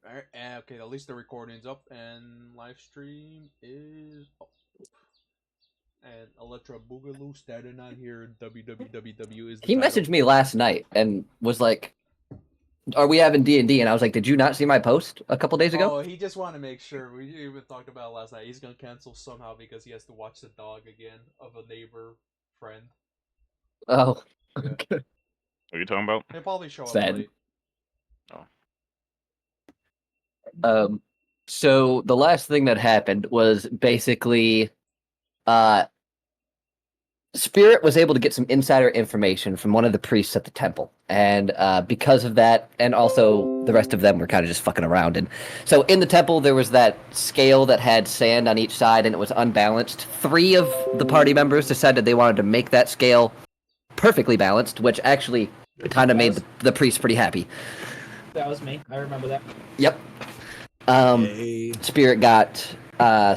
Alright, okay, at least the recording's up and live stream is up. And Electra Boogaloo standing on here. WWW is the He title. messaged me last night and was like, "Are we having D&D?" And I was like, "Did you not see my post a couple days ago?" Oh, he just wanted to make sure. We even talked about it last night. He's gonna cancel somehow because he has to watch the dog again of a neighbor friend. Oh, Yeah. What are you talking about? He'll probably show Sad. up late. So the last thing that happened was basically, Spirit was able to get some insider information from one of the priests at the temple, and because of that, and also the rest of them were kind of just fucking around. And so in the temple, there was that scale that had sand on each side, and it was unbalanced. 3 of the party members decided they wanted to make that scale perfectly balanced, which actually kind of made the priest pretty happy. That was me. I remember that. Yep. Spirit got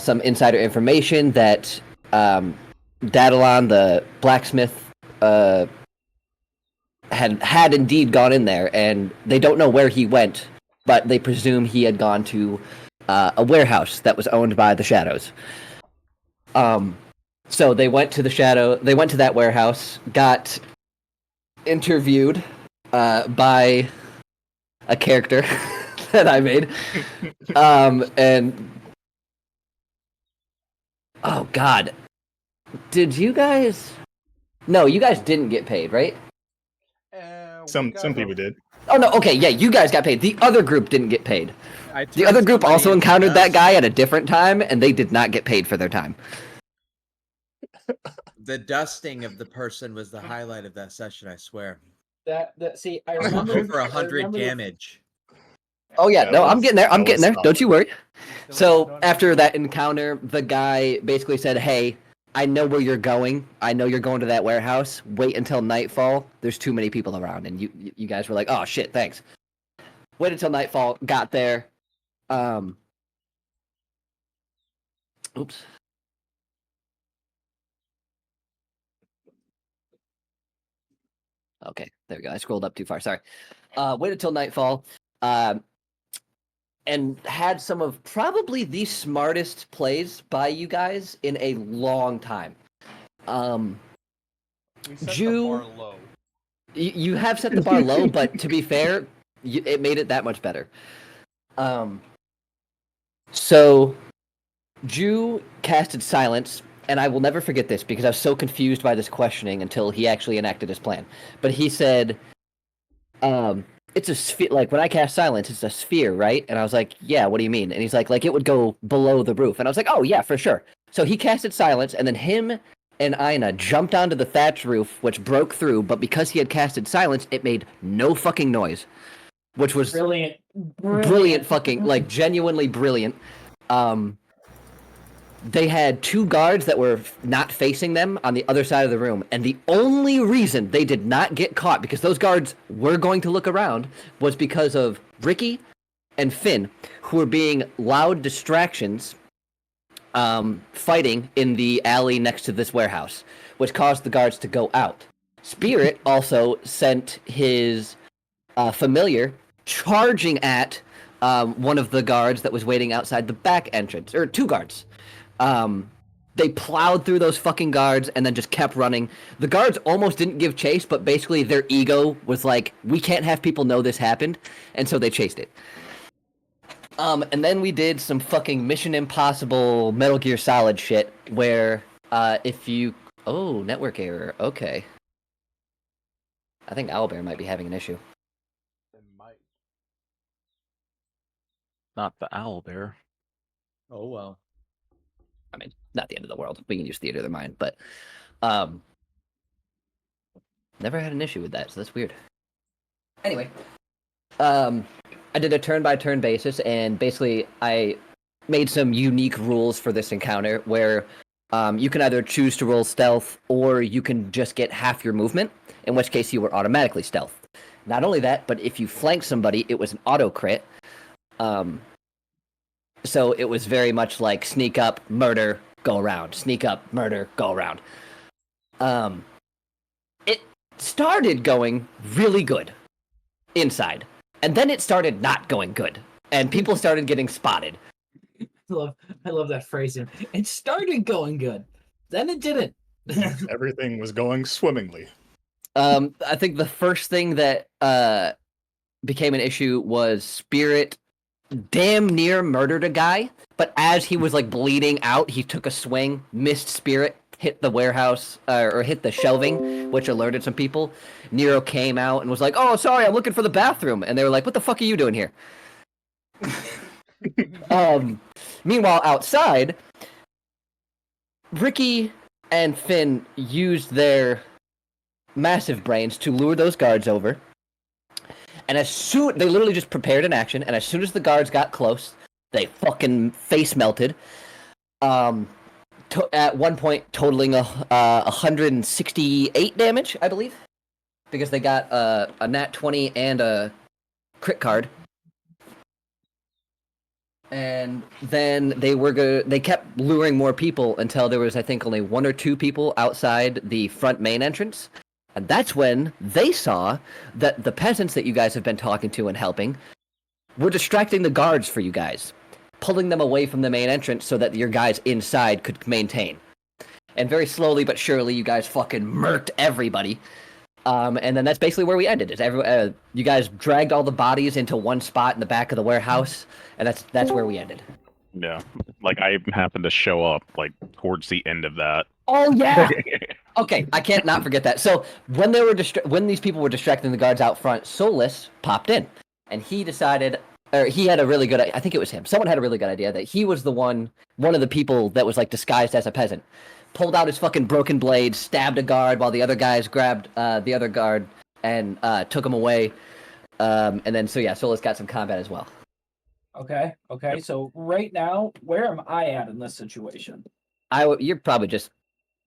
some insider information that Dadalon, the blacksmith, had indeed gone in there, and they don't know where he went, but they presume he had gone to a warehouse that was owned by the Shadows. So they went to that warehouse, got interviewed by a character that I made, and oh god, did you guys? No, you guys didn't get paid, right? Some people did. Oh no, okay, yeah, you guys got paid. The other group didn't get paid. The other group also encountered that guy at a different time, and they did not get paid for their time. The dusting of the person was the highlight of that session, I swear. See, I remember Over 100 damage. Oh yeah, no, I'm getting there. I'm getting there. Don't you worry. So after that encounter, the guy basically said, "Hey, I know where you're going. I know you're going to that warehouse. Wait until nightfall. There's too many people around." And you guys were like, "Oh shit, thanks." Wait until nightfall. Got there. Oops. Okay, there we go. I scrolled up too far. Sorry. Waited till nightfall, and had some of probably the smartest plays by you guys in a long time. We set the bar low. You have set the bar low, but to be fair, it made it that much better. So, Jew casted silence. And I will never forget this because I was so confused by this questioning until he actually enacted his plan. But he said, it's a sphere, like when I cast silence, it's a sphere, right? And I was like, yeah, what do you mean? And he's like it would go below the roof. And I was like, oh yeah, for sure. So he casted silence, and then him and Aina jumped onto the thatch roof, which broke through, but because he had casted silence, it made no fucking noise. Which was brilliant fucking, like genuinely brilliant. They had 2 guards that were not facing them on the other side of the room. And the only reason they did not get caught, because those guards were going to look around, was because of Ricky and Finn, who were being loud distractions, fighting in the alley next to this warehouse, which caused the guards to go out. Spirit also sent his familiar charging at one of the guards that was waiting outside the back entrance, or 2 guards. They plowed through those fucking guards and then just kept running. The guards almost didn't give chase, but basically their ego was like, we can't have people know this happened, and so they chased it. And then we did some fucking Mission Impossible Metal Gear Solid shit, where, if you... Oh, network error, okay. I think Owlbear might be having an issue. It might. Not the Owlbear. Oh, well. I mean, not the end of the world. We can use theater of the mind, but never had an issue with that, so that's weird. Anyway, I did a turn-by-turn basis, and basically I made some unique rules for this encounter where you can either choose to roll stealth, or you can just get half your movement, in which case you were automatically stealth. Not only that, but if you flank somebody, it was an auto-crit. So it was very much like sneak up, murder, go around. Sneak up, murder, go around. It started going really good inside. And then it started not going good and people started getting spotted. I love that phrasing. It started going good, then it didn't. Everything was going swimmingly. I think the first thing that became an issue was Spirit damn near murdered a guy, but as he was like bleeding out, he took a swing, missed Spirit, hit the warehouse or hit the shelving, which alerted some people. Nero came out and was like, "Oh, sorry, I'm looking for the bathroom," and they were like, "What the fuck are you doing here?" Meanwhile, outside, Ricky and Finn used their massive brains to lure those guards over. And as soon they literally just prepared an action, and as soon as the guards got close, they fucking face melted. At one point, totaling 168 damage, I believe, because they got a nat 20 and a crit card. And then they kept luring more people until there was, I think, only 1 or 2 people outside the front main entrance. And that's when they saw that the peasants that you guys have been talking to and helping were distracting the guards for you guys, pulling them away from the main entrance so that your guys inside could maintain. And very slowly but surely, you guys fucking murked everybody. And then that's basically where we ended. You guys dragged all the bodies into one spot in the back of the warehouse, and that's where we ended. Yeah, like I happened to show up like towards the end of that. Oh yeah. Okay, I can't not forget that. So when when these people were distracting the guards out front, Solus popped in, and he decided, or he had a really good. I think it was him. Someone had a really good idea that he was one of the people that was like disguised as a peasant. Pulled out his fucking broken blade, stabbed a guard while the other guys grabbed the other guard and took him away. And then Solus got some combat as well. Okay. So right now, where am I at in this situation? You're probably just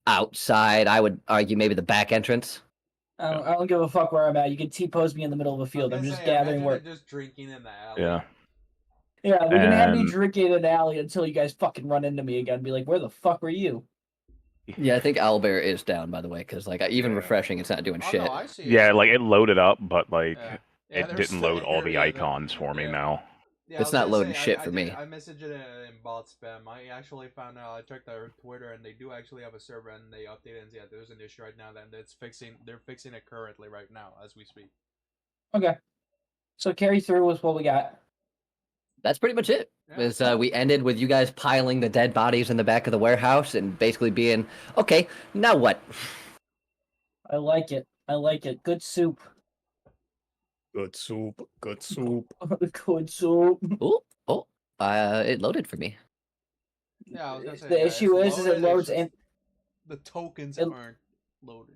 outside. I would argue maybe the back entrance. I don't give a fuck where I'm at. You can T-pose me in the middle of a field. I'm just gathering work. Just drinking in the alley. Yeah. Yeah, we're gonna have me And- drinking in an alley until you guys fucking run into me again. Be like, where the fuck were you? Yeah, I think Owlbear is down, by the way, because like even refreshing, it's not doing Oh, shit. no, I see it. Yeah, like it loaded up, but like Yeah. it they're didn't still load all here, the yeah, icons for me yeah. now. Yeah, I It's was not gonna loading say, shit for me. I messaged it in bot spam. I actually found out. I checked their Twitter, and they do actually have a server, and they updated and yeah, there's an issue right now. That they're fixing it currently right now as we speak. Okay. So carry through with what we got. That's pretty much it. Yeah. We ended with you guys piling the dead bodies in the back of the warehouse and basically being, okay, now what? I like it. Good soup. Good soup. Good soup. Good soup. It loaded for me. Yeah, I was gonna say. The yeah, issue it's is loaded, it loads it's in. just the tokens it- aren't loaded.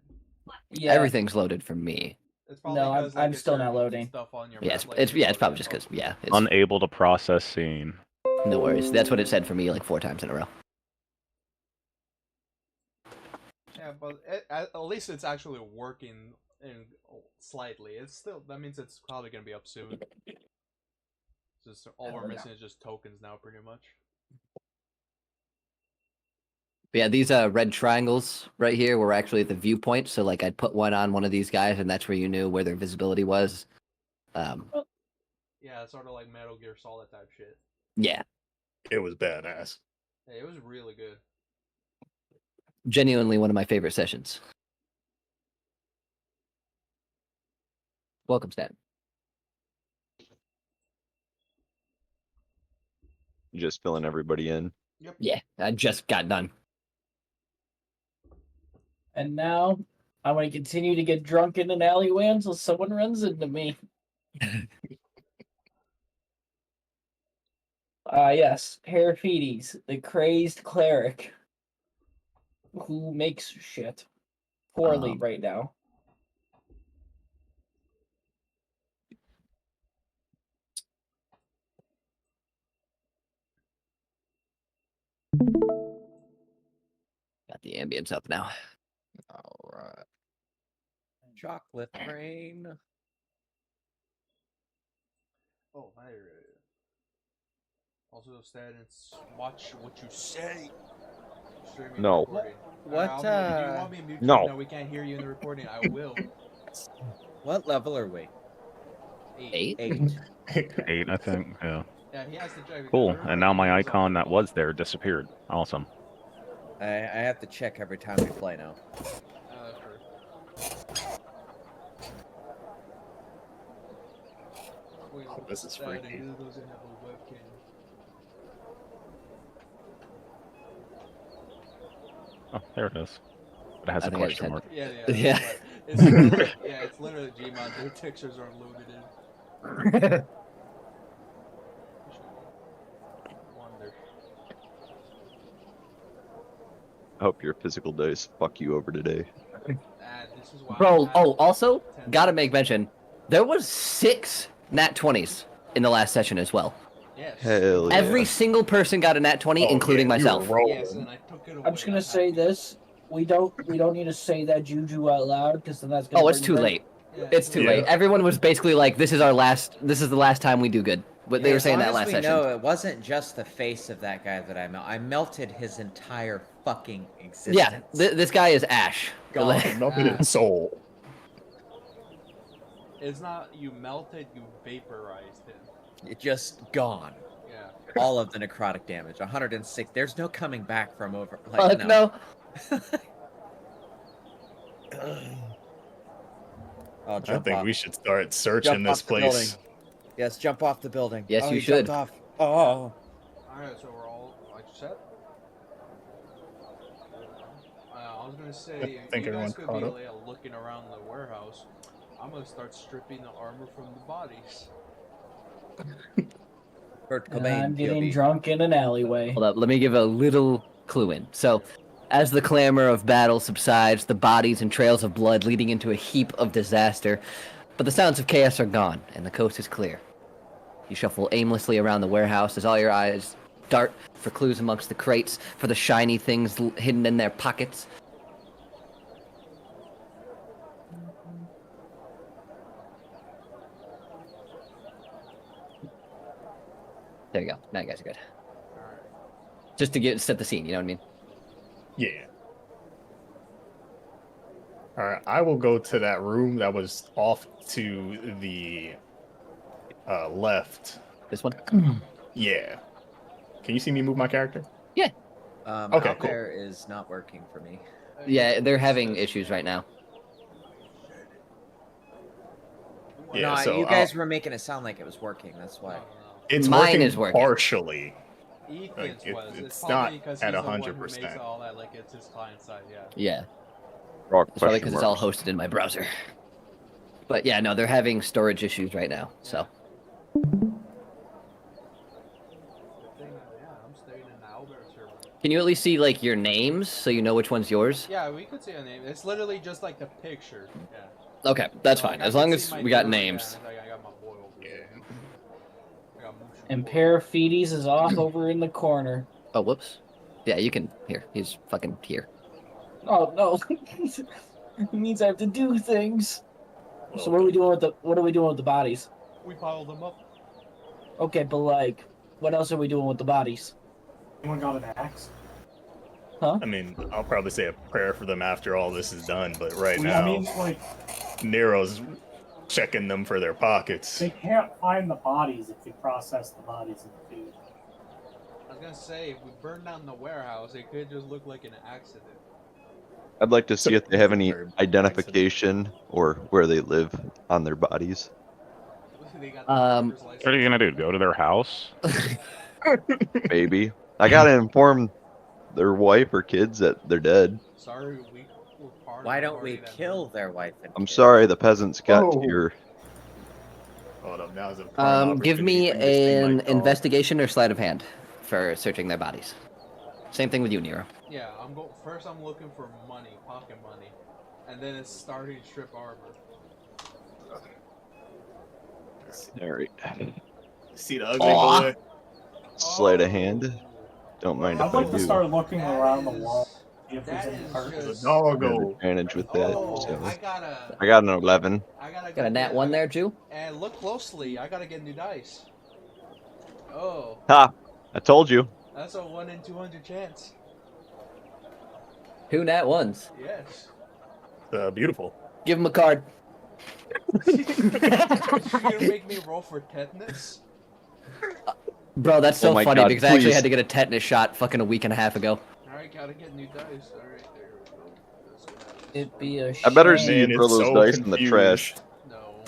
Yeah. Everything's loaded for me. It's probably No, because, I'm it's still your not loading. Stuff on your Yeah, map, like, it's probably loading just info. because it's Unable to process scene. no worries. That's what it said for me like 4 times in a row. Yeah, but at least it's actually working in slightly. It's still that means it's probably gonna be up soon. Just all we're missing is just tokens now, pretty much. But yeah, these red triangles right here were actually at the viewpoint. So like I'd put one on one of these guys, and that's where you knew where their visibility was. Yeah, it's sort of like Metal Gear Solid type shit. Yeah, It was badass. Hey, it was really good. genuinely one of my favorite sessions. Welcome, Stan. Just filling everybody in. Yep. Yeah, I just got done. And now I want to continue to get drunk in an alleyway until someone runs into me. Yes, Periphetes, the crazed cleric who makes shit poorly right now. Got the ambience up now. All right. Chocolate rain. Oh, I also Stan, it's watch what you say. Streaming No. recording. What, Do you want me to mute you? no. No, we can't hear you in the recording. I will. What level are we? 8? 8. 8, I think. Yeah. Yeah, he has to check. because Cool. remember And now he my was on icon the that was there disappeared. Awesome. I have to check every time we play now. Sure. Wait, Oh, this is Dad, freaky. he doesn't have a webcam. Oh, there it is. It has I a think I just question had- mark. Yeah. Yeah. But it's literally, yeah, it's literally Gmod. Their textures aren't loaded in. Wonder. I hope your physical dice fuck you over today. This is why. Bro, I oh, also, 10. gotta make mention, there was 6 nat 20s in the last session as well. Yes. Hell yeah. Every single person got a nat 20, Oh, including yeah, you were myself. rolling. Yes, and I took it away. I'm just gonna I'm say happy. this: we don't need to say that juju out loud because then that's gonna. Oh, it's bring too back- late. Yeah, It's too Yeah. late. Everyone was basically like, this is the last time we do good. But they Yeah, were as saying long that as last we session. know it wasn't just the face of that guy that I melted his entire fucking existence. Yeah, this guy is Ash. God, melted in soul. It's not you melted, you vaporized him. It just gone. Yeah. All of the necrotic damage. 106. There's no coming back from over. Fuck no. Oh, I jump think off. we should start searching Jump this off the building. place. Yes, jump off the building. Yes, oh, you he jumped should. off. Oh. Alright, so we're all like you said. I was gonna say, I think you guys everyone's could caught be up. looking around the warehouse. I'm gonna start stripping the armor from the bodies. Kurt And Cobain. I'm getting POV. drunk in an alleyway. Hold up, let me give a little clue in. So, as the clamor of battle subsides, the bodies and trails of blood leading into a heap of disaster, but the sounds of chaos are gone, and the coast is clear. You shuffle aimlessly around the warehouse as all your eyes dart for clues amongst the crates, for the shiny things hidden in their pockets. There you go. Now you guys are good. Just to set the scene, you know what I mean? Yeah. All right, I will go to that room that was off to the left. This one? Yeah. Can you see me move my character? Okay, cool. Owlbear is not working for me. Yeah, they're having issues right now. Yeah, no, so you guys were making it sound like it was working. That's why. it's Mine working is working. partially. Ethan's Like, was. it's probably not because at he's the one who 100%. makes all that, like it's his client side, yeah. Yeah. Rock It's probably question because it's all marks. hosted in my browser. But yeah, no, they're having storage issues right now. So The thing, yeah, I'm staying in the Albert server. can you at least see like your names so you know which one's yours? Yeah, we could see a name. It's literally just like the picture. Yeah. Okay, that's So, fine. like, I As can long see as my we got dude, names. Yeah, I got my boy over there. I got Mushu And boy. Paraphetes is off over in the corner. Oh, whoops. Yeah, you can. Here, he's fucking here. Oh no! It means I have to do things. So what are we doing with the bodies? We piled them up. Okay, but like, what else are we doing with the bodies? Anyone got an axe? I mean, I'll probably say a prayer for them after all this is done, but right I now, mean, like, Nero's checking them for their pockets. they can't find the bodies if they process the bodies in the food. I was gonna say, if we burn down the warehouse, it could just look like an accident. I'd like to see if they have any Or accident. identification or where they live on their bodies. They got the driver's license. What are you gonna do? Go to their house? Maybe. I gotta inform their wife or kids that they're dead. Sorry, we were part Why of the don't we party that kill night. their wife and I'm kid? sorry the peasants got Oh. to your. Hold up, now's a prime Give me opportunity for this thing an like dog. investigation or sleight of hand for searching their bodies. Same thing with you, Nero. Yeah, first I'm looking for money, pocket money, and then it's starting to strip armor. Alright. See the ugly Aw. boy? Sleight of hand. Don't mind if I'd I like to do. start looking That around the is- wall. See if there's that any is cards. There's just- a dog. An Oh, advantage with that. Oh, So. I I got an 11. gotta Got a go nat get- one I there, got- Jew? And look closely, I gotta get new dice. Oh, Ha! I told you. that's a 1 in 200 chance. 2 nat ones. Yes. beautiful. Give him a card. You're gonna make me roll for tetanus? Bro, that's so Oh my funny God, because I actually please. had to get a tetanus shot fucking a week and a half ago. Alright, gotta get new dice. Alright, there we go. That's what happens. It'd be a I better shame. see you Man, throw it's those so dice in the trash. No.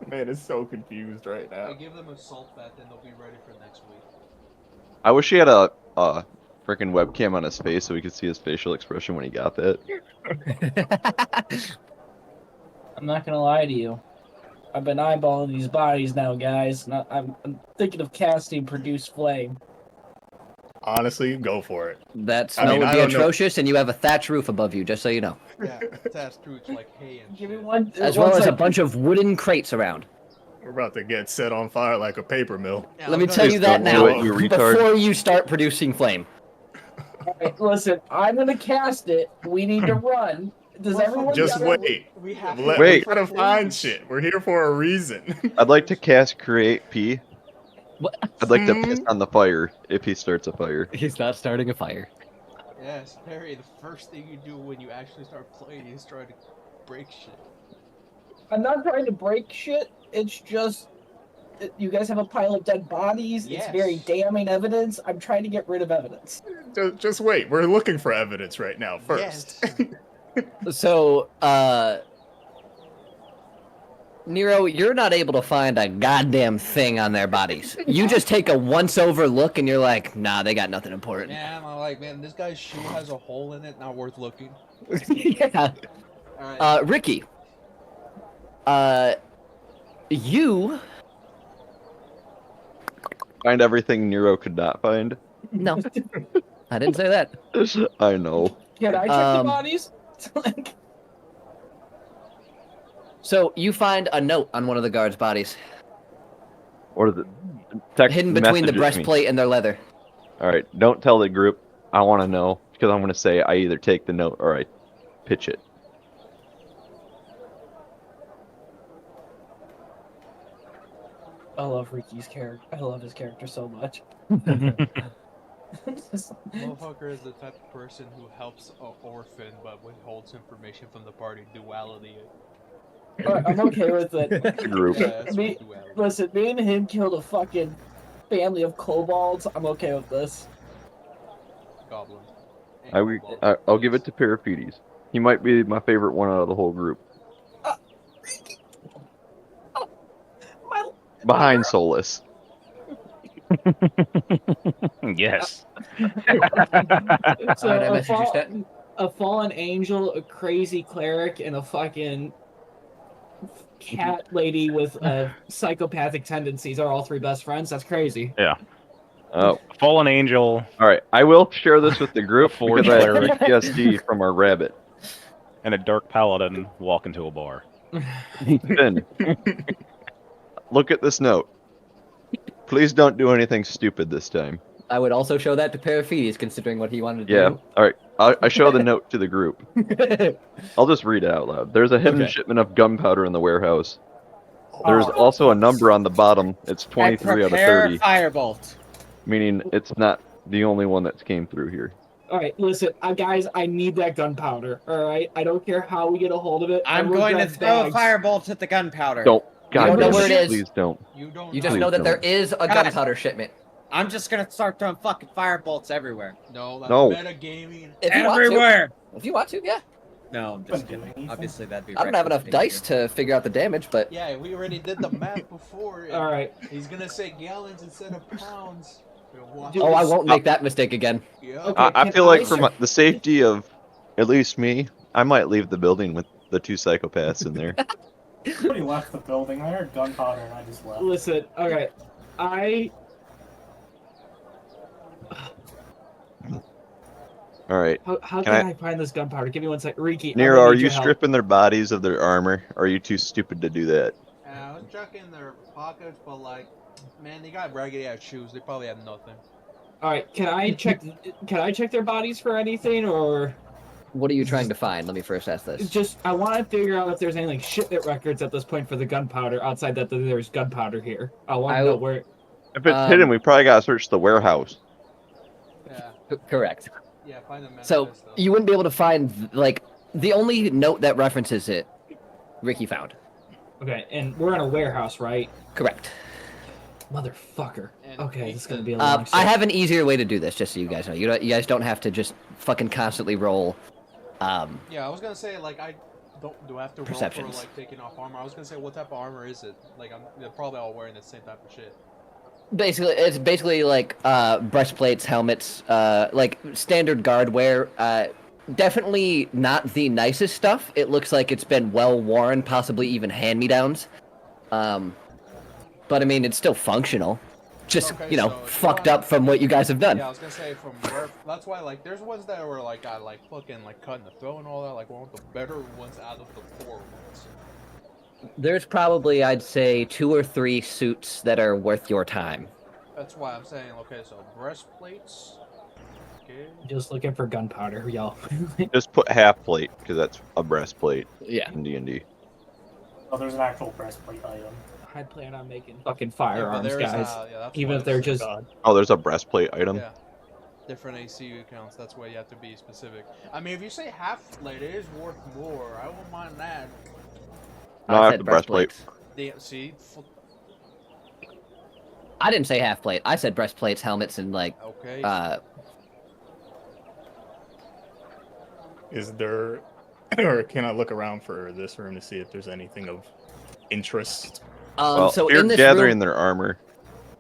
Man, it's so confused right I now. give them a salt bath and they'll be ready for next week. I wish he had a freaking webcam on his face so we could see his facial expression when he got that. I'm not gonna lie to you. I've been eyeballing these bodies now, guys. And I'm thinking of casting Produce Flame. Honestly, go for it. That I smell mean, would I be don't know. atrocious, and you have a thatch roof above you, just so you know. Yeah, that's true. It's like hay and Give me shit. one. As one well as a second. bunch of wooden crates around. We're about to get set on fire like a paper mill. Yeah, Let I me was tell gonna you Please that don't now, do it, you retard. before you start producing flame. Alright, listen, I'm gonna cast it. We need to run. Does Well, everyone Just got it? wait. We have to Let, Wait. We're trying to find shit. We're here for a reason. I'd like to cast Create P. What? I'd like to piss on the fire if he starts a fire. He's not starting a fire. Yes, Perry, the first thing you do when you actually start playing is try to break shit. I'm not trying to break shit. It's just you guys have a pile of dead bodies. It's very Yes. damning evidence. I'm trying to get rid of evidence. Just wait. We're looking for evidence right now first. Yes. So, Nero, you're not able to find a goddamn thing on their bodies. You just take a once-over look and you're like, nah, they got nothing important. Man, I'm like, man, this guy's shoe has a hole in it, not worth looking. Yeah. Alright. Ricky, you... Find everything Nero could not find. No, I didn't say that. I know. Can I check the bodies? Like, So, you find a note on one of the guards' bodies, Or the text hidden between the messages me. breastplate and their leather. Alright, don't tell the group. I want to know. Because I'm going to say I either take the note or I pitch it. I love Ricky's character. I love his character so much. Motherfucker is the type of person who helps an orphan but withholds information from the party. Duality. Alright, I'm okay with it. The group. Yeah, that's Me- what duality. Listen, me and him killed a fucking family of kobolds. I'm okay with this. Goblin. I'll give it to Periphetes. He might be my favorite one out of the whole group. My, Behind Solus. Yes. so Alright, I a, messaged you, Stat. a fallen angel, a crazy cleric, and a fucking cat lady with psychopathic tendencies are all three best friends. That's crazy. Oh, Fallen angel alright. I will share this with the group Forge because I have cleric. PTSD from our rabbit. and a dark paladin walk into a bar. Finn, look at this note. Please don't do anything stupid this time. I would also show that to Periphetes, considering what he wanted to Yeah. do. Alright. I show the note to the group. I'll just read it out loud. There's a hidden Okay. shipment of gunpowder in the warehouse. There's also a number on the bottom. It's 23 out of prepare 30, firebolt. meaning it's not the only one that's came through here. Alright, listen, guys, I need that gunpowder. Alright? I don't care how we get a hold of it. I'm Everyone going to grab throw a bags. firebolt at the gunpowder. Don't. God don't know damn where it is. Please don't. You don't You just Please know that don't. there is a Guys. gunpowder shipment. I'm just gonna start throwing fucking firebolts everywhere. No, that's No. metagaming. If you want to. Everywhere! If you want to, yeah. No, I'm Doesn't just do kidding. anything. Obviously, that'd be I don't have enough reckless dice behavior. to figure out the damage, but Yeah, we already did the math before. and Alright. He's gonna say gallons instead of pounds. We'll watch Dude, oh, I this. won't make that mistake again. Yeah. Okay. I can feel like I for start- the safety of at least me, I might leave the building with the two psychopaths in there. Somebody left the building. I heard gunpowder and I just left. Listen, alright. Alright. How Can can I- I find this gunpowder? Give me one sec. Riki, I'm Nero, gonna are need you your help. stripping their bodies of their armor? Or are you too stupid to do that? I was checking their pockets, but like, man, they got raggedy ass shoes. They probably have nothing. Alright, can I check their bodies for anything, or What are you trying to find? Let me first ask this. just I want to figure out if there's any like shipment records at this point for the gunpowder outside that there's gunpowder here. I want to know where. If it's Um, hidden, we probably gotta search the warehouse. Yeah, Correct. yeah, find the So manifest, though. you wouldn't be able to find like the only note that references it. Ricky found. Okay, and we're in a warehouse, right? Correct. Motherfucker. And Okay, this is gonna be a I long shot. have an easier way to do this, just so you guys know. You guys don't have to just fucking constantly roll. Yeah, I was gonna say like do I have to roll for Perceptions. like taking off armor? I was gonna say what type of armor is it? Like they're probably all wearing the same type of shit. Basically, it's basically like breastplates, helmets, like standard guard wear. Definitely not the nicest stuff. It looks like it's been well worn, possibly even hand-me-downs. But I mean, it's still functional. Just Okay, you know, so fucked up from what you guys have done. Yeah, I was gonna say from where. That's why like there's ones that were like got like fucking like cut in the throat and all that. Like one of the better ones out of the 4 ones. There's probably, I'd say, 2 or 3 suits that are worth your time. That's why I'm saying okay. So breastplates. Okay. Just looking for gunpowder, y'all. Just put half plate because that's a breastplate Yeah. in D&D. Oh, there's an actual breastplate item. I plan on making fucking Yeah, but firearms, there's, guys. that's Even why if they're it's- just Oh, there's a breastplate item. Yeah. Different ACU counts. That's why you have to be specific. I mean, if you say half plate, it is worth more. I won't mind that. No, I have said the breastplate. Damn, see. I didn't say half plate. I said breastplates, helmets, and like Okay. Is there, or can I look around for this room to see if there's anything of interest? Well, so you're in this gathering room, their armor.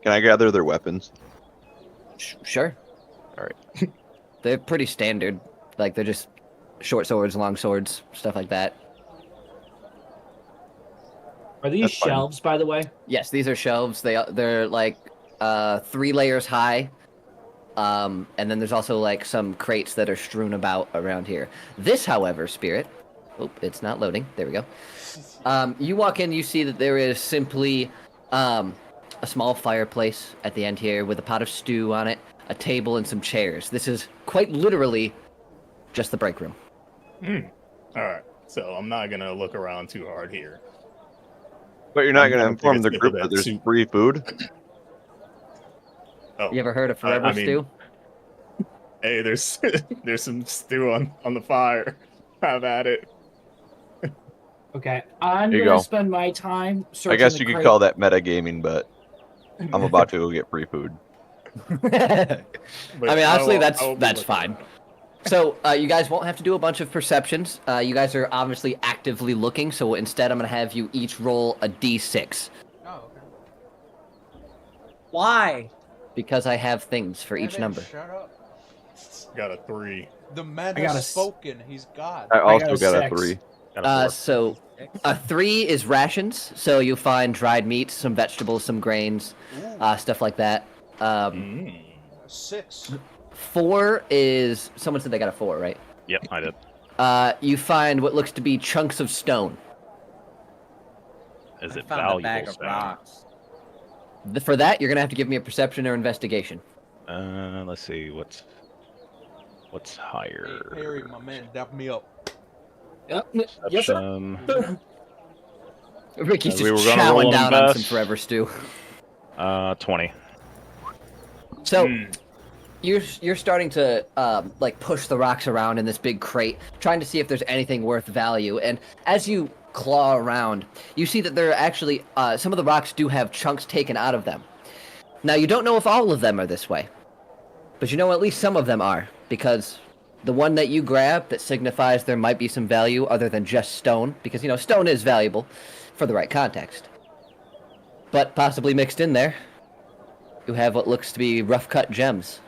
Can I gather their weapons? sure. All right. They're pretty standard. Like they're just short swords, long swords, stuff like that. Are these That's fine. shelves, by the way? Yes, these are shelves. They're like 3 layers high. And then there's also like some crates that are strewn about around here. This, however, Spirit. Oh, it's not loading. There we go. You walk in, you see that there is simply a small fireplace at the end here with a pot of stew on it, a table, and some chairs. This is quite literally just the break room. All right, so I'm not gonna look around too hard here. But you're not I'm going to gonna inform take a the sip group of that that there's soup. free food? Oh, You ever heard of Forever I mean- Stew? hey, there's there's some stew on the fire. Have at it. Okay, I'm There you gonna go. spend my time I searching guess the you could crate. call that metagaming, but I'm about to go get free food. But I mean, honestly, I will be that's looking fine. around. So, you guys won't have to do a bunch of perceptions. You guys are obviously actively looking, so instead I'm going to have you each roll a d6. Oh, okay. Why? Because I have things for each Evan, number. Shut up. Got a 3. The man I got has a spoken. He's God. I got also a got a 6. 3. Got a 4. So, a 3 is rations, so you'll find dried meats, some vegetables, some grains, Ooh, stuff like that. 6. 4 is... Someone said they got a 4, right? Yep, I did. You find what looks to be chunks of stone. Is I it found a valuable bag of stone? rocks. For that, you're going to have to give me a perception or investigation. Let's see what's Hey, higher. Perry, my man, dap me up. Yep. Yes, sir. Perception. Ricky's We just were gonna roll chowing down on some invest. Forever Stew. 20. So you're starting to like push the rocks around in this big crate, trying to see if there's anything worth value. And as you claw around, you see that there are actually some of the rocks do have chunks taken out of them. Now you don't know if all of them are this way, but you know at least some of them are, because the one that you grab that signifies there might be some value other than just stone, because you know stone is valuable for the right context. But possibly mixed in there, you have what looks to be rough-cut gems.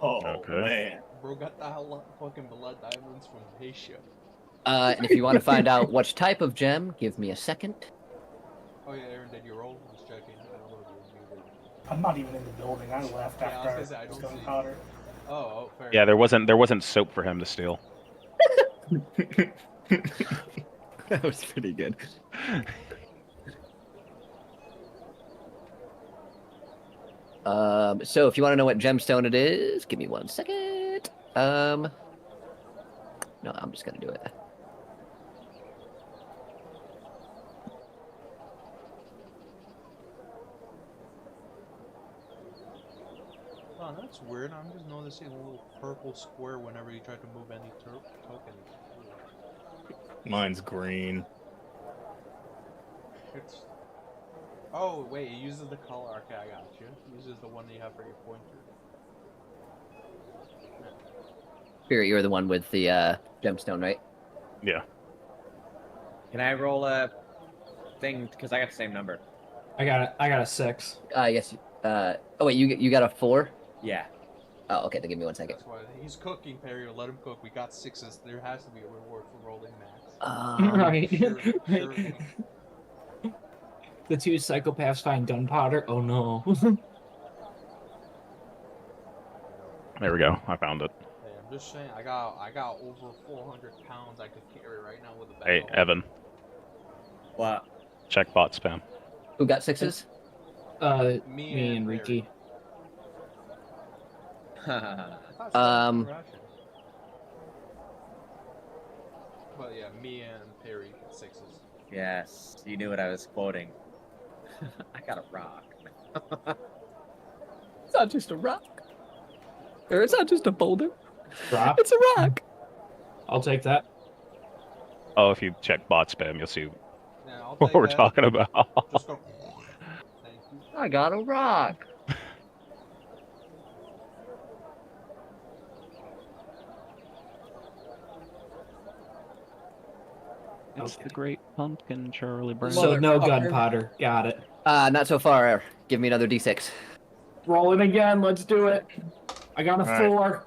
Oh Okay. man. Bro got the hell fucking blood diamonds from Asia. And if you want to find out which type of gem, give me a second. Oh yeah, Aaron, did you roll? I was checking. I don't know if you did. I'm not even in the building. I left Yeah, I was after gonna say, I don't see- gunpowder. Oh, fair. Yeah, there wasn't soap for him to steal. That was pretty good. So if you want to know what gemstone it is, give me 1 second. No, I'm just gonna do it. Oh, that's weird. I'm just noticing a little purple square whenever you try to move any token. Mine's green. It's Oh wait, it uses the color. Okay, I got you. It uses the one that you have for your pointer. Spirit, you're the one with the gemstone, right? Yeah. Can I roll a thing? Because I got the same number. I got a 6. Yes. Oh wait, you got a 4? Yeah. Oh, okay. Then give me 1 second. That's why he's cooking, Perry. Let him cook. We got 6s. There has to be a reward for rolling max. Right. Surely. The 2 psychopaths find gunpowder. Oh no. There we go. I found it. Hey, I'm just saying. I got over 400 pounds I could carry right now with a bag. Hey, Evan, What? check bot spam. Who got 6s? Me and Ricky. But yeah, me and Perry got 6s. Yes, you knew what I was quoting. I got a rock. It's not just a rock. Or it's not just a boulder. Drop. It's a rock. I'll take that. Oh, if you check bot spam, you'll see Yeah, I'll what take we're that. talking about. Just go. Thank you. I got a rock. It's the great pumpkin, Charlie Brown. So no Motherfucker. gunpowder. Got it. Not so far. Give me another d6. Rolling again. Let's do it. I got a All right. 4.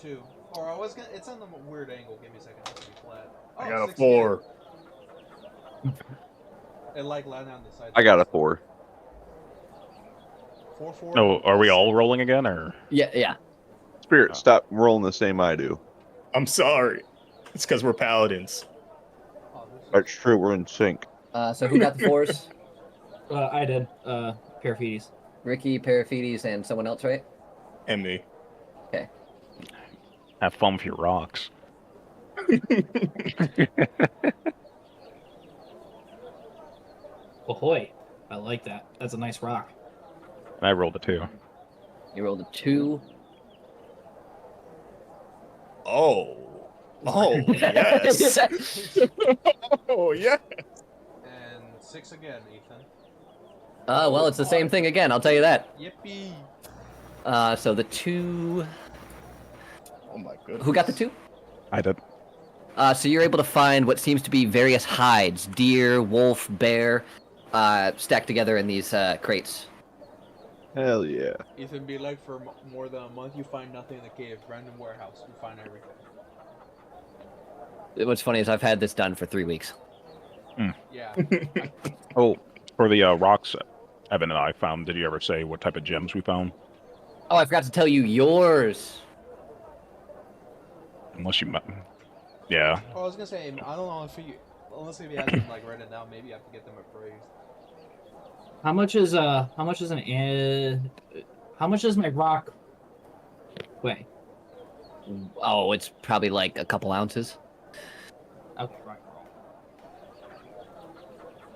2. Or I was gonna. It's on the weird angle. Give me a second. It's gonna be flat. I Oh, got a 6 4. again. It like landed on the side. I got a 4. 4 4. No, are we all rolling again, or Yeah. Spirit, stop rolling the same I do. I'm sorry. It's because we're paladins. Oh, this is- That's true. We're in sync. So who got the 4s? I did. Paraphetes. Ricky, Paraphetes, and someone else, right? And me. have fun with your rocks? Ahoy. I like that. That's a nice rock. I rolled a 2. You rolled a 2. Oh. Oh, yes. Oh, yeah. And 6 again, Ethan. Well, it's the same thing again. I'll tell you that. Yippee! So the 2. Oh, my goodness. Who got the 2? I did. So you're able to find what seems to be various hides: deer, wolf, bear, stacked together in these crates. Hell yeah. Ethan, be like for more than a month, you find nothing in the cave. Random warehouse, you find everything. What's funny is I've had this done for 3 weeks. Yeah. Oh, for the rocks Evan and I found, did you ever say what type of gems we found? Oh, I forgot to tell you yours. Unless you... Yeah. Well, I was gonna say, I don't know if you, unless if you have them like written down, maybe you have to get them appraised. How much does my rock weigh? Oh, it's probably like a couple ounces. Okay, right.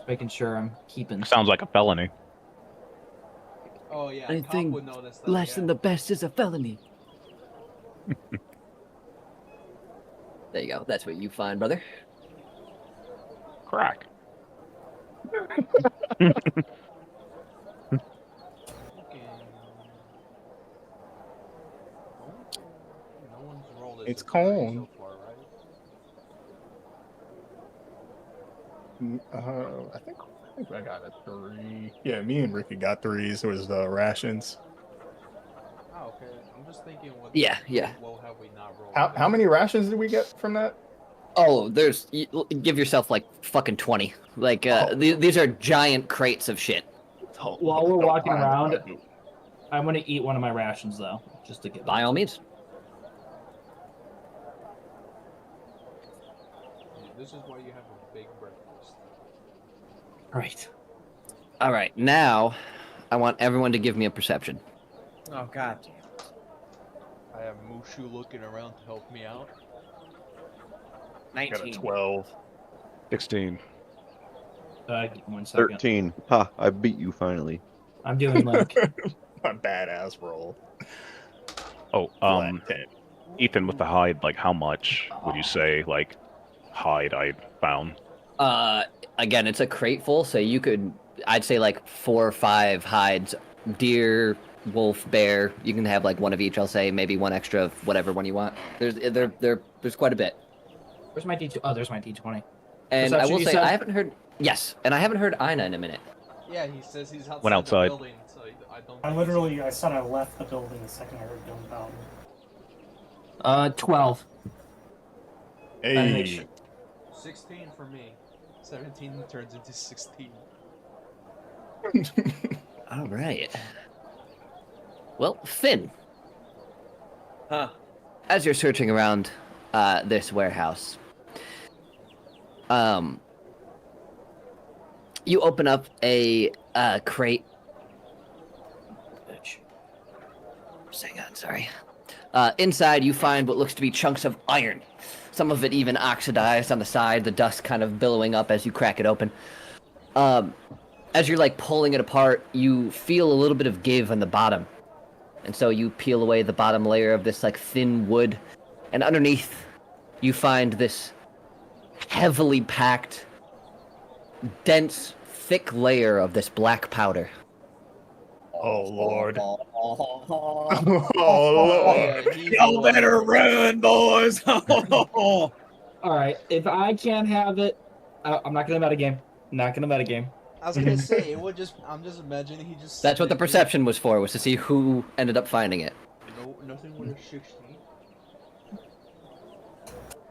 Making sure I'm keeping. Sounds like a felony. Oh yeah, Anything cop would know this stuff. Less than the best is a felony. There you go. That's what you find, brother. Crack. No one's rolled It's as a three corn. so far, right? I think I got a 3. Yeah, me and Ricky got 3s. It was rations. Oh, okay. I'm just thinking what. Yeah. What have we not rolled? How many rations did we get from that? Oh, give yourself like fucking 20. Like these are giant crates of shit. While we're walking around, I'm gonna eat one of my rations though, just to get. By all means. This is why you have a big breakfast. Right. All right, now I want everyone to give me a perception. Oh god. I have Mushu looking around to help me out. I got a 19. 12. 16. 1 second. 13. Ha, I beat you finally. I'm doing like A badass roll. Oh, Flat 10. Ethan, with the hide, like, how much would you say, like, hide I found? Again, it's a crate full, so you could I'd say like 4 or 5 hides, deer, wolf, bear. You can have like one of each. I'll say maybe one extra of whatever one you want. There's quite a bit. Where's my D2? Oh, there's my D20. And I Perception, will you say said? I haven't heard. Yes, and I haven't heard Ina in a minute. Yeah, he says he's outside, Went outside. the building, so I don't. I said I left the building the second I heard gunpowder. 12. Hey. 16 for me. 17 turns into 16. All right. Well, Finn, Huh. as you're searching around this warehouse, you open up a crate. Just hang on, sorry. Inside, you find what looks to be chunks of iron. Some of it even oxidized on the side, the dust kind of billowing up as you crack it open. As you're like pulling it apart, you feel a little bit of give on the bottom. And so you peel away the bottom layer of this like thin wood, and underneath you find this heavily packed, dense, thick layer of this black powder. Oh Lord. Oh, Oh Lord. Y'all better run, boys. All right, if I can't have it, I'm not gonna metagame. Not gonna metagame. I was gonna say I'm just imagining he just. That's what the perception was for, was to see who ended up finding it. No, nothing with a 16.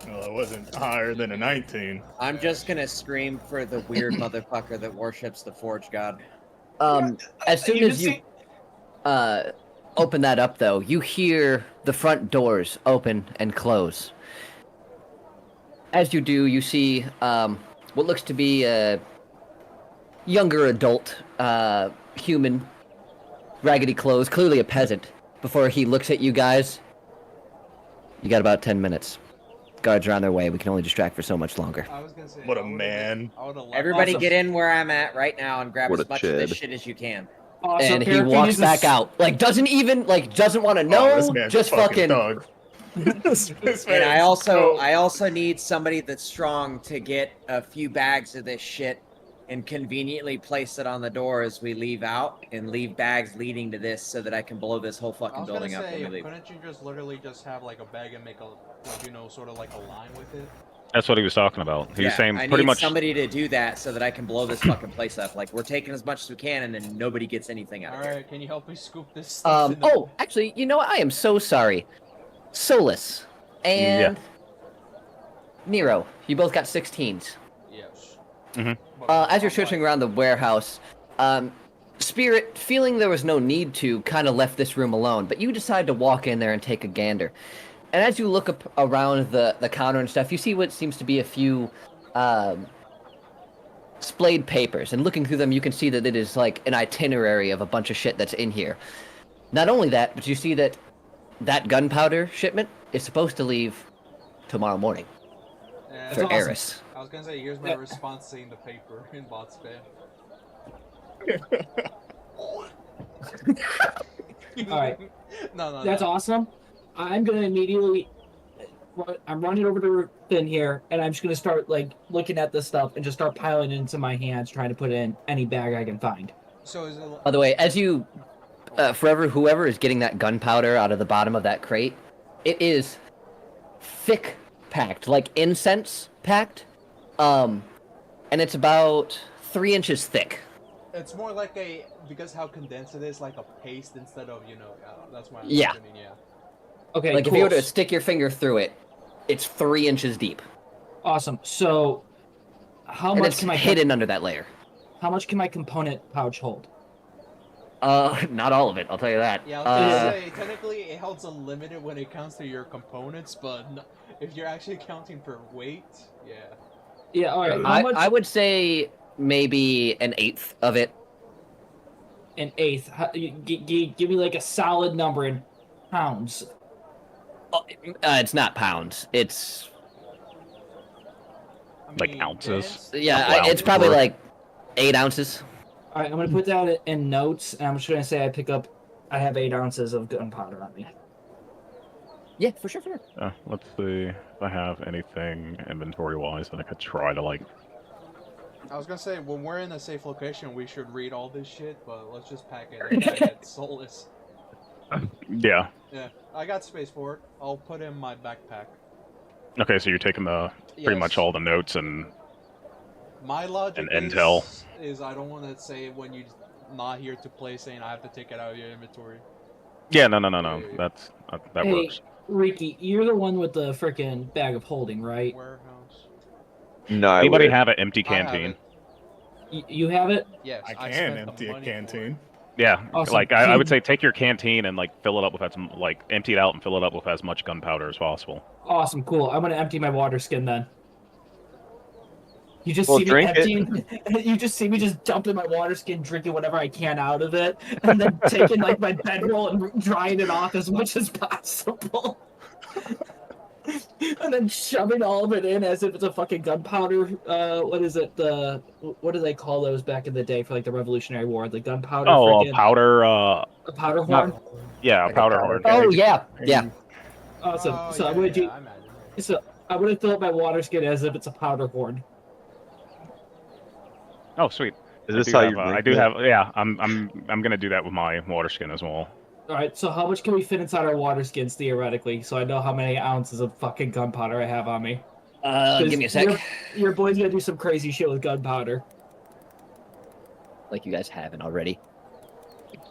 Well, it wasn't higher than a 19. I'm just gonna scream for the weird motherfucker that worships the Forge God. As soon as you open that up, though, you hear the front doors open and close. As you do, you see what looks to be a younger adult human, raggedy clothes, clearly a peasant. Before he looks at you guys, you got about 10 minutes. Guards are on their way. We can only distract for so much longer. I was gonna say. What a man. Everybody get in where I'm at right now and grab What as a much of this chid. shit as you can. And he walks back out. Like, doesn't want to know, this man's just fucking... thug. This And I man's so- also need somebody that's strong to get a few bags of this shit and conveniently place it on the door as we leave out, and leave bags leading to this so that I can blow this whole I fucking was gonna building up when say, we leave. couldn't you just literally just have like a bag and make a, like, sort of like a line with it? That's what he was talking about. He was saying I pretty need much. somebody to do that so that I can blow this fucking place up. Like, we're taking as much as we can, and then nobody gets anything out of it. Alright, can you help me scoop this stuff in the... Oh, actually, you know what? I am so sorry. Solus and Nero, you both got 16s. Yes. As you're searching around the warehouse, Spirit, feeling there was no need to, kind of left this room alone, but you decide to walk in there and take a gander. And as you look up around the counter and stuff, you see what seems to be a few splayed papers. And looking through them, you can see that it is like an itinerary of a bunch of shit that's in here. Not only that, but you see that that gunpowder shipment is supposed to leave tomorrow morning for awesome. Eris. I was gonna say, here's my response seeing the paper in bot spam. Alright. No. That's awesome. I'm gonna immediately. I'm running over to Finn here, and I'm just gonna start like looking at this stuff and just start piling it into my hands, trying to put it in any bag I can find. So is it... By the way, as you, whoever is getting that gunpowder out of the bottom of that crate, it is thick packed, like incense packed, and it's about 3 inches thick. It's more like a, because how condensed it is, like a paste instead of, that's why I'm Yeah. assuming, yeah. Okay, Like cool. if you were to stick your finger through it, it's 3 inches deep, Awesome. So, how and much it's can my hidden under that layer. How much can my component pouch hold? Not all of it. I'll tell you that. Yeah, I was gonna say, technically it holds unlimited when it comes to your components, but if you're actually counting for weight, yeah. Yeah. All right. How much? I would say maybe an eighth of it. An eighth. Give me like a solid number in pounds. It's not pounds. It's I Like mean, ounces? Vance, yeah. It's probably like 8 ounces. All right. I'm gonna put that in notes, and I'm just gonna say I have 8 ounces of gunpowder on me. Yeah, for sure. Let's see if I have anything inventory-wise that I could try to like I was gonna say, when we're in a safe location, we should read all this shit, but let's just pack it and get soulless. Yeah. Yeah, I got space for it. I'll put in my backpack. Okay, so you're taking the pretty much Yes. all the notes and My logic And intel. is I don't want to say when you're not here to play saying I have to take it out of your inventory. yeah, no. Yeah. That Hey, works. Ricky, you're the one with the freaking bag of holding, right? Warehouse. No, I Anybody would. have an empty I have canteen? it. You have it? Yes, I spent can the empty a money for it. canteen. Yeah, Awesome. like I would say, take your canteen and like fill it up with as like empty it out and fill it up with as much gunpowder as possible. Awesome, cool. I'm gonna empty my water skin then. You just Well, see me drink it. emptying. You just see me just dumping my water skin, drinking whatever I can out of it, and then taking like my bedroll and drying it off as much as possible. And then shoving all of it in as if it's a fucking gunpowder. What is it? What do they call those back in the day for like the Revolutionary War? The gunpowder. Oh, frickin- powder. a powder horn. Yeah, Like a powder powder horn. Oh yeah, yeah. Awesome. Oh, So yeah, I'm gonna do. I imagine. So I'm gonna fill up my water skin as if it's a powder horn. Oh, sweet. Is I this do how have, you I drink do it? have. Yeah, I'm gonna do that with my water skin as well. All right. So how much can we fit inside our water skins theoretically? So I know how many ounces of fucking gunpowder I have on me. Give me a sec. Your boy's gonna do some crazy shit with gunpowder. Like you guys haven't already.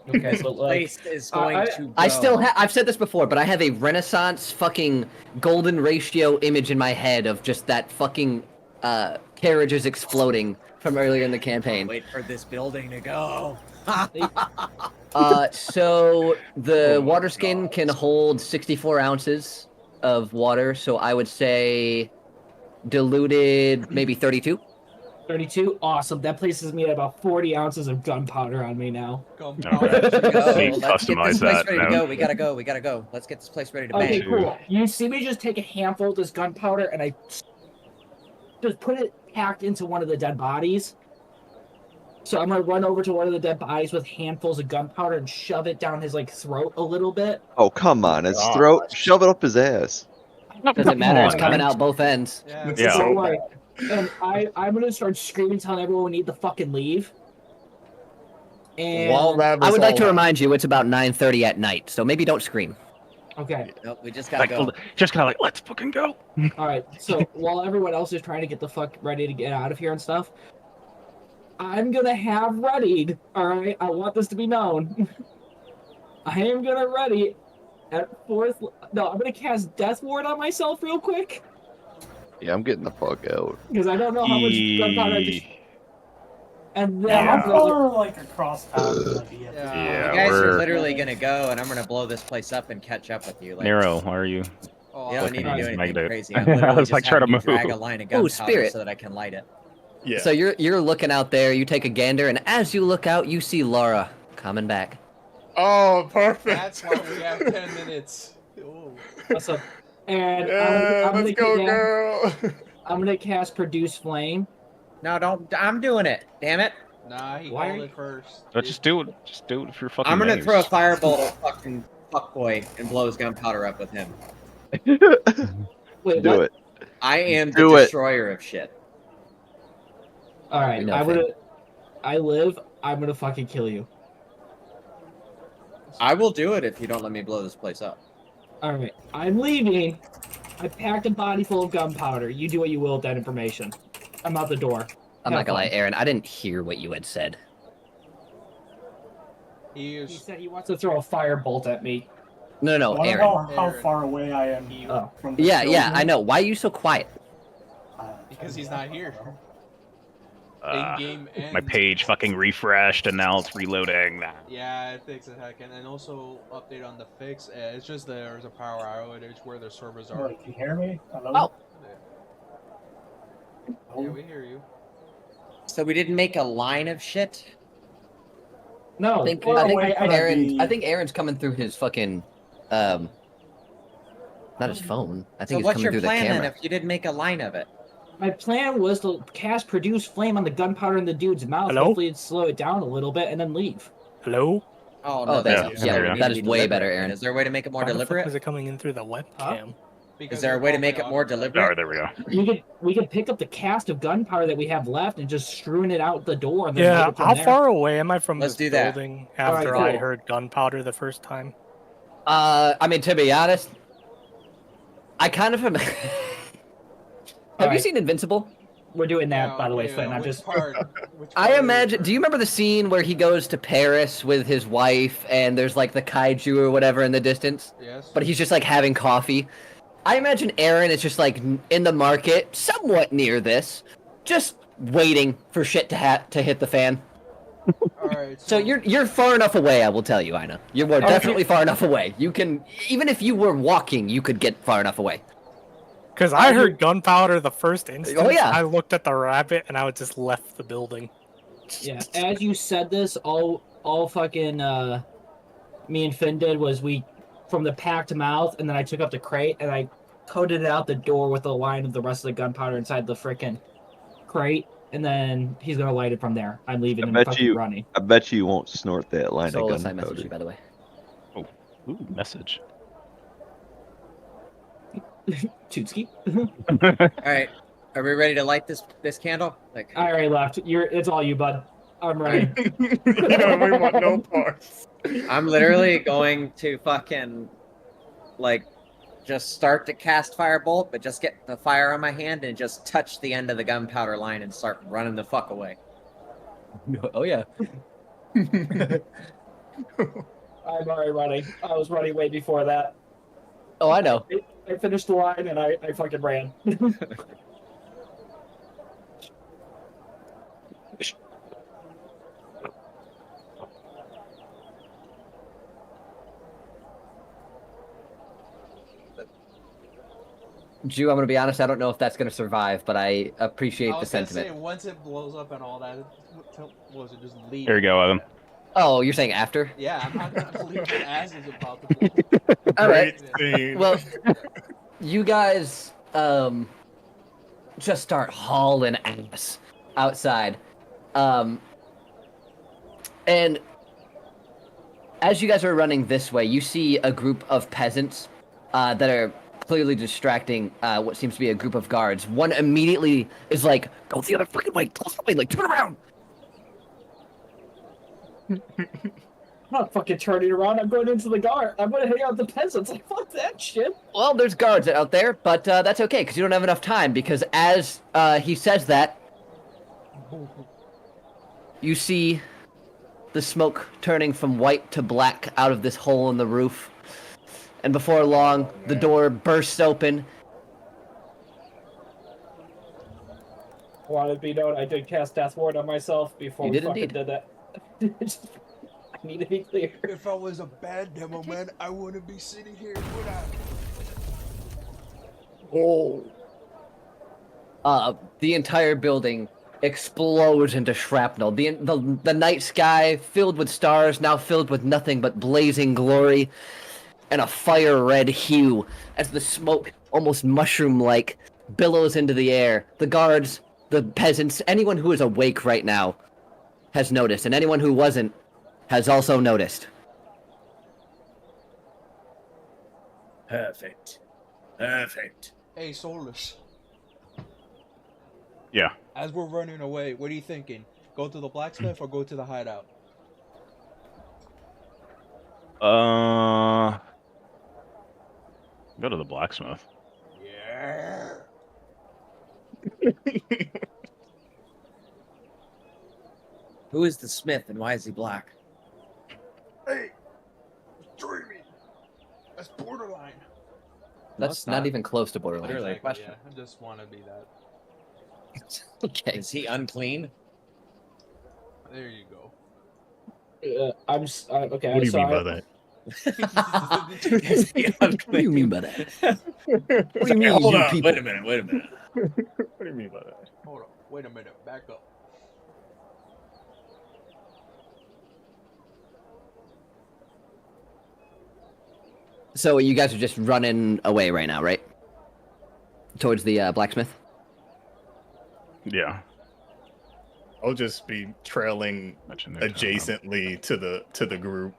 Okay, so like, Place is going I- to. I go. still I've said this before, but I have a Renaissance fucking golden ratio image in my head of just that fucking carriages exploding from earlier in the campaign. Wait for this building to go. So the Oh my water skin God. can hold 64 ounces of water, so I would say diluted maybe 32. 32. Awesome. That places me at about 40 ounces of gunpowder on me now. Gunpowder. Go. Please Let's get customize this place that, ready to no? go. We gotta go. We gotta go. Let's get this place ready to Okay, bang. cool. You see me just take a handful of this gunpowder and I just put it packed into one of the dead bodies. So I'm gonna run over to one of the dead bodies with handfuls of gunpowder and shove it down his like throat a little bit. Oh, come on. His Gosh. throat. Shove it up his ass. Doesn't matter, it's on, coming man. out both ends. Yeah. Yeah. So, like, and I'm gonna start screaming, telling everyone we need to fucking leave. And While that I was would like all to that- remind you it's about 9:30 at night, so maybe don't scream. okay, Nope, we just gotta Like, go. just kind of like, let's fucking go. all right. So while everyone else is trying to get the fuck ready to get out of here and stuff, I'm gonna have readied. All right, I want this to be known. I am gonna ready at fourth. No, I'm gonna cast Death Ward on myself real quick Yeah, I'm getting the fuck out. because I don't know how much gunpowder. I just... And then Yeah, I'm how gonna look- far like across town gonna be at Yeah. Yeah, You guys are we're- literally gonna go, and I'm gonna blow this place up and catch up with you. Like, Nero, why are you? Oh, You don't need to do Fucking anything negative. crazy. I'm I literally was just like, trying to having you drag a move. line of Ooh, gunpowder spirit. so that I can light it. Yeah. So you're looking out there, you take a gander, and as you look out, you see Laura coming back. Oh, perfect. That's why we have 10 minutes. Ooh. awesome. And Yeah, I'm gonna let's go, cast- girl. I'm gonna cast Produce Flame. No, don't. I'm doing it. Damn it. Nah, he Why called are it first. But just do it. Just do it if you're fucking. I'm gonna names. throw a firebolt at fucking fuckboy and blow his gunpowder up with him. Wait, Do what? it. I am the Do it. destroyer of shit. All right, know, I'm Finn. gonna. I live. I'm gonna fucking kill you. I will do it if you don't let me blow this place up. All right, I'm leaving. I packed a body full of gunpowder. You do what you will with that information. I'm out the door. I'm Have not gonna lie, fun. Aaron, I didn't hear what you had said. He He is. said he wants to throw a firebolt at me. No, I no, wanna Aaron. know how Aaron. far away I am Oh. from the Yeah, yeah, building. I know. Why are you so quiet? Because he's not here. In-game ends. My page fucking refreshed and now it's reloading. Nah. Yeah, it takes a second. And also, update on the fix. It's just there's a power outage where the servers are. Wait, can you hear me? Hello? Oh. Yeah, we hear you. So we didn't make a line of shit. No, I think, Well, I think wait, could I Aaron's. be- I think Aaron's coming through his fucking, not his phone. I So think he's what's coming your through the plan then camera. if you didn't make a line of it? my plan was to cast Produce Flame on the gunpowder in the dude's mouth. Hello? Hopefully, it'd slow it down a little bit and then leave. Hello? Oh Oh, no, that's- that's yeah, we need that to is be way deliberate. better, Aaron. Is there a way to make it more Why the fuck deliberate? was it coming in through the webcam? Is there a way to make it more All right, deliberate? there we go. We could pick up the cast of gunpowder that we have left and just strewn it out the door. And then Yeah, light it from how there. far away am I from Let's this do that. building Alright, after I cool. heard gunpowder the first time? I mean, to be honest, I kind of am. Have you Alright. seen Invincible? We're doing that, Yeah, by the way, okay, Flynn. I'm which just. part? Which I part imagine. is- Do you remember the scene where he goes to Paris with his wife, and there's like the kaiju or whatever in the distance, Yes. but he's just like having coffee? I imagine Aaron is just like in the market, somewhat near this, just waiting for shit to hit the fan. All right. So you're far enough away, I will tell you, Ina. You were Okay. definitely far enough away. You can, even if you were walking, you could get far enough away. Because I heard gunpowder the first instant. Oh, yeah. I looked at the rabbit and I just left the building. Yeah, as you said this, all fucking me and Finn did was we from the packed mouth, and then I took up the crate and I coated it out the door with a line of the rest of the gunpowder inside the frickin' crate, and then he's gonna light it from there. I'm leaving and fucking running. I bet you won't snort that line Solus, of I messaged gunpowder. you, by the way. Ooh, message. Chutski. All right. Are we ready to light this candle? Like, I already left. It's all you, bud. I'm ready. No, we want no parts. I'm literally going to fucking like just start to cast firebolt, but just get the fire on my hand and just touch the end of the gunpowder line and start running the fuck away. Oh yeah. I'm already running. I was running way before that. Oh, I know. I finished the line and I fucking ran. Jew, I'm gonna be honest. I don't know if that's gonna survive, but I appreciate I the was gonna sentiment. say, once it blows up and all that, was it just leave? Here you go, Evan. Oh, you're saying after? Yeah, I'm not gonna leave it as is about to blow. All right. Great scene. Well, you guys just start hauling ass outside, and as you guys are running this way, you see a group of peasants that are clearly distracting what seems to be a group of guards. One immediately is like, "Go the other fucking way! Go the other way! Like, turn around!" I'm not fucking turning around. I'm going into the guard. I'm going to hang out with the peasants. Like, fuck that shit. Well, there's guards out there, but that's okay because you don't have enough time. Because as he says that, you see the smoke turning from white to black out of this hole in the roof, and before long, the door bursts open. Wanted to be known, I did cast Death Ward on myself before You we did fucking indeed. did that. I need to be clear. If I was a bad demo man, I wouldn't be sitting here, would I? The entire building explodes into shrapnel. The night sky, filled with stars, now filled with nothing but blazing glory and a fire red hue as the smoke, almost mushroom-like, billows into the air. The guards, the peasants, anyone who is awake right now has noticed, and anyone who wasn't has also noticed. Perfect. Perfect. Hey, Solus. Yeah. As we're running away, what are you thinking? Go to the blacksmith or go to the hideout? Go to the blacksmith. Yeah. Who is the smith and why is he black? Hey, dreaming. That's borderline. That's not even close to borderline. Literally. Exactly, question. yeah. I just want to be that. Okay. Is he unclean? There you go. Okay. What do you so mean I- by that? Is he What do you mean by that? What do you mean, Hold you on. people? Wait a minute. Wait a minute. What do you mean by that? Hold on. Wait a minute. Back up. So you guys are just running away right now, right? Towards the blacksmith? Yeah. I'll just be trailing Mention their time. adjacently to the group.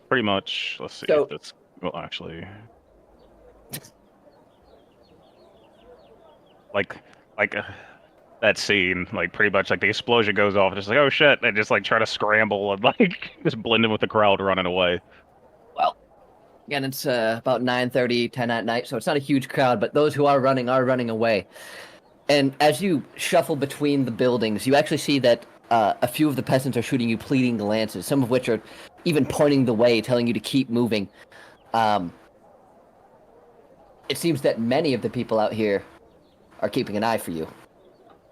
Pretty much. Let's see. So- if it's, well, actually. like that scene, like pretty much like the explosion goes off, just like oh shit, and just like try to scramble and like just blend in with the crowd running away. Well, again, it's about 9:30, 10 at night, so it's not a huge crowd, but those who are running away. And as you shuffle between the buildings, you actually see that a few of the peasants are shooting you pleading glances, some of which are even pointing the way, telling you to keep moving. It seems that many of the people out here are keeping an eye for you.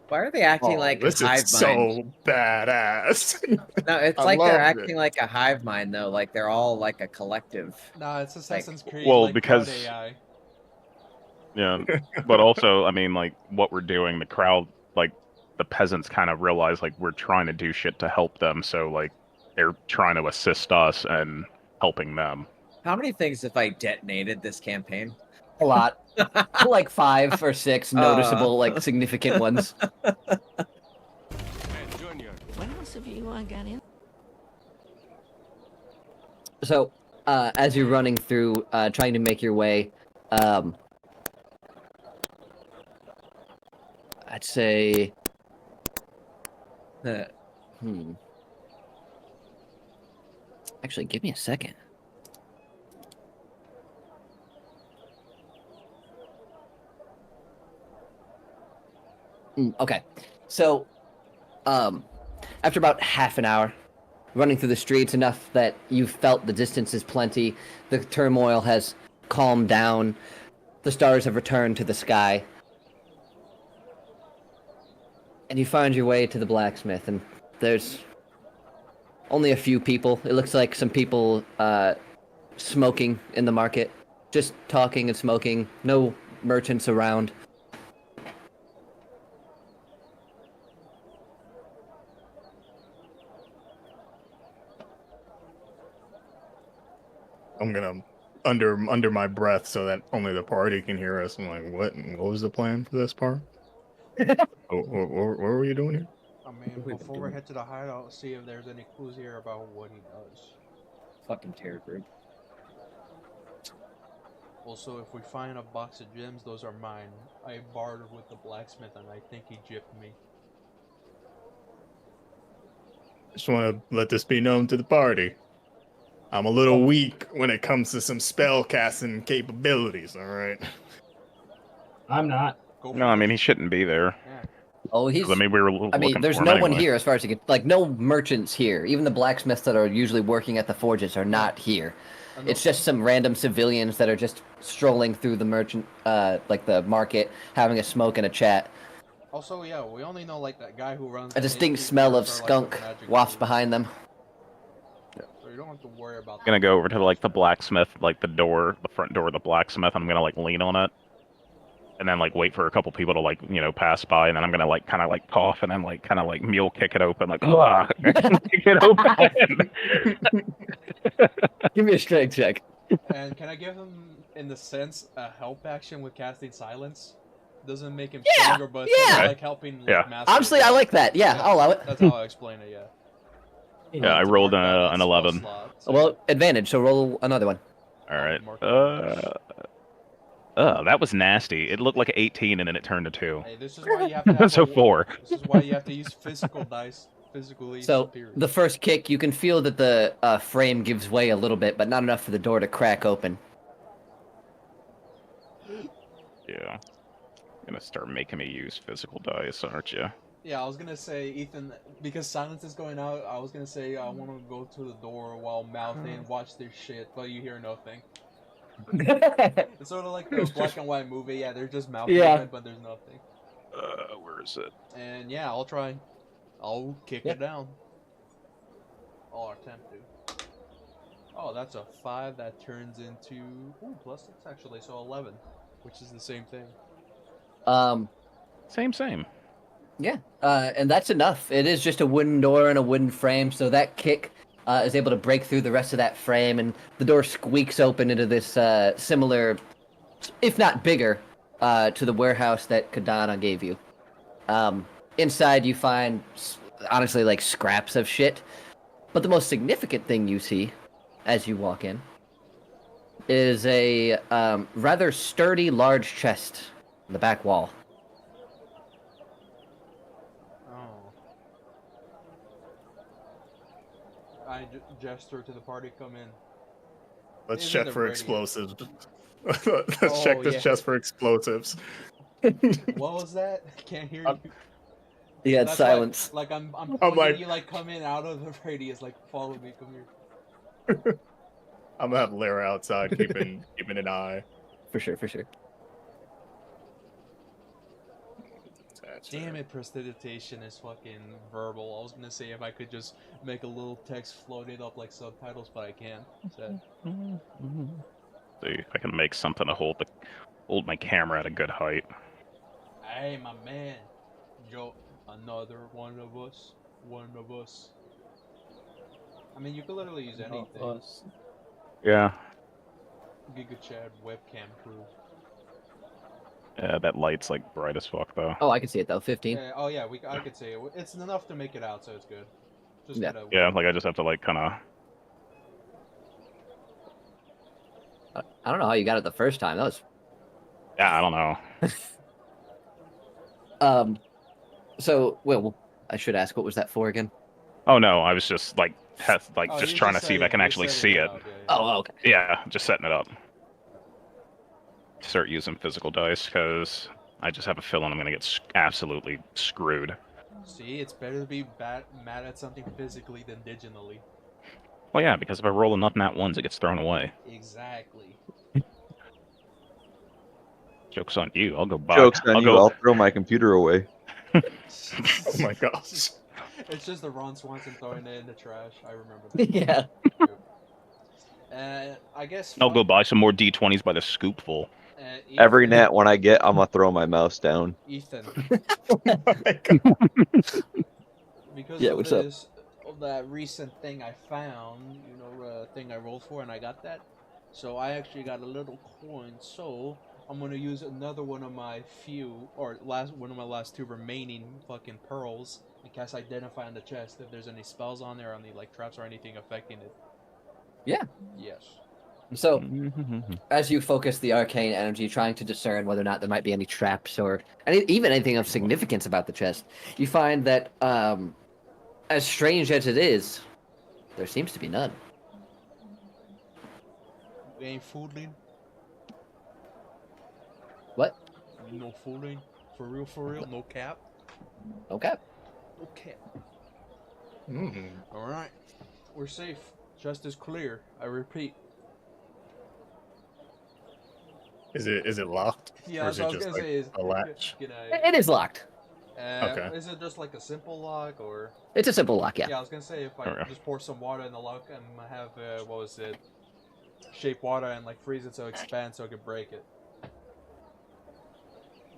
Why are they acting like This a hive is mind? so badass. No, it's I like they're loved acting it. like a hive mind though, like they're all like a collective. Nah, it's Assassin's Creed. well, like because- crowd AI. Yeah, but also, I mean, like what we're doing, the crowd, like the peasants, kind of realize like we're trying to do shit to help them, so like they're trying to assist us and helping them. How many things have I detonated this campaign? A lot. Like 5 or 6 noticeable, like significant ones. When else have you got in? So, as you're running through, trying to make your way, I'd say, actually, give me a second. Okay, so, after about half an hour, running through the streets enough that you felt the distance is plenty, the turmoil has calmed down, the stars have returned to the sky, and you find your way to the blacksmith, and there's only a few people. It looks like some people smoking in the market, just talking and smoking, no merchants around. I'm gonna under my breath so that only the party can hear us. I'm like, what? What was the plan for this part? What were you doing here? I mean, before we head to the hideout, see if there's any clues here about what he does. Fucking terror group. Also, if we find a box of gems, those are mine. I bartered with the blacksmith, and I think he gypped me. Just want to let this be known to the party. I'm a little weak when it comes to some spell casting capabilities. All right. I'm not. No, I mean he shouldn't be there. Yeah. Oh, he's. 'Cause, I mean, we were looking I mean, there's for him no one anyway. here as far as you can. Like, no merchants here. Even the blacksmiths that are usually working at the forges are not here. It's just some random civilians that are just strolling through the merchant, like the market, having a smoke and a chat. Also, yeah, we only know like that guy who runs. A the distinct innkeeper smell of for, like, skunk the magic wafts room. behind them. So you don't have to worry about that. Gonna go over to like the blacksmith, like the front door of the blacksmith. I'm gonna like lean on it, and then like wait for a couple people to like pass by, and then I'm gonna like kind of like cough, and then like kind of like mule kick it open, like kick it open. Give me a strength check. And can I give him, in the sense, a help action with casting silence? Doesn't make him Yeah, stronger, but yeah. sort of like helping. Like, Yeah. master Honestly, I like that. Yeah, I'll allow it. That's how I explain it. Yeah. Yeah, I To rolled mark down that an spell 11. slot, so- Well, advantage, so roll another one. All right. Mark it. That was nasty. It looked like an 18, and then it turned to 2. Hey, this is why you have to have So a, 4. This is why you have to use physical dice. Physically So, superior. the first kick, you can feel that the frame gives way a little bit, but not enough for the door to crack open. Yeah. Gonna start making me use physical dice, aren't you? Yeah, I was gonna say, Ethan, because silence is going out, I was gonna say I want to go to the door while mouthing, watch this shit, but you hear nothing. It's sort of like the black and white movie, yeah, they're just mouth Yeah. movement, but there's nothing. Where is it? And yeah, I'll try. I'll kick it down. I'll attempt to. Oh, that's a 5, that turns into, ooh, +6 actually, so 11, which is the same thing. Same. Yeah, and that's enough. It is just a wooden door and a wooden frame, so that kick is able to break through the rest of that frame, and the door squeaks open into this similar, if not bigger, to the warehouse that Kadana gave you. Inside, you find, honestly, like scraps of shit, but the most significant thing you see as you walk in is a rather sturdy, large chest in the back wall. Oh. I gesture to the party, come in. Let's Isn't check it for ready? explosives. Let's Oh, check this yeah. chest for explosives. What was that? Can't hear I'm- you. Yeah, That's silence. Like I'm I'm pointing like- you like come in out of the radius, like follow me, come here. I'm gonna have Lara outside keeping an eye. For sure, for sure. Damn it, prestidigitation is fucking verbal. I was gonna say if I could just make a little text floated up like subtitles, but I can't. So, See if I can make something to hold my camera at a good height. hey, my man, Joe, another one of us. One of us. I mean, you could literally use anything. Yeah. Giga Chad webcam crew. Yeah, that light's like bright as fuck though. Oh, I can see it though. 15. Oh yeah, I could say it. It's enough to make it out, so it's good. Just Yeah. gotta. Yeah, like I just have to like kind of. I don't know how you got it the first time. That was Yeah, I don't know. So, well, I should ask, what was that for again? Oh no, I was just like Oh, just you trying to just see if I setting- can you're actually setting see it. up, yeah. Oh, okay. Yeah, just setting it up. Start using physical dice because I just have a feeling I'm gonna get absolutely screwed. See, it's better to be mad at something physically than digitally. Well, yeah, because if I roll enough nat ones, it gets thrown away. Exactly. Joke's on you. I'll go buy. Joke's on I'll you. go. I'll throw my computer away. Oh my gosh. It's just the Ron Swanson throwing it in the trash. I remember that. Yeah. I guess. I'll go buy some more D20s by the scoopful. Every Ethan, nat one I get, I'm gonna throw my mouse down. Ethan, Oh my god. because Yeah, of what's up? this, of that recent thing I found, you know, thing I rolled for and I got that. So I actually got a little coin. So I'm gonna use another one of my one of my last 2 remaining fucking pearls and cast Identify on the chest if there's any spells on there, any like traps or anything affecting it. Yeah. Yes. So, as you focus the arcane energy, trying to discern whether or not there might be any traps or even anything of significance about the chest, you find that, as strange as it is, there seems to be none. We ain't fooling. What? No fooling. For real, no cap. Okay. No cap. Mm. Alright. We're safe. Chest is clear. I repeat. Is it locked? Yeah, Or is so I it was just gonna like say is a latch? Can I, It is locked. Okay. Is it just like a simple lock or? It's a simple lock, yeah. Yeah, I was gonna say if I Okay. just pour some water in the lock and have what was it? Shape water and like freeze it so it expands so I could break it.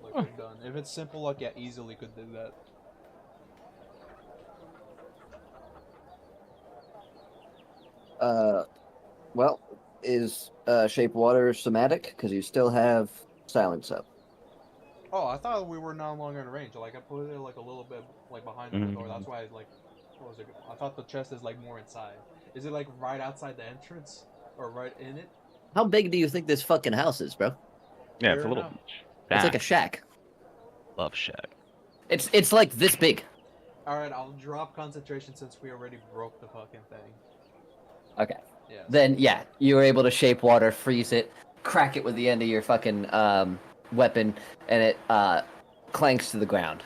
Like we're done. If it's simple lock, yeah, easily could do that. Well, is shape water somatic? Because you still have silence up. Oh, I thought we were no longer in range. Like I put it like a little bit like behind the door. That's why like what was it? I thought the chest is like more inside. Is it like right outside the entrance or right in it? How big do you think this fucking house is, bro? Yeah, it's Fair a little. enough. It's like a shack. love shack. It's like this big. All right, I'll drop concentration since we already broke the fucking thing. Okay. Yeah. Then yeah, you were able to shape water, freeze it, crack it with the end of your fucking weapon, and it clanks to the ground.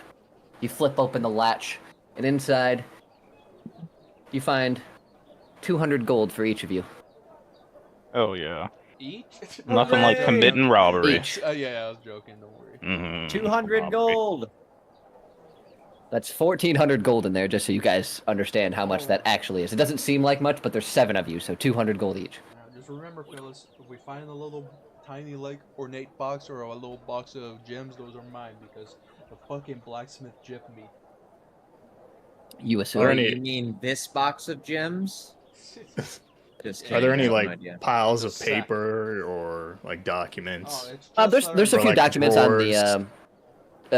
You flip open the latch, and inside you find 200 gold for each of you. Oh yeah. Each? Nothing like Hooray! committing robbery. Each. Yeah, I was joking. Don't worry. Mhm. 200 Robbery. gold. That's 1,400 gold in there, just so you guys understand how much that actually is. It doesn't seem like much, but there's 7 of you, so 200 gold each. Now, just remember, fellas, if we find a little tiny, like, ornate box or a little box of gems, those are mine because the fucking blacksmith gypped me. You Are assume. there Oh, any- you mean this box of gems? Just Are kidding, Are there I any have no like idea. piles of Sack. paper or like documents? Oh, it's just There's a Or, few like, documents on drawers. the.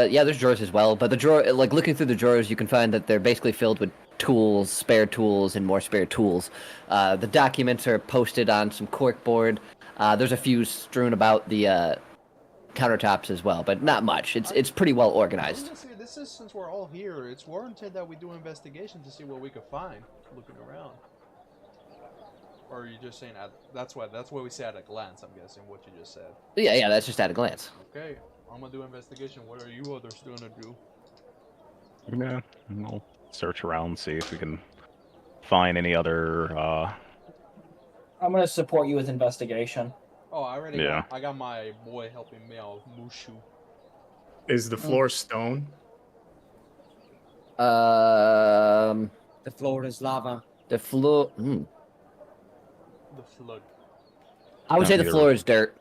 Yeah, there's drawers as well, but the drawer, like looking through the drawers, you can find that they're basically filled with tools, spare tools, and more spare tools. The documents are posted on some corkboard. There's a few strewn about the countertops as well, but not much. It's pretty well organized. Honestly, this is, since we're all here, it's warranted that we do an investigation to see what we could find looking around. Or are you just saying that's what we say at a glance? I'm guessing what you just said. Yeah, that's just at a glance. Okay, I'm gonna do an investigation. What are you others gonna do? Yeah, we'll search around, see if we can find any other. I'm gonna support you with investigation. Oh, I already. Yeah. I got my boy helping me out, Mushu. Is the floor stone? The floor is lava. The floor. The flood. I would say the Neither. floor is dirt.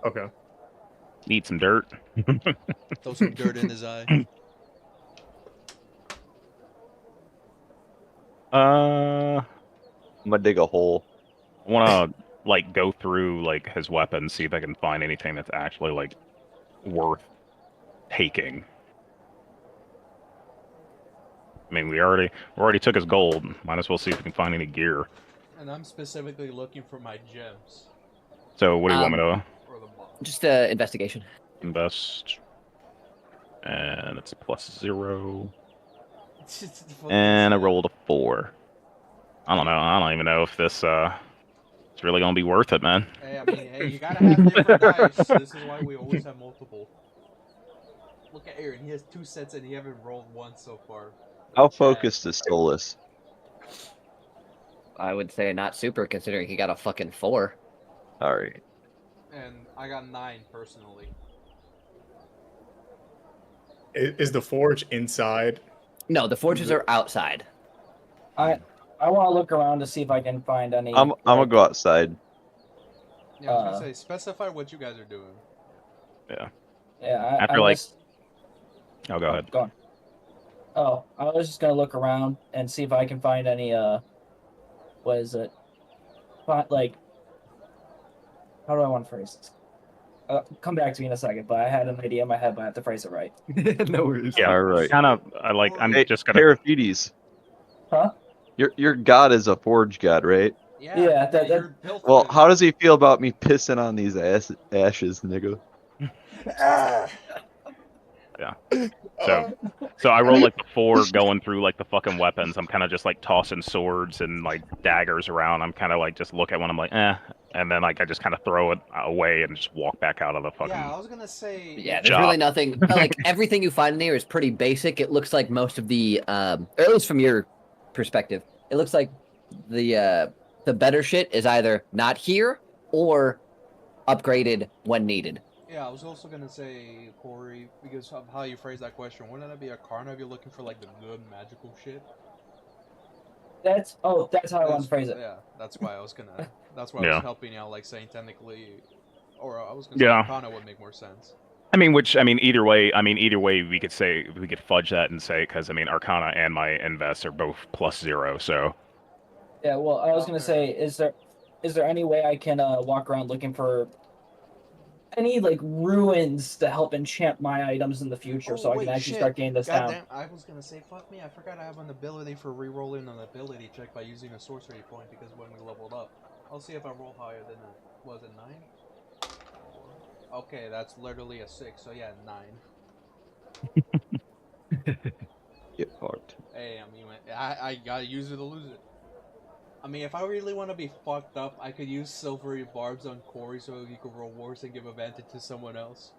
Okay. Need some dirt. Throw some dirt in his eye. Uh, I'm gonna dig a hole. I wanna like go through like his weapons, see if I can find anything that's actually like worth taking. I mean, we already took his gold. Might as well see if we can find any gear. And I'm specifically looking for my gems. So, what do you want me to Or the bomb. Just investigation. invest? And it's a +0. And I rolled a 4. I don't know. I don't even know if this it's really gonna be worth it, man. Hey, I mean, hey, you gotta have different dice. This is why we always have multiple. Look at Aaron. He has 2 sets and he haven't rolled once so far. How focused is Solus? I would say not super, considering he got a fucking 4. Alright. And I got 9 personally. Is the forge inside? No, the forges are outside. I want to look around to see if I can find any. I'm gonna go outside. Yeah, I was gonna say, specify what you guys are doing. Yeah. Yeah, After, like- Oh, go ahead. Go on. Oh, I was just gonna look around and see if I can find any. What is it? Like, how do I want to phrase this? Come back to me in a second, but I had an idea in my head, but I have to phrase it right. No worries. Yeah. Alright. Kind of. I'm Hey, just gonna. Paraphetes. Huh? Your god is a forge god, right? Yeah, that- you're built Well, for how does he feel about me pissing on these ashes, nigga? So I roll like the 4 going through like the fucking weapons. I'm kind of just like tossing swords and like daggers around. I'm kind of like just look at one. I'm like, and then like I just kind of throw it away and just walk back out of the fucking. Yeah, I was gonna say. Yeah, there's job. really nothing. Like everything you find in here is pretty basic. It looks like most of the, or at least from your perspective, it looks like the better shit is either not here or upgraded when needed. Yeah, I was also gonna say, Corey, because of how you phrased that question, wouldn't that be a Karna if you're looking for like the good magical shit? That's how I want to phrase it. Yeah, that's why I was gonna. That's why I Yeah. was helping out, like saying technically, or I was gonna Yeah. say Karna would make more sense. Either way, we could fudge that and say because Arcana and my invest are both +0. So Yeah, well, I was gonna say, is there any way I can walk around looking for any like ruins to help enchant my items in the future, so I wait, can actually shit. start getting this down? Goddamn, I was gonna say, fuck me, I forgot I have an ability for re-rolling an ability check by using a sorcery point because when we leveled up. I'll see if I roll higher than was it 9? Okay, that's literally a 6, so yeah, 9. Get fucked. Hey, I mean, I gotta use it to lose it. I mean, if I really want to be fucked up, I could use silvery barbs on Corey so he could roll worse and give advantage to someone else.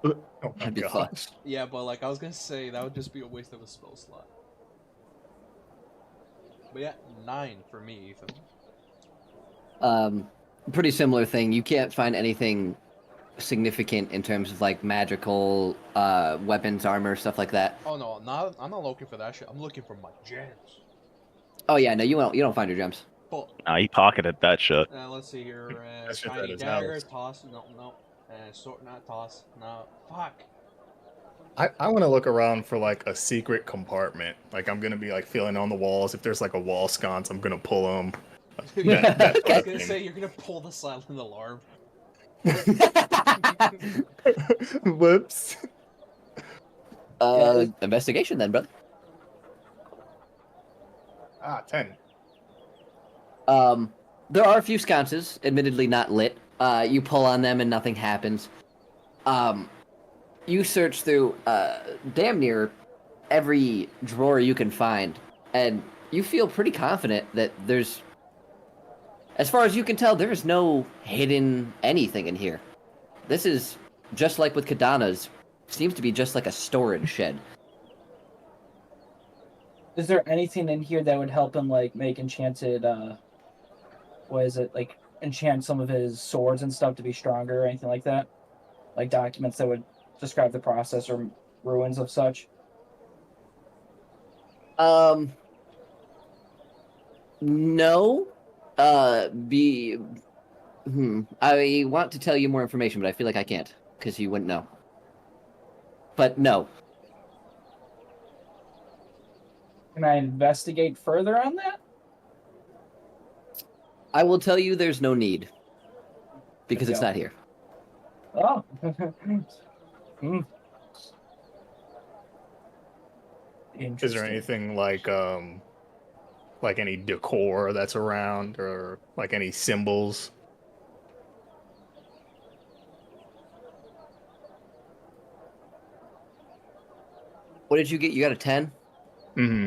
Oh my That'd be god. fun. Yeah, but like I was gonna say, that would just be a waste of a spell slot. But yeah, 9 for me, Ethan. Pretty similar thing. You can't find anything significant in terms of like magical weapons, armor, stuff like that. Oh no, I'm not looking for that shit. I'm looking for my gems. Oh yeah, no, you don't find your gems. But he pocketed that shit. let's see here. That's just at Tiny his dagger, house. toss. No. Sword, not toss. No, fuck. I want to look around for like a secret compartment. Like I'm gonna be like feeling on the walls. If there's like a wall sconce, I'm gonna pull them. Yeah, that I was sort of gonna thing. say you're gonna pull the silent alarm. Whoops. Investigation then, brother. 10. There are a few sconces, admittedly not lit. You pull on them and nothing happens. You search through damn near every drawer you can find, and you feel pretty confident that there's, as far as you can tell, there is no hidden anything in here. This is just like with Kadana's. Seems to be just like a storage shed. Is there anything in here that would help him like make enchanted what is it, like enchant some of his swords and stuff to be stronger or anything like that? Like documents that would describe the process or ruins of such? No. I want to tell you more information, but I feel like I can't, because you wouldn't know. But no. Can I investigate further on that? I will tell you there's no need. Because it's not here. Oh. Is there anything like any decor that's around, or like any symbols? What did you get? You got a 10? Mm-hmm.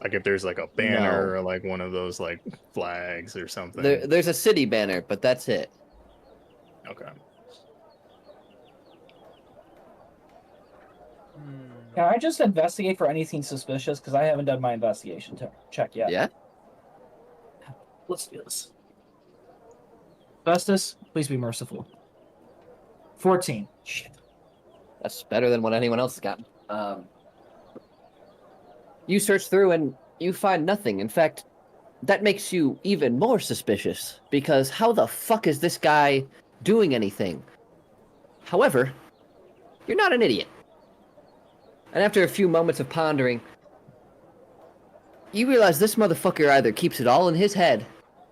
Like if there's like a banner or like one of those like flags or something. There's a city banner, but that's it. Okay. Can I just investigate for anything suspicious? Because I haven't done my investigation check yet. Yeah? Let's do this. Festus, please be merciful. 14. Shit. That's better than what anyone else has gotten. You search through and you find nothing. In fact, that makes you even more suspicious, because how the fuck is this guy doing anything? However, you're not an idiot. And after a few moments of pondering, you realize this motherfucker either keeps it all in his head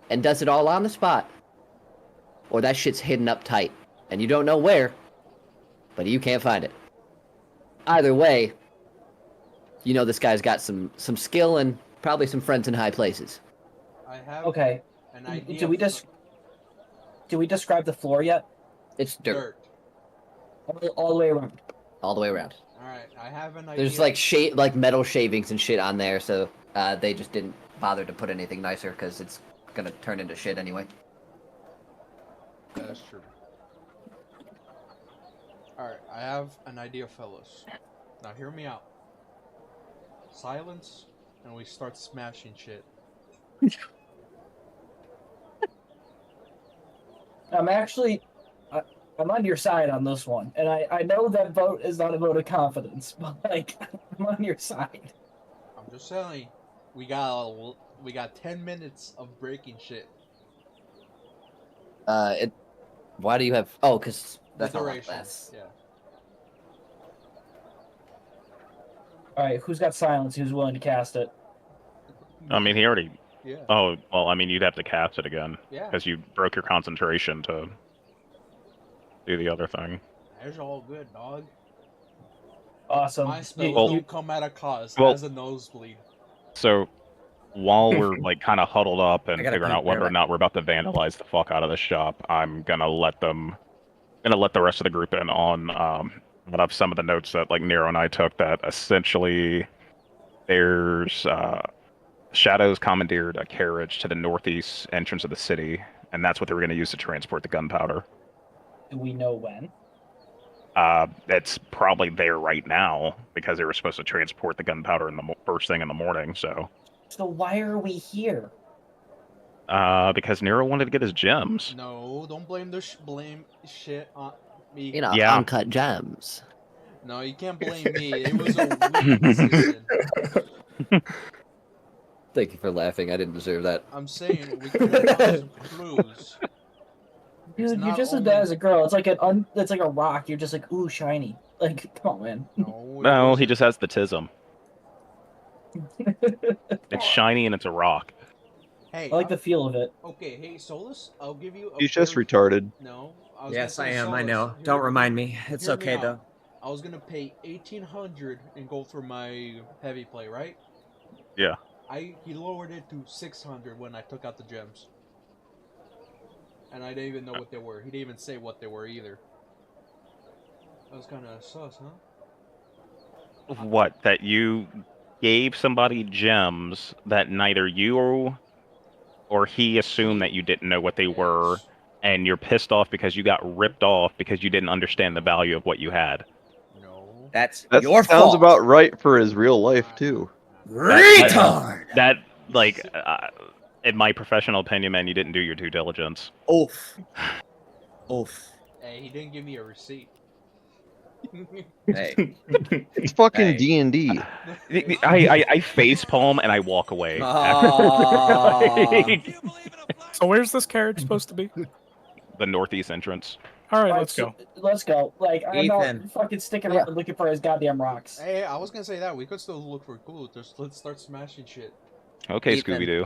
and does it all on the spot, or that shit's hidden up tight, and you don't know where, but you can't find it. Either way, you know this guy's got some skill and probably some friends in high places. I have Okay. an idea. Do we describe the floor yet? It's dirt. All the way around. All the way around. Alright, I have an idea. There's like metal shavings and shit on there, so they just didn't bother to put anything nicer because it's gonna turn into shit anyway. That's true. Alright, I have an idea, fellas. Now hear me out. Silence, and we start smashing shit. I'm on your side on this one, and I know that vote is not a vote of confidence, but like I'm on your side. I'm just saying, we got 10 minutes of breaking shit. Why do you have? Oh, because that's The all that duration, lasts. yeah. All right, who's got silence? Who's willing to cast it? I mean, he already. Yeah. Oh, well, I mean, you'd have to cast it again. Yeah. Because you broke your concentration to do the other thing. That's all good, dog. Awesome. My spells Well- don't come at a cost. well- As a nosebleed. So, while we're like kind of huddled up and I gotta figuring pee, out whether bear or not we're about to vandalize the fuck out of the shop, I'm gonna let the rest of the group in on one of some of the notes that like Nero and I took. That essentially there's Shadows commandeered a carriage to the northeast entrance of the city, and that's what they were going to use to transport the gunpowder. Do we know when? It's probably there right now because they were supposed to transport the gunpowder in the first thing in the morning. So why are we here? because Nero wanted to get his gems. No, don't blame the blame shit on me. You know, Yeah. uncut gems. No, you can't blame me. It was a weak decision. Thank you for laughing. I didn't deserve that. I'm saying we could have gotten some clues. Dude, not you're just as only- bad as a girl. It's like it's like a rock. You're just like, ooh, shiny. Like, come on, man. No, it No, he wasn't. just has the tism. It's shiny and it's a rock. Hey, I like the feel of it. Okay, hey Solus, I'll give you. A He's just fair- retarded. No. I was Yes, gonna I say, am. I Solus, know. hear- Don't remind me. It's hear me okay out. though. I was gonna pay 1,800 and go for my heavy play, right? Yeah. He lowered it to 600 when I took out the gems. And I didn't even know what they were. He didn't even say what they were either. That was kind of sus, huh? What? That you gave somebody gems that neither you or he assumed that you didn't know what they were, and you're pissed off because you got ripped off because you didn't understand the value of what you had. No. That's That your sounds fault. about right for his real life too. Retard. That like, in my professional opinion, man, you didn't do your due diligence. Oof. Oof. Hey, he didn't give me a receipt. Hey. It's fucking Hey. D&D. I face palm and I walk away. Aw. So where's this carriage supposed to be? The northeast entrance. All right, Alright, let's go. Let's go. Like, I'm Ethan. not fucking sticking around looking for his goddamn rocks. Hey, I was gonna say that. We could still look for clues. Just let's start smashing shit. Okay, Ethan. Scooby Doo.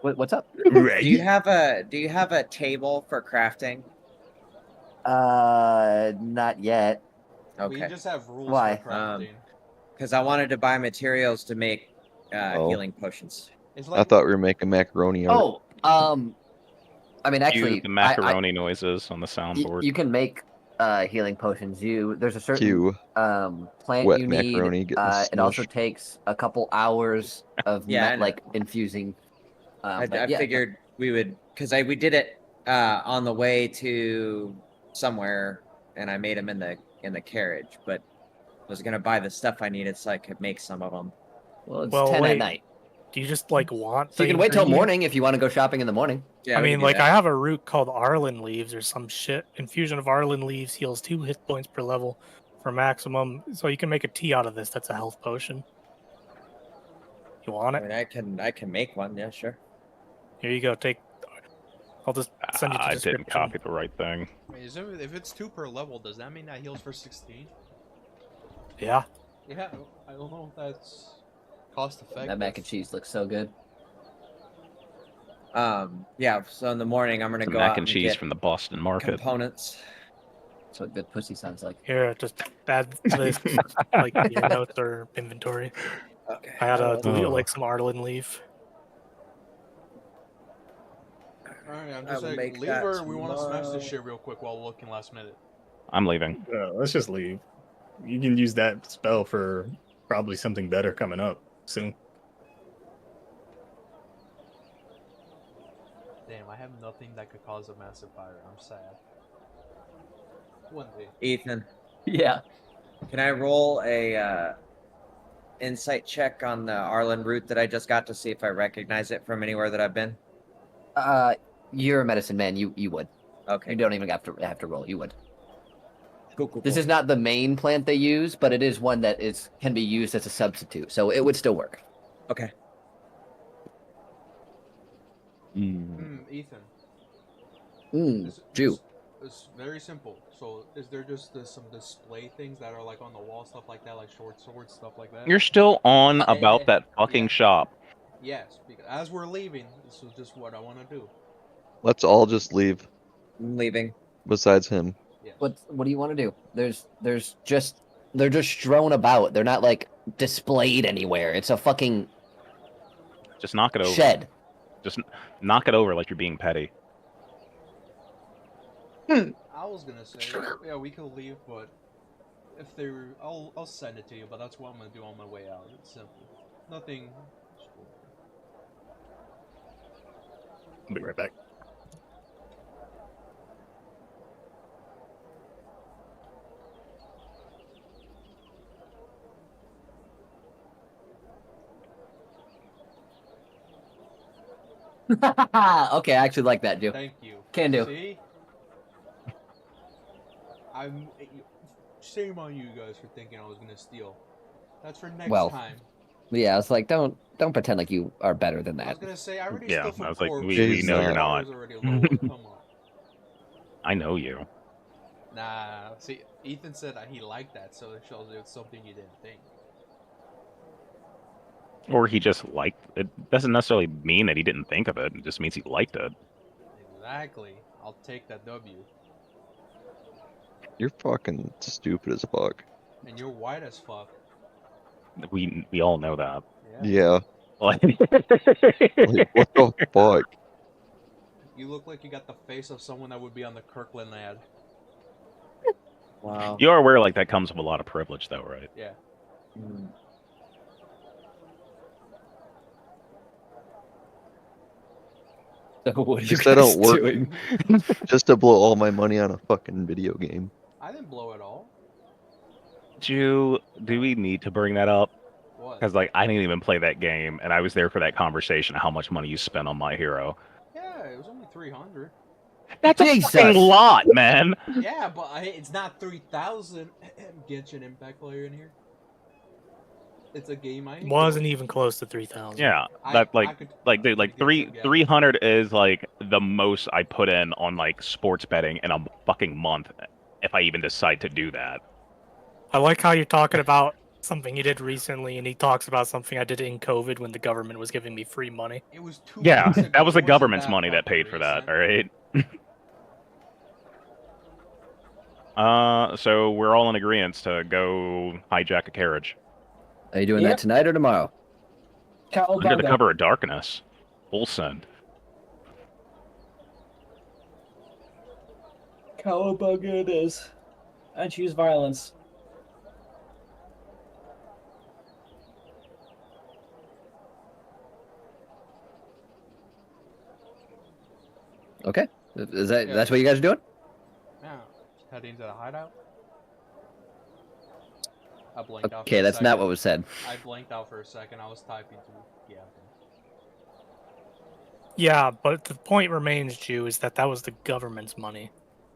What's up? Do you have a table for crafting? Not yet. We Okay. just have rules Why? for crafting. Because I wanted to buy materials to make Oh. healing potions. It's I like thought we were making macaroni art. Oh, I mean, actually, Cue the macaroni noises on the soundboard. you can make healing potions. There's a certain Cue. plant Wet you macaroni need. getting It also smushed. takes a couple hours of Yeah, I know. like infusing. I But yeah, figured we would, because we did it on the way to somewhere, and I made them in the carriage, but I was gonna buy the stuff I needed so I could make some of them. well, it's Well, 10 wait. at night, Do you just like want? so you the can wait till ingredient? morning if you want to go shopping in the morning. Yeah, I we mean, can do like that. I have a root called Arlen leaves or some shit. Infusion of Arlen leaves heals 2 hit points per level for maximum. So you can make a tea out of this. That's a health potion. You want I it? mean, I can make one. Yeah, sure. Here you go. Take. I'll just send you the I description. didn't copy the right thing. Wait, if it's 2 per level, does that mean that heals for 16? Yeah. Yeah, I don't know if that's cost effective. That mac and cheese looks so good. Yeah. So in the morning, I'm gonna Some go mac out and cheese get from the Boston market. components. That's what good pussy sounds like. Here, just add this like your notes or inventory. Okay. I had Oh. like some Arlen leaf. Alright, I'm I just will like, make leave that or we want to smash tomorrow. this shit real quick while looking last minute. I'm leaving. Let's just leave. You can use that spell for probably something better coming up soon. Damn, I have nothing that could cause a massive fire. I'm sad. One day. Ethan, Yeah. can I roll a insight check on the Arlen route that I just got to see if I recognize it from anywhere that I've been? You're a medicine man. You would. Okay. You don't even have to roll. You would. Cool. This is not the main plant they use, but it is one that can be used as a substitute, so it would still work. Okay. Ethan. Jew. It's very simple. So, is there just some display things that are like on the wall, stuff like that, like short swords, stuff like that? You're still on about that fucking shop. Yes, because as we're leaving, this is just what I want to do. Let's all just leave. I'm leaving. Besides him. Yes. What do you want to do? They're just strewn about. They're not like displayed anywhere. It's a fucking Just knock it over. shed. Just knock it over like you're being petty. I was gonna say, yeah, we could leave, but if I'll send it to you. But that's what I'm gonna do on my way out. It's simple. Nothing. I'll be right back. Okay, I actually like that, Jew. Thank you. Can do. See? Shame on you guys for thinking I was gonna steal. That's for next Well, time. Yeah, it's like don't pretend like you are better than I that. was gonna say I already Yeah, stole from I was like, Corpse. we know you're not. Come on. I know you. Nah, see, Ethan said that he liked that, so it shows it's something you didn't think. Or he just liked it. Doesn't necessarily mean that he didn't think of it. It just means he liked it. Exactly. I'll take that W. You're fucking stupid as fuck. And you're white as fuck. We all know that. Yeah. Like, Like, what the fuck? You look like you got the face of someone that would be on the Kirkland ad. Wow. you are aware like that comes with a lot of privilege, though, right? Yeah. Mm. So what are you Guess I guys don't work doing? just to blow all my money on a fucking video game. I didn't blow it all. Do we need to bring that up? What? Because like I didn't even play that game, and I was there for that conversation of how much money you spent on My Hero. Yeah, it was only 300. That's a Jesus. fucking lot, man. Yeah, but it's not 3,000. Genshin Impact player in here. It's a game I enjoy. Wasn't even close to 3,000. Yeah, I that could- dude, like get you again. 300 is like the most I put in on like sports betting in a fucking month, if I even decide to do that. I like how you're talking about something you did recently, and he talks about something I did in COVID when the government was giving me free money. It was 2 Yeah, weeks ago. that was the Wasn't government's that money that fucking paid for that. recent? All right. So we're all in agreement to go hijack a carriage Are you doing Yep. that tonight or tomorrow? under the Cowabunga. cover of darkness. Full send. Cowabunga it is. I choose violence. Okay. Is that Yeah. that's what you guys are doing? Yeah. Heading to the hideout. I blinked out. Okay, for a that's not second. what was said. I blinked out for a second. I was typing to. Yeah. Yeah, but the point remains, Jew, is that was the government's money.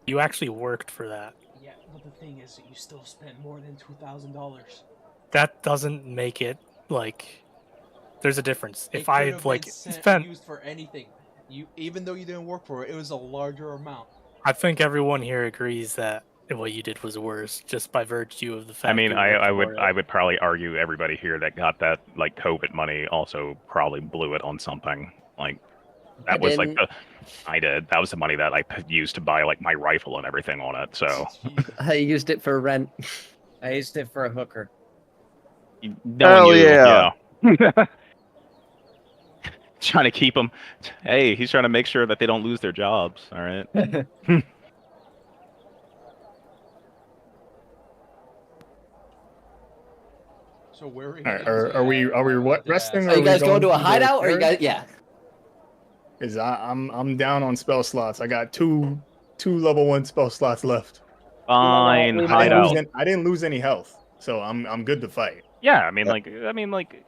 You actually worked for that. Yeah, but the thing is, you still spent more than $2,000. That doesn't make it like. There's a difference. If I like spent, used for anything, even though you didn't work for it, it was a larger amount. I think everyone here agrees that what you did was worse, just by virtue of the fact. I mean, you I worked would for it. probably argue everybody here that got that like COVID money also probably blew it on something. Like that was like didn't. I did. That was the money that I used to buy like my rifle and everything on it. So I used it for rent. I used it for a hooker. knowing Hell you, yeah. Trying to keep them. Hey, he's trying to make sure that they don't lose their jobs. All right. So where are we? Alright, heading are we to? what resting? Are you we guys going to a the hideout or you carriage? guys? Yeah. Is I'm down on spell slots. I got two level 1 spell slots left. Fine. we I Hideout. didn't lose any health, so I'm good to fight. Yeah, I mean, like,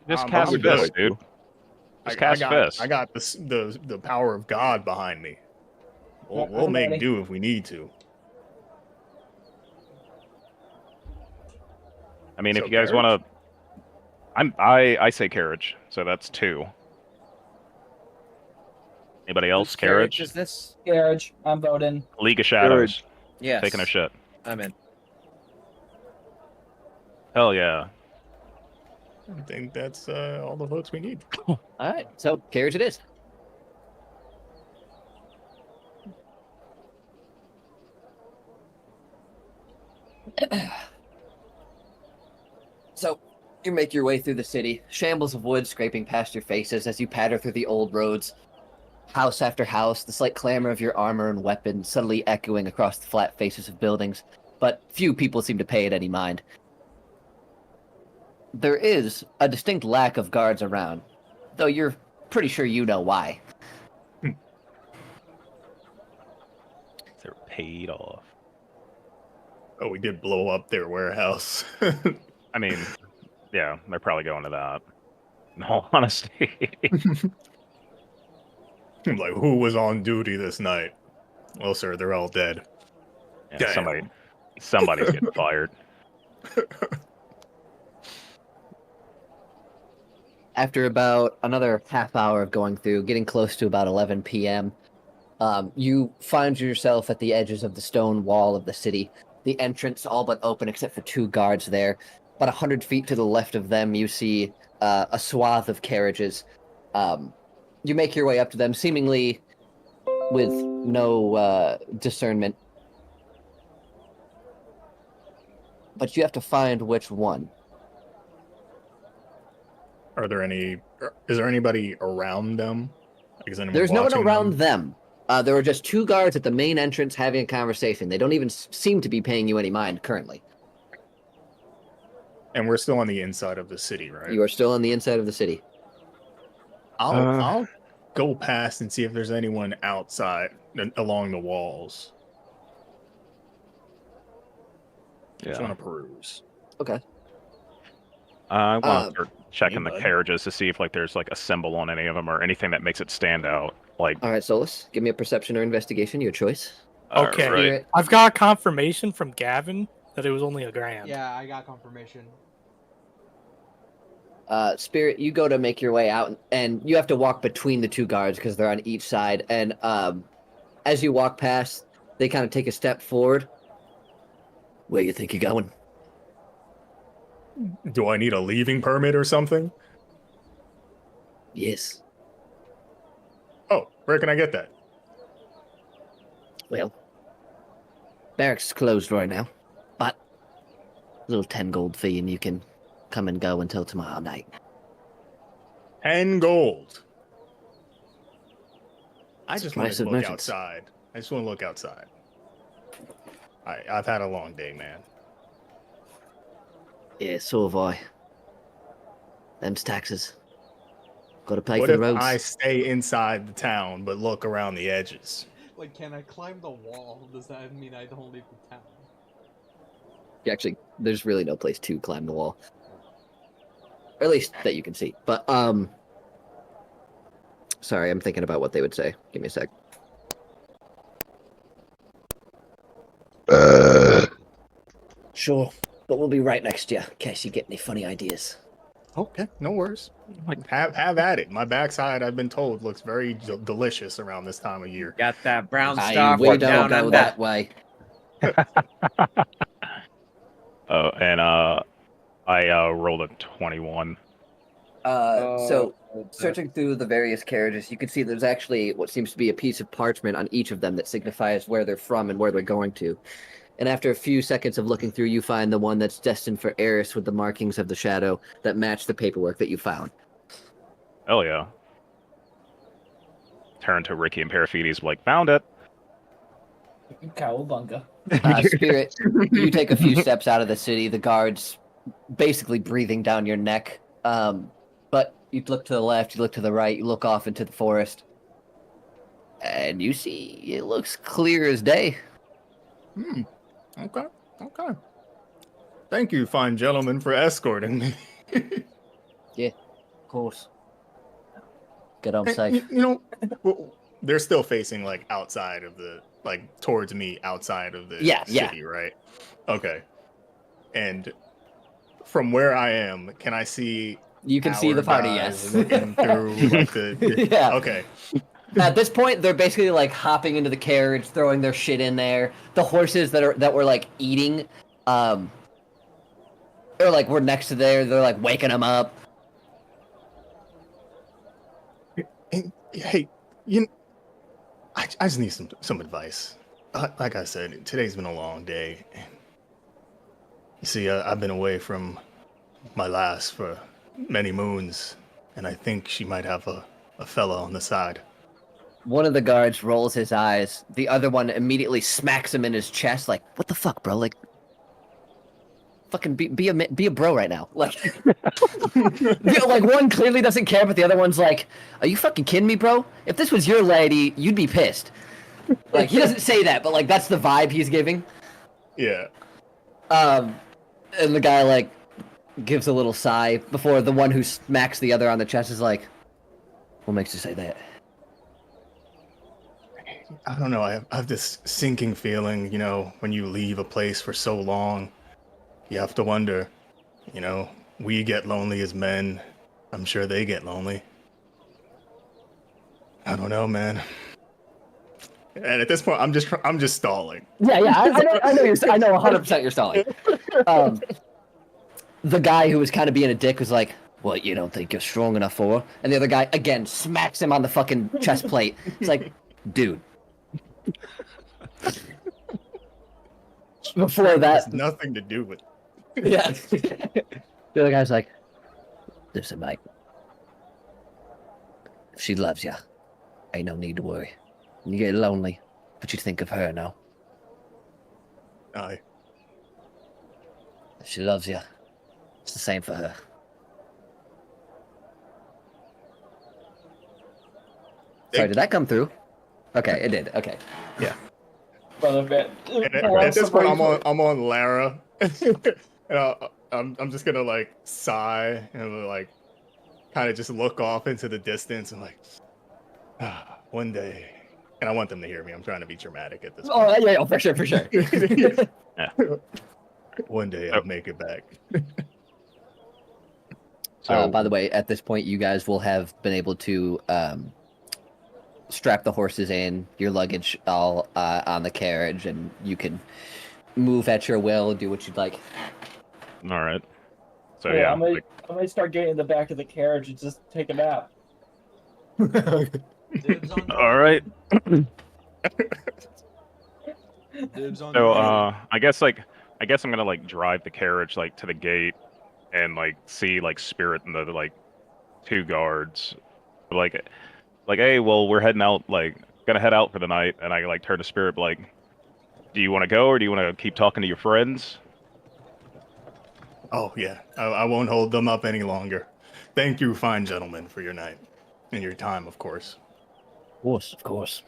just I'm cast good fist, to dude. Just cast fist. I got the power of God behind me. We'll I'm make ready. do if we need to. I mean, So if you guys carriage? want to, I say carriage. So that's 2. Anybody else? Whose carriage Carriage. is this? Carriage. I'm voting. League of Shadows. Yes. Taking a shit. I'm in. Hell yeah. I think that's all the votes we need. All right. So carriage it is. So you make your way through the city, shambles of wood scraping past your faces as you patter through the old roads. House after house, the slight clamor of your armor and weapons subtly echoing across the flat faces of buildings, but few people seem to pay it any mind. There is a distinct lack of guards around, though you're pretty sure you know why. They're paid off. Oh, we did blow up their warehouse. I mean, yeah, they're probably going to that. In all honesty. I'm like, who was on duty this night? Well, sir, they're all dead. Yeah, Damn. somebody's getting fired. After about another half hour of going through, getting close to about 11 p.m., you find yourself at the edges of the stone wall of the city. The entrance all but open except for 2 guards there. About 100 feet to the left of them, you see a swath of carriages. You make your way up to them, seemingly with no discernment. but you have to find which one. Are there any? Is there anybody around them? Like, is anyone There's no one watching around them? them. There were just 2 guards at the main entrance having a conversation. They don't even seem to be paying you any mind currently. And we're still on the inside of the city, right? You are still on the inside of the city. I'll go past and see if there's anyone outside along the walls. Just want to peruse. Okay. I want to start checking the bud. carriages to see if like there's like a symbol on any of them or anything that makes it stand out. Like, All right, Solus, give me a perception or investigation, your choice. Okay. right. Spirit, I've got confirmation from Gavin that it was only a grand. Yeah, I got confirmation. Spirit, you go to make your way out, and you have to walk between the 2 guards because they're on each side. And as you walk past, they kind of take a step forward. Where you think you're going? Do I need a leaving permit or something? Yes. Oh, where can I get that? Well, barracks is closed right now, but a little 10 gold fee, and you can come and go until tomorrow night. 10 gold. I just want Price to of look merchants. outside. I just want to look outside. I've had a long day, man. Yeah, so have I. Them's taxes. Got to pay What for if the roads. I stay inside the town but look around the edges? Like, can I climb the wall? Does that mean I don't leave the town? Actually, there's really no place to climb the wall. Or at least that you can see. But, sorry, I'm thinking about what they would say. Give me a sec. Sure, but we'll be right next to you, in case you get any funny ideas. Okay, no worries. Have at it. My backside, I've been told, looks very delicious around this time of year. Got that brown We stuff don't down go under. that way. Oh, and I rolled a 21. So, searching through the various carriages, you can see there's actually what seems to be a piece of parchment on each of them that signifies where they're from and where they're going to. And after a few seconds of looking through, you find the one that's destined for Eris with the markings of the shadow that match the paperwork that you found. Hell yeah. Turn to Ricky and Parafides, like, found it. Cowabunga. Spirit, you take a few steps out of the city, the guards basically breathing down your neck. But you look to the left, you look to the right, you look off into the forest, and you see it looks clear as day. Okay. Thank you, fine gentlemen, for escorting me. Of course. Get home And, safe. you know, well, they're still facing like outside of the, like towards me outside of the Yeah. city, right? Okay. And from where I am, can I see? You can see our the party, guys yes. Looking through like the Yeah. Okay. At this point, they're basically like hopping into the carriage, throwing their shit in there. The horses that were like eating, they're like we're next to there. They're like waking them up. Hey, I just need some advice. Like I said, today's been a long day. You see, I've been away from my lass for many moons, and I think she might have a fella on the side. One of the guards rolls his eyes. The other one immediately smacks him in his chest, like, "What the fuck, bro? Like, fucking be a bro right now." Like, like one clearly doesn't care, but the other one's like, "Are you fucking kidding me, bro? If this was your lady, you'd be pissed." Like, he doesn't say that, but like that's the vibe he's giving. Yeah. And the guy like gives a little sigh before the one who smacks the other on the chest is like, "What makes you say that?" I don't know. I have this sinking feeling, you know, when you leave a place for so long, you have to wonder, you know, we get lonely as men. I'm sure they get lonely. I don't know, man. And at this point, I'm just stalling. Yeah, I know 100% you're stalling. The guy who was kind of being a dick was like, "What, you don't think you're strong enough for her?" And the other guy, again, smacks him on the fucking chest plate. It's like, dude. Before that, It's nothing to do with Yeah. The other guy's like, listen, mate. If she loves you, ain't no need to worry. When you get lonely, but you think of her now. Aye. If she loves you, it's the same for her. Sorry, did that come through? Okay, it did. Okay. Brother, man. And at this point, I'm on Lara, and I'm just gonna like sigh and like kind of just look off into the distance and like, one day. And I want them to hear me. I'm trying to be dramatic at this point. Oh yeah, for sure, for sure. One day I'll make it back. So, By the way, at this point, you guys will have been able to strap the horses in, your luggage all on the carriage, and you can move at your will, do what you'd like. all right. So Yeah, yeah, I might start getting in the back of the carriage and just take a nap. Dibs on all right. Dibs on So the I guess I'm gonna like drive the carriage like to the gate and like see like Spirit and the like 2 guards. Like, hey, well, we're heading out. Like, gonna head out for the night. And I like turn to Spirit, like, do you want to go or do you want to keep talking to your friends? Oh yeah, I won't hold them up any longer. Thank you, fine gentlemen, for your night and your time, of course. Of course.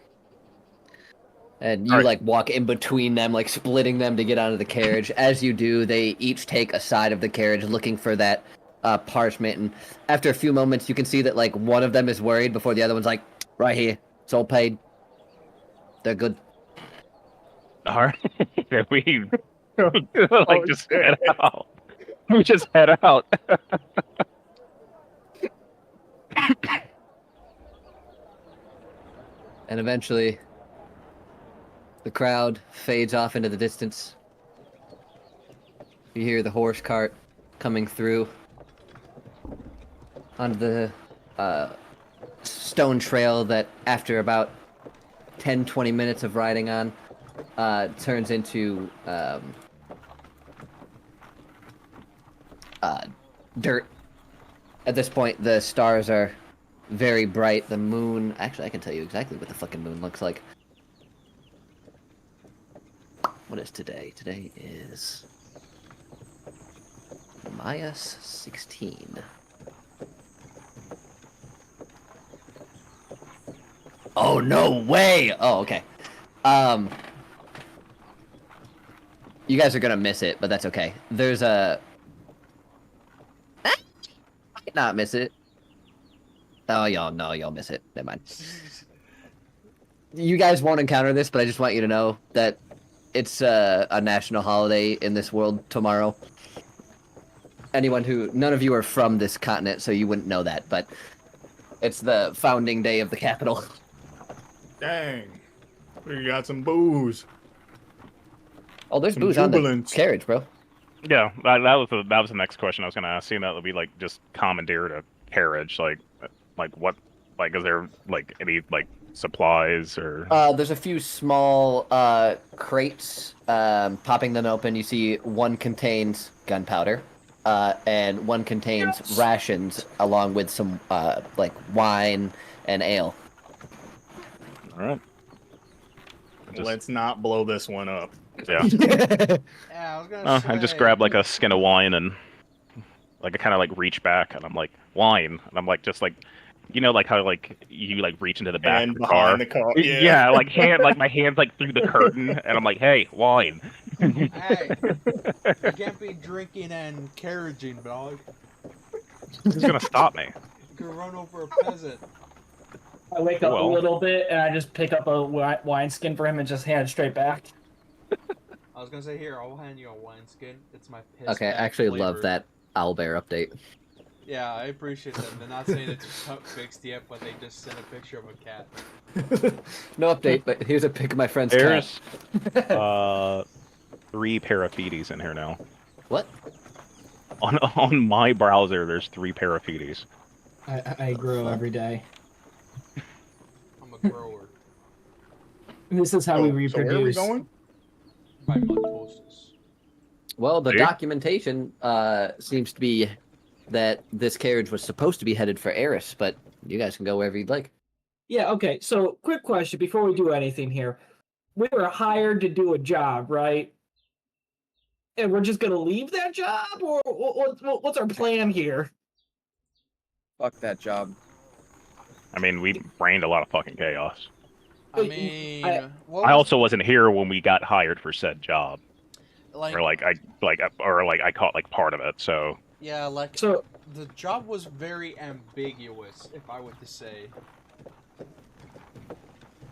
And you Alright. like walk in between them, like splitting them to get onto the carriage. As you do, they each take a side of the carriage, looking for that parchment. And after a few moments, you can see that like one of them is worried before the other one's like, right here, it's all paid. They're good. All right. we like just head out. We just head out. And eventually, the crowd fades off into the distance. You hear the horse cart coming through onto the stone trail that, after about 10-20 minutes of riding on, turns into dirt. At this point, the stars are very bright. The moon... Actually, I can tell you exactly what the fucking moon looks like. What is today? Today is... Mayas 16. Oh, no way! Oh, okay. You guys are gonna miss it, but that's okay. There's a... I might not miss it. Oh, y'all miss it. Never mind. You guys won't encounter this, but I just want you to know that it's a national holiday in this world tomorrow. None of you are from this continent, so you wouldn't know that, but it's the founding day of the capital. Dang, we got some booze. Oh, there's Some booze on the jubilance. carriage, bro. Yeah, that was the next question I was gonna ask. Seeing that would be like just commandeered a carriage, like what, like is there like any like supplies or? There's a few small crates. Popping them open, you see one contains gunpowder, and one contains rations, along with some like wine and ale. All right. Let's not blow this one up. Yeah. Yeah, I was gonna say. I just grab like a skin of wine and like I kind of like reach back and I'm like wine and I'm like just like, you know, like how like you like reach into the back And of the car. behind the car. Yeah, like my hands like through the curtain and I'm like, hey, wine. Hey, you can't be drinking and carriaging, dog. Who's gonna stop me? You can run over a peasant. I wake up Well. a little bit and I just pick up a wine skin for him and just hand it straight back. I was gonna say, here, I'll hand you a wineskin. It's my piss. Okay, I bag actually flavor. love that owlbear update. Yeah, I appreciate that. They're not saying it's fixed yet, but they just sent a picture of a cat. No update, but here's a pic of my friend's cat. There's 3 paraphetes in here now. What? On my browser, there's 3 paraphetes. I grow every day. I'm a grower. This is how we So where are we reproduce. going? By mitosis. Well, the See? documentation seems to be that this carriage was supposed to be headed for Eris, but you guys can go wherever you'd like. Yeah, okay. So, quick question before we do anything here. We were hired to do a job, right? And we're just gonna leave that job, or what's our plan here? Fuck that job. I mean, we brained a lot of fucking chaos. I mean, what I was- also wasn't here when we got hired for said job, like, or I caught like part of it. So yeah, like So, the job was very ambiguous, if I were to say.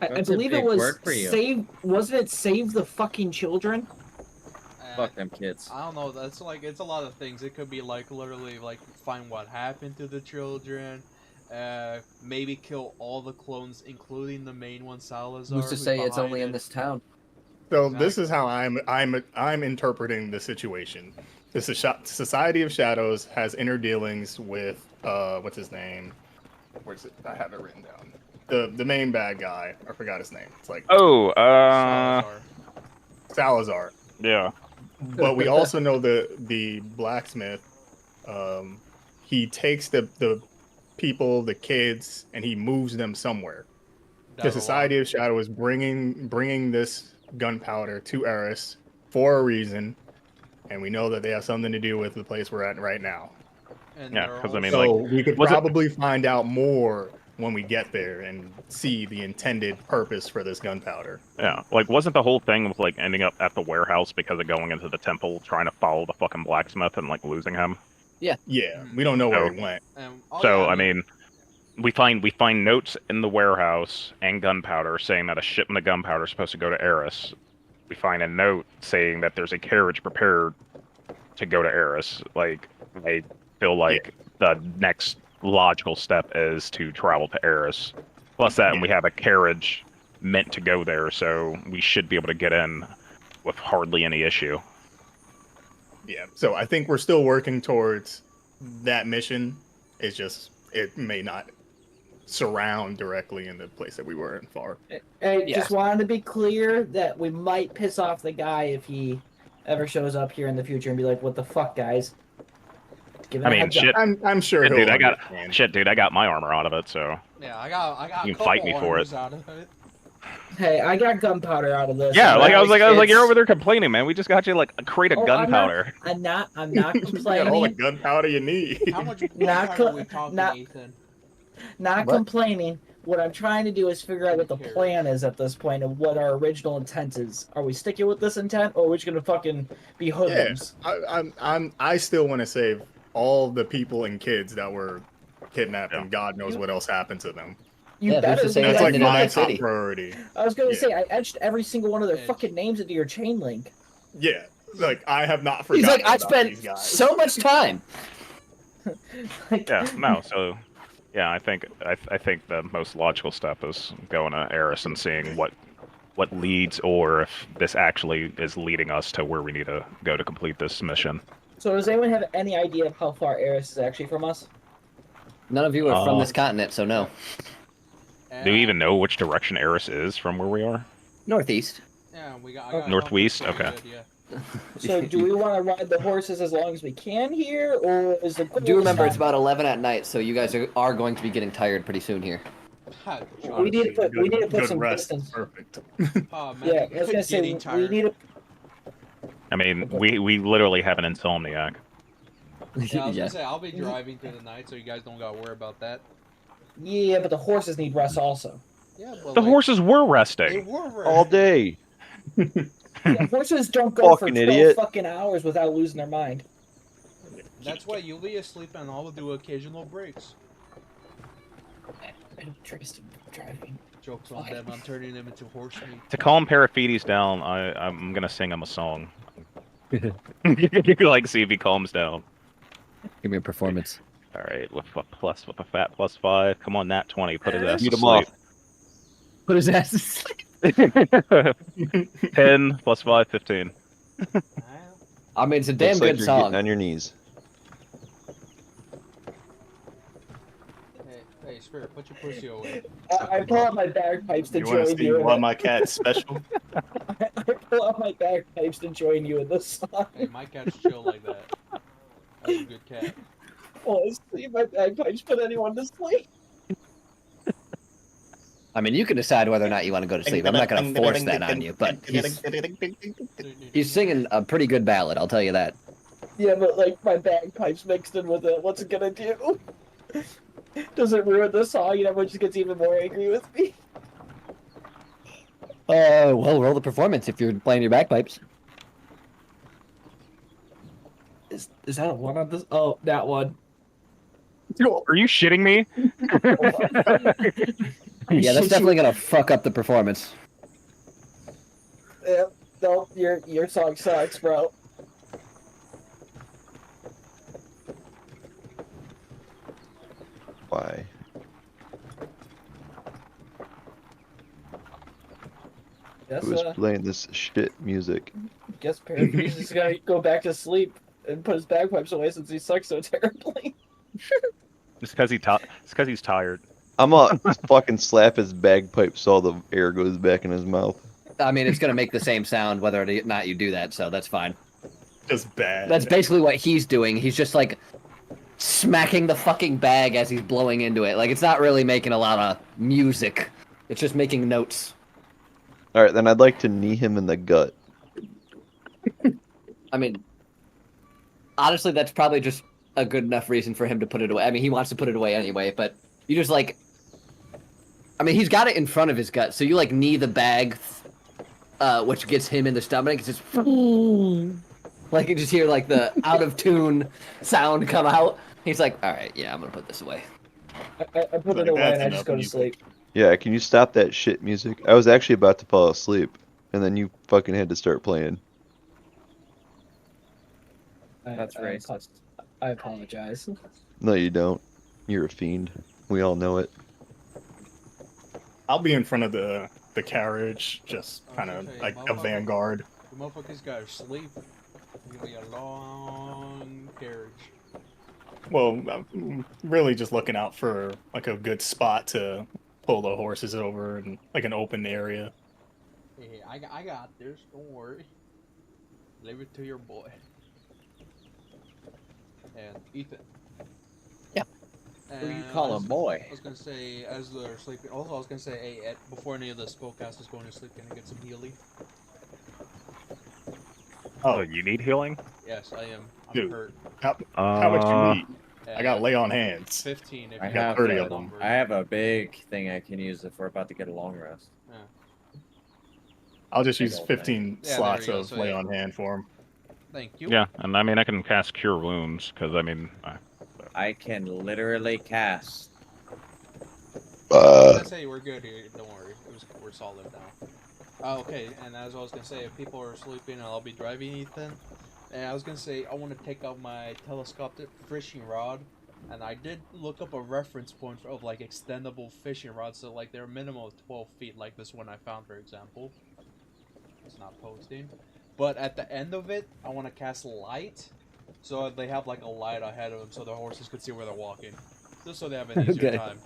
I That's a believe it big was word for you. save. Wasn't it save the fucking children? Fuck them kids. I don't know. That's like it's a lot of things. It could be like literally like find what happened to the children. Maybe kill all the clones, including the main one, Salazar. Who's to say it's behind only in it. this town? So this is how I'm interpreting the situation. The Society of Shadows has inner dealings with what's his name? Where's it? I have it written down. The main bad guy. I forgot his name. It's like Salazar. Yeah. But we also know the blacksmith. He takes the people, the kids, and he moves them somewhere. The Society of Shadow is bringing this gunpowder to Eris for a reason, and we know that they have something to do with the place we're at right now. And Yeah, they're 'cause I mean, So like, we could was it- probably find out more when we get there and see the intended purpose for this gunpowder. Yeah, like wasn't the whole thing with like ending up at the warehouse because of going into the temple, trying to follow the fucking blacksmith and like losing him? Yeah, we don't know where So- he went. So I mean, we find notes in the warehouse and gunpowder saying that a shipment of gunpowder is supposed to go to Eris. We find a note saying that there's a carriage prepared to go to Eris. Like I feel like the next logical step is to travel to Eris. Plus that, and we have a carriage meant to go there, so we should be able to get in with hardly any issue. Yeah, so I think we're still working towards that mission. It's just it may not surround directly in the place that we were in far. I just wanted to be clear that we might piss off the guy if he ever shows up here in the future and be like, "What the fuck, guys?" Give it I a mean, heads up. shit. I'm sure Shit, he'll dude, I got understand. my armor out of it, so Yeah, I got. You a can fight couple me for it. armors out of it. Hey, I got gunpowder out of this. yeah. Like I was like, you're It's- over there complaining, man. We just got you like a crate of Oh, gunpowder. I'm not You got all the complaining. gunpowder you need. How much Not gunpowder are co- we talking, not- Ethan? Not What? complaining. What I'm trying to do is figure out what the Who cares? plan is at this point and what our original intent is. Are we sticking with this intent, or are we just gonna fucking be hoodlums? I still want to save all the people and kids that were kidnapped, Yeah. and God knows what else happened to them. You Yeah, better. who's to say do That's it's that. like ended in my that top city? priority. I was gonna Yeah. say I etched every single one of their Edge. fucking names into your chain link. Yeah, like I have not forgotten. He's like, I about spent these guys. so much time. Like, Yeah, no. So, yeah, I think the most logical step is going to Eris and seeing what leads, or if this actually is leading us to where we need to go to complete this mission. So does anyone have any idea of how far Eris is actually from us? None of you are from Uh, this continent, so no. Do you even know which direction Eris is from where we are? Northeast. Yeah, we got. I got Northwest? pretty Okay. good, yeah. So do we want to ride the horses as long as we can here, or is the goal Do remember to it's about 11 at night, so you guys are going to be getting tired pretty soon here. God, We need to put Good some rest. distance. Perfect. oh, man, Yeah, I was gonna say getting we tired. need to. I mean, we literally have an insomniac. Yeah, I was Yeah. gonna say I'll be driving through the night, so you guys don't gotta worry about that. Yeah, but the horses need rest also. Yeah, but The like, horses were They resting. were All day. Yeah, horses don't go for Fucking 12 idiot. fucking hours without losing their mind. That's why you'll be asleep and I'll do occasional breaks. I don't trust him driving. Jokes on them. I'm turning them into horse meat. To calm Paraphetes down, I'm gonna sing him a song. Like, see if he calms down. Give me a performance. All right, with a fat +5. Come on, nat 20. Put his ass Beat to 'em off. Put his ass to sleep. sleep. 10 +5, 15. I mean, it's a damn Looks like good you're song. getting on your knees. Hey, Spirit, put your pussy away. I pull out my bagpipes to You want to join see you. why my cat's special? I pull out my bagpipes to join you in this song. Hey, my cat's chill like that. That's a good cat. Well, see my bagpipes put anyone to sleep. I mean, you can decide whether or not you want to go to sleep. I'm not going to force that on you, but he's singing a pretty good ballad, I'll tell you that. Yeah, but like my bagpipes mixed in with it, what's it gonna do? Does it ruin the song and everyone just gets even more angry with me? Well, roll the performance if you're playing your bagpipes. Is that a one on this? Oh, that one. Are you shitting me? Yeah, that's definitely going to fuck up the performance. Yeah, no, your song sucks, bro. Why? Guess, Who is playing this shit music? guess Parafusion's just gonna go back to sleep and put his bagpipes away since he sucks so terribly. It's because he's tired. I'm gonna fucking slap his bagpipe so all the air goes back in his mouth. I mean, it's going to make the same sound whether or not you do that, so that's fine. Just bad. That's basically what he's doing. He's just like smacking the fucking bag as he's blowing into it. Like, it's not really making a lot of music. It's just making notes. Alright, then I'd like to knee him in the gut. I mean, honestly, that's probably just a good enough reason for him to put it away. I mean, he wants to put it away anyway, but you just like... I mean, he's got it in front of his gut, so you like knee the bag, which gets him in the stomach. It's just... Like, you just hear like the out-of-tune sound come out. He's like, alright, yeah, I'm gonna put this away. I put it away and I just go to sleep. Yeah, can you stop that shit music? I was actually about to fall asleep, and then you fucking had to start playing. That's racist. I apologize. No, you don't. You're a fiend. We all know it. I'll be in front of the carriage, just kind of Okay, like a motherfucker. vanguard. The motherfuckers gotta sleep. It's gonna be a long carriage. Well, I'm really just looking out for like a good spot to pull the horses over and like an open area. Hey, I got this. Don't worry. Leave it to your boy. And Ethan. Yeah. Who do you call a boy? I was gonna say, as they're sleeping. Also, I was gonna say, hey, Ed, before any of the spellcasters going to sleep, can I get some healing? Oh, you need healing? Yes, I am. I'm Dude, hurt. how much you need? I got lay on hands. 15. If I you have, got 30 that of them. number. I have a big thing I can use if we're about to get a long rest. Yeah. I'll just Big use old thing. 15 Yeah, there slots you go, of so lay yeah. on hand for him. Thank you. Yeah, and I mean I can cast Cure Wounds because I mean. I can literally cast. I was gonna say we're good here. Don't worry. We're solid now. Okay, and as I was gonna say, if people are sleeping, I'll be driving Ethan. And I was gonna say I want to take out my telescopic fishing rod, and I did look up a reference point of like extendable fishing rods. So like they're a minimum of 12 feet, like this one I found, for example. It's not posting, but at the end of it, I want to cast light, so they have like a light ahead of them, so the horses can see where they're walking, just so they have an easier Okay. time.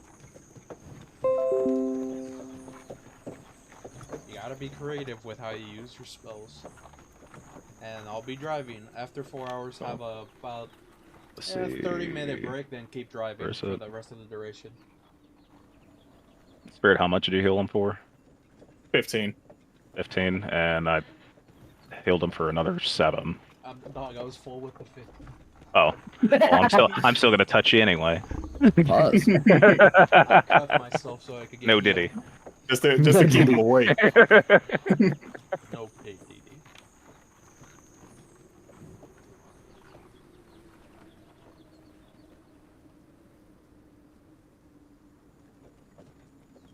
You gotta be creative with how you use your spells. And I'll be driving. After 4 hours, have a about Let's 30-minute see. break, then keep driving Where's for it? the rest of the duration. Spirit, how much did you heal him for? 15. 15, and I healed him for another 7. Dog, I was full with the 50. Oh, well, I'm still gonna touch you anyway. Pause. I cut myself so I could get No healed. diddy. Just to keep him awake. No pig DD.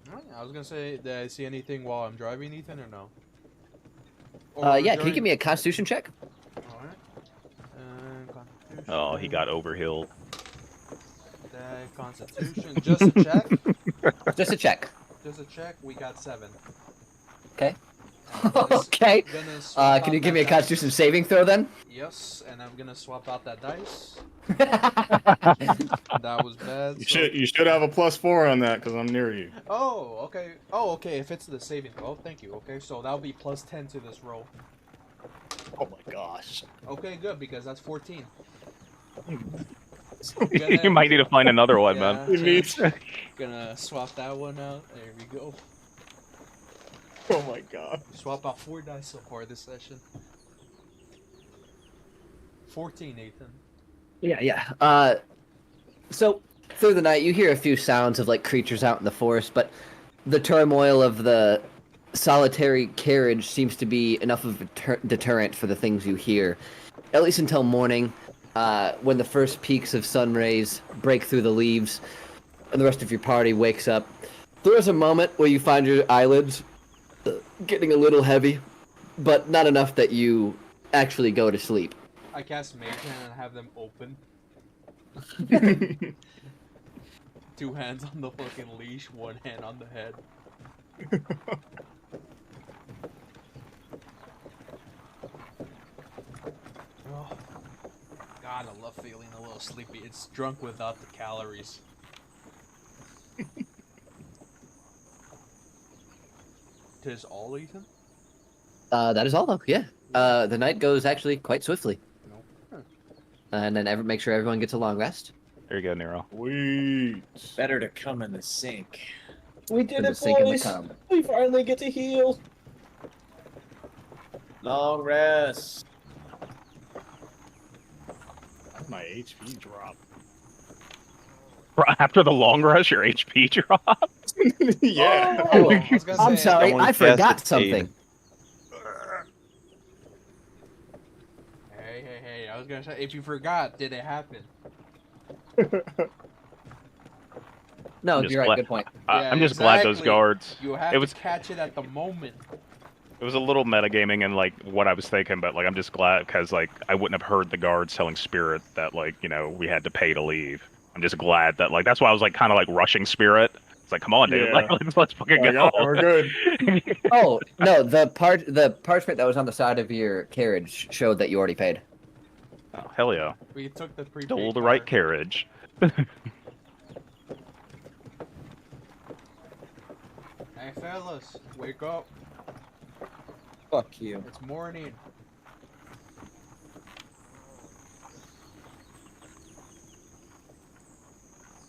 Alright, I was gonna say, did I see anything while I'm driving, Ethan, or no? Yeah, can you give me a Constitution check? Alright. Constitution. Oh, he got overhealed. Constitution. Just a check. Just a check. Just a check. We got 7. Okay. Okay. Gonna swap Can you out give me a that dice. Constitution saving throw then? Yes, and I'm gonna swap out that dice. That was bad. You so- should have a +4 on that because I'm near you. Oh, okay. Oh, okay. If it's the saving throw, thank you. Okay, so that'll be +10 to this roll. Oh my gosh. Okay, good because that's 14. You might need to find another one, man. Gonna swap that one out. There we go. Oh my god. Swap out 4 dice so far this session. 14, Nathan. Yeah. So through the night, you hear a few sounds of like creatures out in the forest, but the turmoil of the solitary carriage seems to be enough of a deterrent for the things you hear, at least until morning, when the first peaks of sun rays break through the leaves, and the rest of your party wakes up. There is a moment where you find your eyelids getting a little heavy, but not enough that you actually go to sleep. I cast Mage Hand and have them open. 2 hands on the fucking leash, 1 hand on the head. Oh, God, I love feeling a little sleepy. It's drunk without the calories. Tis all, Ethan? That is all, though. Yeah. The night goes actually quite swiftly. Nope. And then make sure everyone gets a long rest. There you go, Nero. Sweet. Better to come in the sink. We did The it, sink and the boys. cum. We finally get to heal. Long rest. My HP dropped. After the long rest, your HP dropped. Yeah. Oh, I was gonna I'm say, sorry, someone I cast forgot a something. Hey, I was gonna say, if you forgot, did it happen? No, I'm just you're right. glad- Good point. Yeah, I'm just glad those exactly. guards. You have It was to catch it at the moment. it was a little metagaming and like what I was thinking, but like I'm just glad because like I wouldn't have heard the guards telling Spirit that like we had to pay to leave. I'm just glad that like that's why I was like kind of like rushing Spirit. It's like come on, dude, Yeah. let's fucking Like, go. oh, we're good. Oh no, the parchment that was on the side of your carriage showed that you already paid. Oh, hell yeah, We took the prepaid stole the right card. carriage. Hey fellas, wake up. Fuck you. It's morning.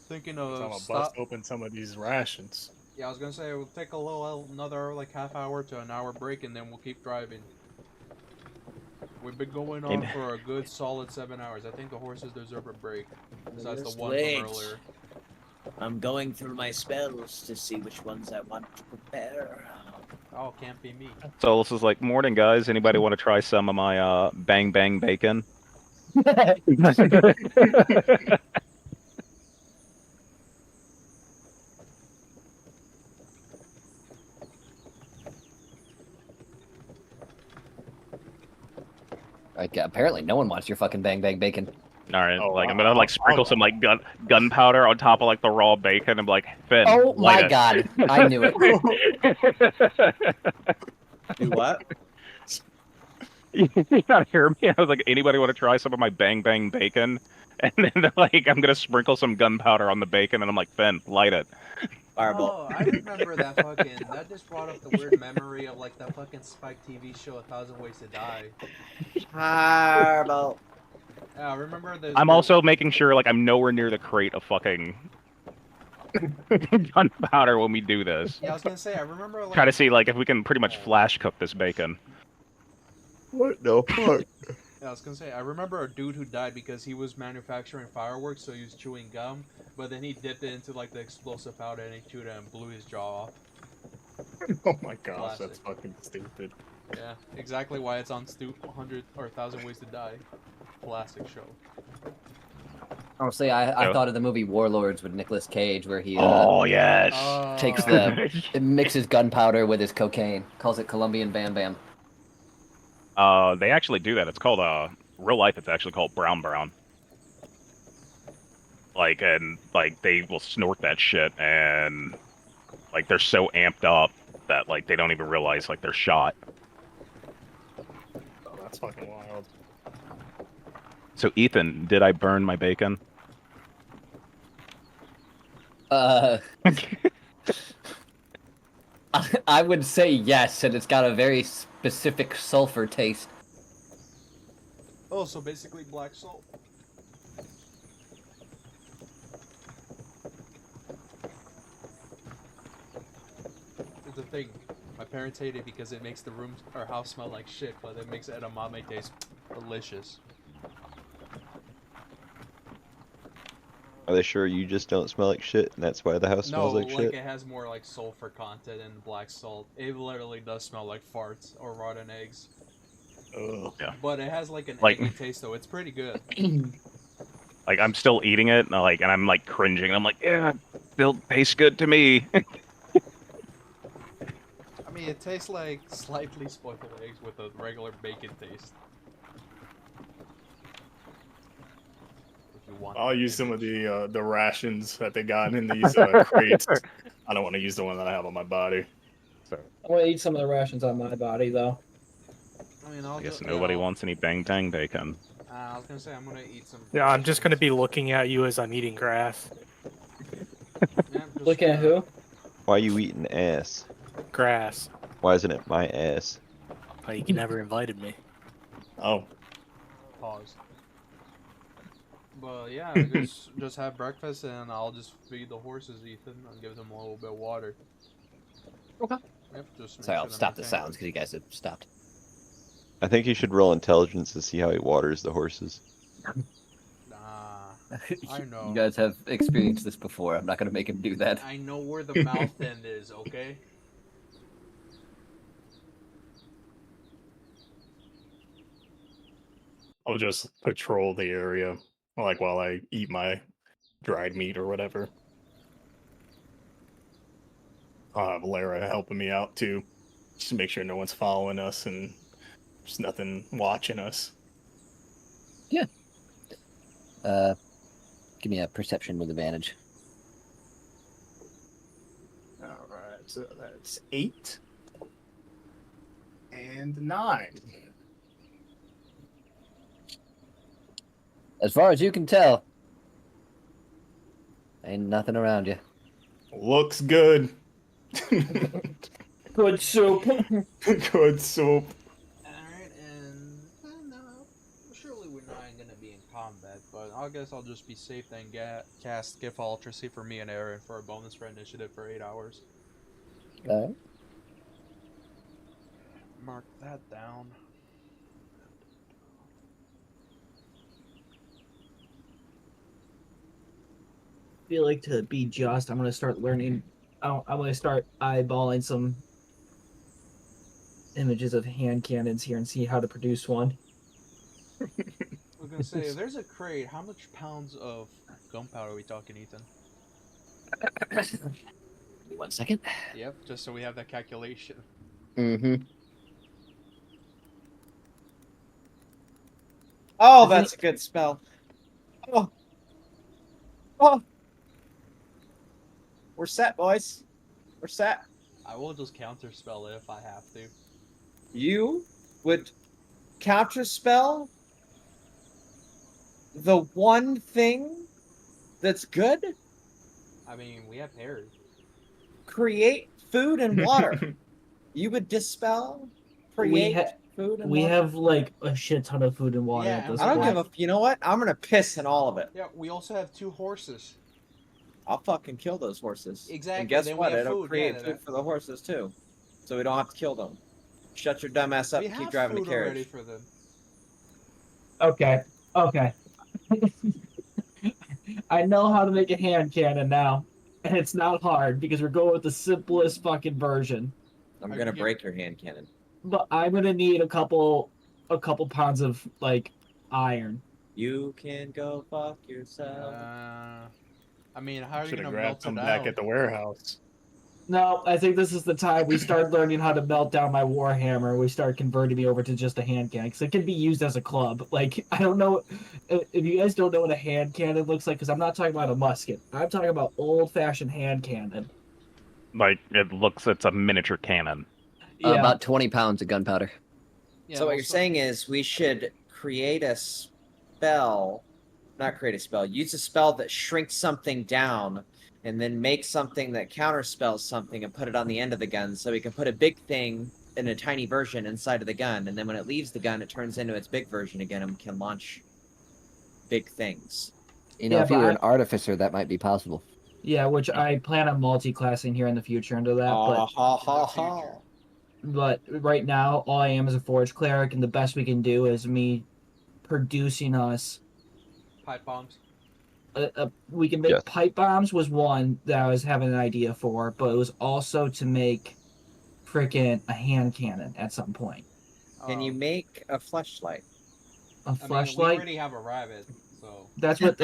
Thinking I'm gonna of bust stop. open some of these rations. Yeah, I was gonna say we'll take another like half hour to an hour break, and then we'll keep driving. We've been going on for a good solid 7 hours. I think the horses deserve a break. Besides the one Legs. from earlier. I'm going through my spells to see which ones I want to prepare. Oh, can't be me. So this is like morning, guys. Anybody want to try some of my bang bang bacon? Like apparently no one wants your fucking bang bang bacon. All right, Oh, like I'm gonna like sprinkle some like gunpowder on top of like the raw bacon and be like, Finn, Oh light my it." god, I knew it. Do what? You not hear me? I was like, anybody want to try some of my bang bang bacon? And then they're like, I'm gonna sprinkle some gunpowder on the bacon, and I'm like, Finn, light it. Fireball. Oh, I remember that fucking. That just brought up the weird memory of like that fucking Spike TV show, 1,000 Ways to Die. Fireball. Yeah, I remember the. I'm also making sure like I'm nowhere near the crate of fucking gunpowder when we do this. Yeah, I was gonna say I remember like. Try to see like if we can pretty much flash cook this bacon. What the fuck? Yeah, I was gonna say I remember a dude who died because he was manufacturing fireworks, so he was chewing gum, but then he dipped it into like the explosive powder and he chewed it and blew his jaw off. Oh my gosh, Classic. that's fucking stupid. Yeah, exactly why it's on 100 or 1,000 Ways to Die. Classic show. Honestly, I Yeah. thought of the movie Warlords with Nicolas Cage, where he Oh yes. takes the mixes gunpowder with his cocaine, calls it Colombian Bam Bam. They actually do that. It's called real life. It's actually called Brown Brown. Like and like they will snort that shit and like they're so amped up that like they don't even realize like they're shot. That's fucking wild. So Ethan, did I burn my bacon? I would say yes, and it's got a very specific sulfur taste. Oh, so basically black salt. It's a thing. My parents hate it because it makes the room or house smell like shit, but it makes edamame taste delicious. Are they sure you just don't smell like shit, and that's why the house No, smells like shit? it has more like sulfur content in black salt. It literally does smell like farts or rotten eggs. Ugh. Yeah. But it has like an Like- eggy taste though. It's pretty good. Like I'm still eating it, and I'm like cringing. I'm like, yeah, still tastes good to me. I mean, it tastes like slightly spoiled eggs with a regular bacon taste. If you want. I'll use some of the rations that they got in these crates. I don't want to use the one that I have on my body. I want to eat some of the rations on my body, though. I mean, I guess nobody wants any bang tang bacon. I was gonna say I'm gonna eat some. Yeah, I'm just gonna be looking at you as I'm eating grass. Yeah, just, Looking at who? Why are you eating ass? Grass. Why isn't it my ass? Oh, you never invited me. Oh, Pause. But yeah, just have breakfast and I'll just feed the horses, Ethan, and give them a little bit of water. Okay. Yep, just. Sorry, I'll stop the sounds because you guys have stopped. I think you should roll intelligence to see how he waters the horses. Nah, I know. You guys have experienced this before. I'm not gonna make him do that. I know where the mouth end is. Okay. I'll just patrol the area, like while I eat my dried meat or whatever. I'll have Lara helping me out too, just to make sure no one's following us and there's nothing watching us. Give me a perception with advantage. All right, so that's 8 and 9. As far as you can tell, ain't nothing around you. Looks good. Good soup. Good soup. Alright, and no, surely we're not gonna be in combat, but I guess I'll just be safe and cast Gift Ultracy for me and Aaron for a bonus for initiative for 8 hours. Alright. Mark that down. I feel like to be just, I'm gonna start learning. I'm gonna start eyeballing some images of hand cannons here and see how to produce one. I was gonna say, if there's a crate, how much pounds of gunpowder are we talking, Ethan? 1 second. Yep, just so we have that calculation. Mm-hmm. Oh, that's a good spell. Oh. Oh. We're set, boys. We're set. I will just counterspell it if I have to. You would counterspell the one thing that's good? I mean, we have Harry. Create food and water. You would dispel, create food and We water? have like a shit ton of food and water Yeah, at this I don't point. give a. You know what? I'm gonna piss in all of it. Yeah, we also have 2 horses. I'll fucking kill those horses. Exactly, And guess then we what? have It'll food, create yeah, food that- for the horses too, so we don't have to kill them. Shut your dumb ass up We and have keep driving the food already carriage. for them. Okay. Okay. I know how to make a hand cannon now. And it's not hard because we're going with the simplest fucking version. I'm Are gonna you- break your hand cannon. But I'm gonna need a couple pounds of like iron. You can go fuck yourself. I mean, how are you Should have gonna grabbed melt some it back out? at the warehouse. No, I think this is the time we start learning how to melt down my warhammer. We start converting me over to just a hand cannon because it can be used as a club. Like I don't know if you guys don't know what a hand cannon looks like because I'm not talking about a musket. I'm talking about old-fashioned hand cannon. Like it's a miniature cannon. Yeah. About 20 pounds of gunpowder. Yeah, So what well, you're saying is we should create a spell, not create a spell, use a spell that shrinks something down, and then make something that counterspells something and put it on the end of the gun, so we can put a big thing in a tiny version inside of the gun, and then when it leaves the gun, it turns into its big version again and can launch big things. You know, Yeah, if you but were I- an artificer, that might be possible. Yeah, which I plan on multi-classing here in the future into that, but ha ha, ha. but right now all I am is a forge cleric, and the best we can do is me producing us. Pipe bombs. We can make Yes. pipe bombs was one that I was having an idea for, but it was also to make freaking a hand cannon at some point. Can you make a fleshlight? A I mean, we flashlight. already have a rabbit, so. That's what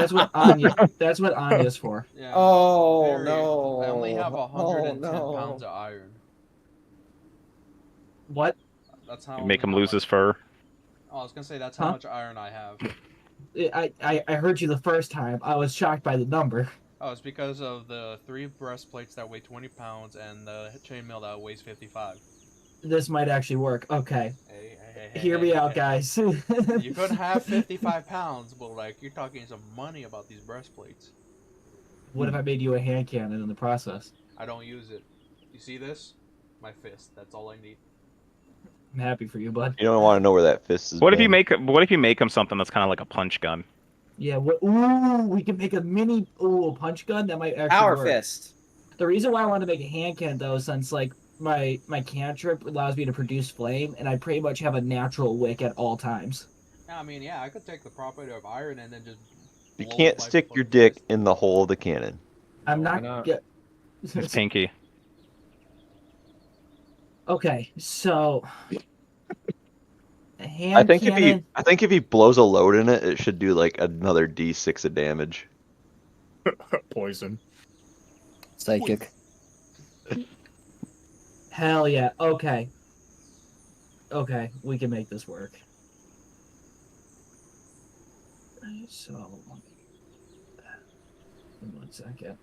Anya's for. Yeah. Oh very- no! I only have 110 no. pounds of iron. What? That's how. You make him how lose much- his fur. Oh, I was gonna say that's how Huh? much iron I have. I heard you the first time. I was shocked by the number. Oh, it's because of the 3 breastplates that weigh 20 pounds and the chainmail that weighs 55. This might actually work. Okay. Hey, Hear me out, guys. You could have 55 pounds, but like you're talking some money about these breastplates. What if I made you a hand cannon in the process? I don't use it. You see this? My fist. That's all I need. I'm happy for you, bud. You don't want to know where that fist is. What if you been. make him something that's kind of like a punch gun? Yeah. Ooh, we can make a mini punch gun that might actually Power work. fist. The reason why I want to make a hand cannon though, is since like my cantrip allows me to produce flame, and I pretty much have a natural wick at all times. I mean, yeah, I could take the property of iron and then just. You blow can't my stick your fucking dick fist. in the hole of the cannon. I'm Why not. not? It's pinky. Okay, so a hand I think cannon. if he blows a load in it, it should do like another D6 of damage. Poison. Psychic. Hell yeah. Okay. Okay, we can make this work. So, 1 second.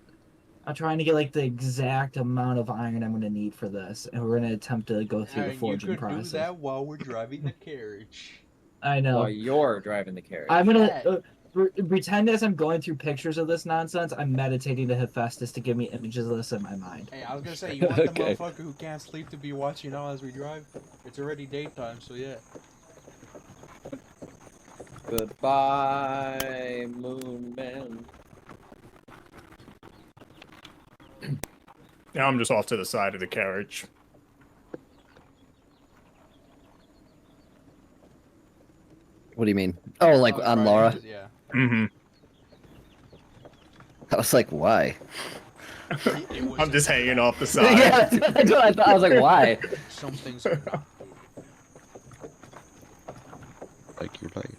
I'm trying to get like the exact amount of iron I'm going to need for this, and we're going to attempt to go through the And forging you could process. do that while we're driving the carriage. I know. While you're driving the carriage. I'm gonna pretend as I'm going through pictures of this nonsense. I'm meditating to Hephaestus to give me images of this in my mind. Hey, I was gonna say, you want the Okay. motherfucker who can't sleep to be watching now as we drive? It's already daytime, so yeah. Goodbye, Moon Man. Now I'm just off to the side of the carriage. What do you mean? Oh, like Oh, on right, Laura? Yeah. Mm-hmm. I was like, why? It was I'm just a- hanging off the side. Yeah, that's what I thought. I was like, why? Some things are not. Like your life.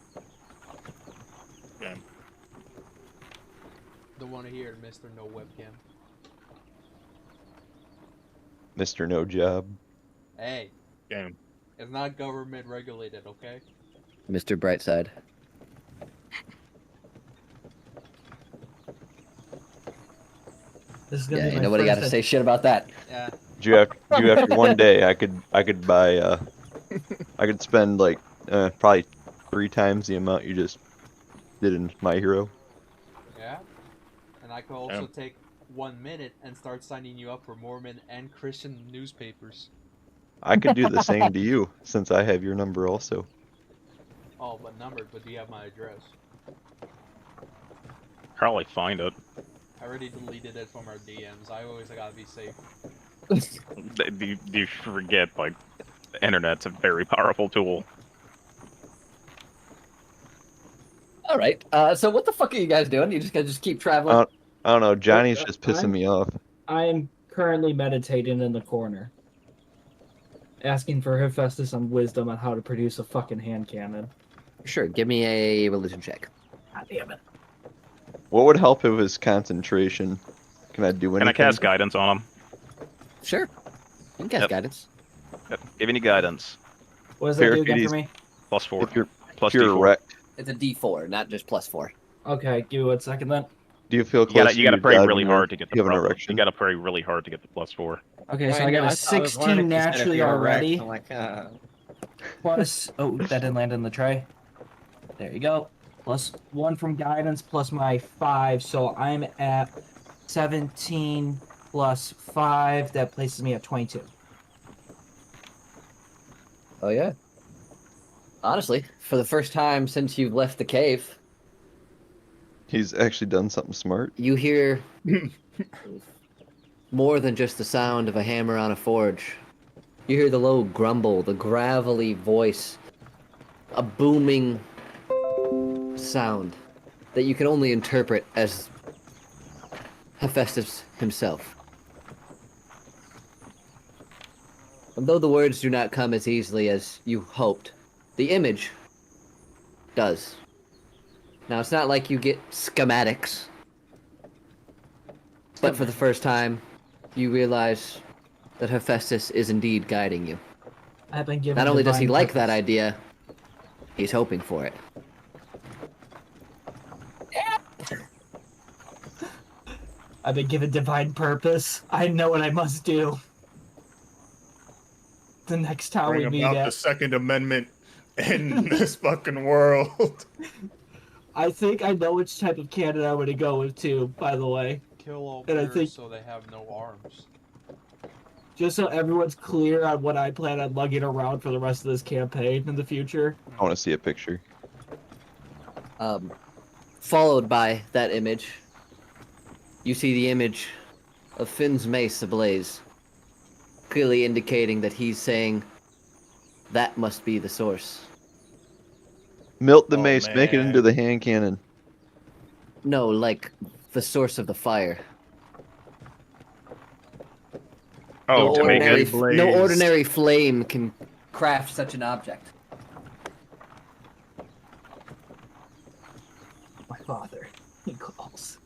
Yeah. The one here, Mr. No Webcam. Mr. No Job. Hey, Yeah. it's not government regulated, okay? Mr. Brightside. This is gonna Yeah, be you my nobody got to first say shit about that. Yeah. Do after one day, I could buy I could spend like probably 3 times the amount you just did in My Hero. Yeah. And I could also Yeah. take 1 minute and start signing you up for Mormon and Christian newspapers. I could do the same to you since I have your number also. Oh, but numbered, but do you have my address? Probably find it. I already deleted it from our DMs. I always gotta be safe. Do you forget, like, the internet's a very powerful tool. All right. So what the fuck are you guys doing? You just gonna just keep traveling? I don't know. Johnny's just pissing I'm- me off. I am currently meditating in the corner, asking for Hephaestus some wisdom on how to produce a fucking hand cannon. Sure. Give me a religion check. God damn it. What would help if his concentration? Can I do anything? Can I cast guidance on him? Sure. You can cast Yep. guidance. Yep. Give any guidance. What does that do again Parakeet for me? +4. If you're Plus pure D4. wrecked, It's a D4, not just +4. Okay, give me 1 second then. do you feel You close? gotta to pray your God really when hard to get the you have an problem. erection? You gotta pray really hard to get the +4. Okay, so I I got know, a I thought- I was wondering 16 if you said if naturally you were wrecked. already. I'm like, plus that didn't land in the tray. There you go. Plus 1 from guidance plus my 5, so I'm at 17 plus 5. That places me at 22. Oh yeah. Honestly, for the first time since you've left the cave, He's actually done something smart. you hear more than just the sound of a hammer on a forge. You hear the low grumble, the gravelly voice, a booming sound that you can only interpret as Hephaestus himself. And though the words do not come as easily as you hoped, the image does. Now, it's not like you get schematics, but for the first time, you realize that Hephaestus is indeed guiding you. I've been given Not only does he divine like that purpose. idea, he's hoping for it. I've been given divine purpose. I know what I must do. The next time we Bring meet about the at, Second Amendment in this fucking world. I think I know which type of cannon I'm gonna go with too, by the way. Kill all And I bears think- so they have no arms. Just so everyone's clear on what I plan on lugging around for the rest of this campaign in the future. I want to see a picture. Followed by that image, you see the image of Finn's mace ablaze, clearly indicating that he's saying that must be the source. Melt the Oh, mace, make it man. into the hand cannon. No, like the source of the fire. Oh, no to make ordinary, it. Blaze. no ordinary flame can craft such an object. My father, he calls.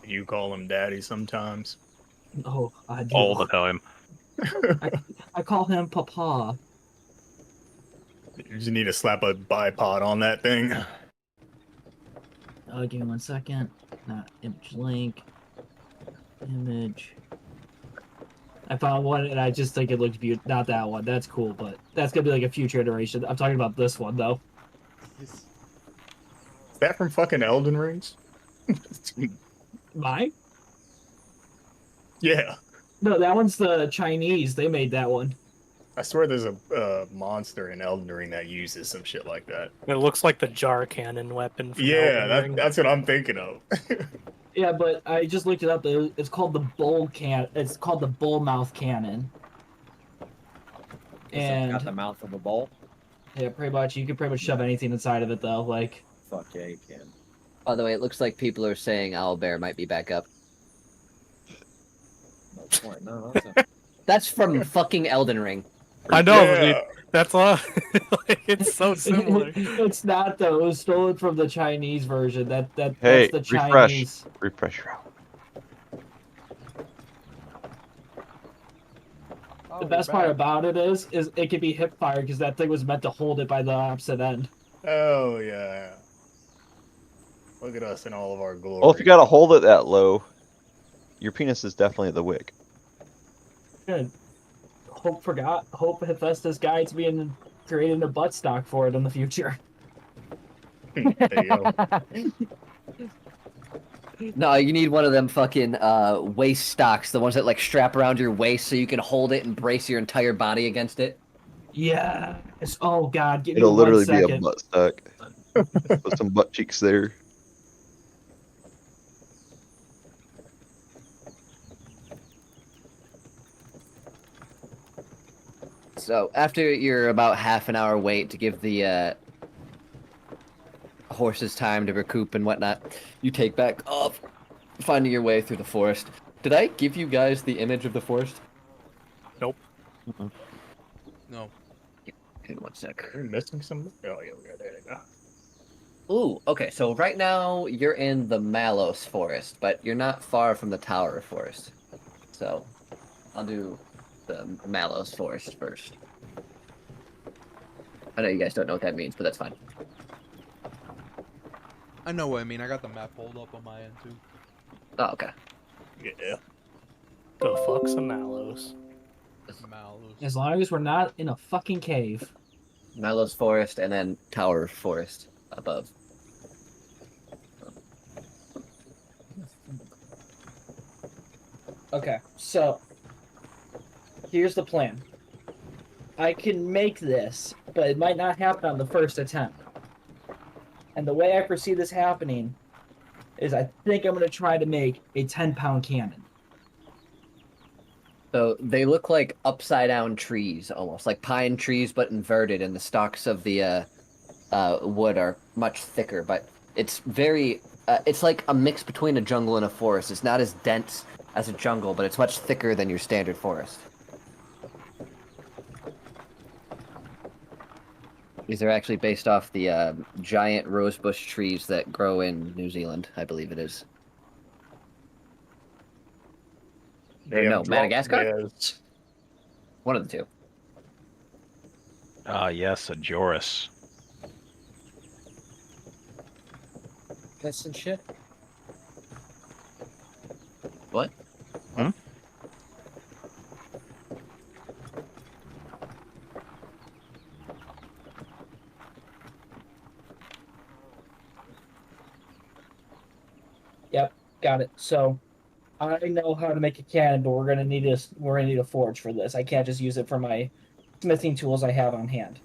You call him daddy sometimes. Oh, I do. All the time. I call him Papa. You just need to slap a bipod on that thing. Give me 1 second. Not image link. Image. I found one and I just think it looked beautiful. Not that one. That's cool, but that's gonna be like a future iteration. I'm talking about this one though. Is that from fucking Elden Rings? Mine? Yeah. No, that one's the Chinese. They made that one. I swear there's a monster in Elden Ring that uses some shit like that. It looks like the jar cannon weapon. From Yeah, Elden Ring. that's what I'm thinking of. Yeah, but I just looked it up. It's called the It's called the bullmouth cannon. And got And the mouth of a bull. yeah, pretty much. You can pretty much shove anything inside of it though. Like, Fuck yeah, you can. By the way, it looks like people are saying Owlbear might be back up. No point. No, that's a... That's from fucking Elden Ring. I know, Yeah. dude. That's all. It's so similar. it's not though. It was stolen from the Chinese version. Hey, That's the refresh. Chinese. Refresh your out. Oh, The we're best part back. about it is it can be hip fire because that thing was meant to hold it by the opposite end. Oh yeah. Look at us in all of our glory. Well, if you gotta hold it that low, your penis is definitely the wick. Good. Hope Hephaestus guides me in creating a butt stock for it in the future. There you go. No, you need one of them fucking waist stocks, the ones that like strap around your waist so you can hold it and brace your entire body against it. Yeah. Oh God, give It'll me 1 literally be a second. butt stuck. With some butt cheeks there. So after your about half an hour wait to give the horses time to recoup and whatnot, you take back off, finding your way through the forest. Did I give you guys the image of the forest? Nope. No. Okay, 1 sec. Are we missing some? Oh yeah, we are. There they go. Ooh, okay, so right now you're in the Malos Forest, but you're not far from the Tower Forest. So, I'll do the Malos Forest first. I know you guys don't know what that means, but that's fine. I know what I mean. I got the map pulled up on my end too. Oh, okay. Yeah. The fuck's a Malos? Malus. As long as we're not in a fucking cave. Mallows Forest and then Tower Forest above. Okay, so here's the plan. I can make this, but it might not happen on the first attempt. And the way I foresee this happening is I think I'm going to try to make a 10-pound cannon. So they look like upside down trees, almost like pine trees, but inverted, and the stalks of the wood are much thicker. But it's very, it's like a mix between a jungle and a forest. It's not as dense as a jungle, but it's much thicker than your standard forest. These are actually based off the giant rosebush trees that grow in New Zealand, I believe it is. No, Madagascar? Yes. One of the two. Ah, yes, a Joris. Piss and shit. What? Hmm? Yep, got it. So I know how to make a cannon, but we're gonna need a forge for this. I can't just use it for my smithing tools I have on hand.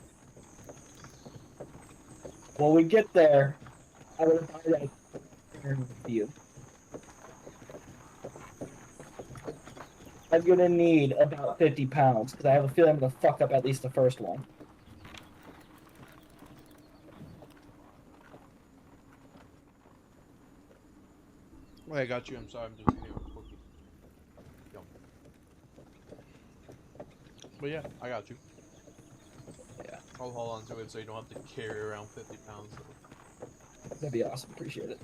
When we get there, I'm gonna buy that cannon with you. I'm gonna need about 50 pounds because I have a feeling I'm gonna fuck up at least the first one. Wait, I got you. I'm sorry. I'm just eating a cookie. Yum. But yeah, I got you. Yeah. I'll hold on to it so you don't have to carry around 50 pounds. That'd be awesome. Appreciate it.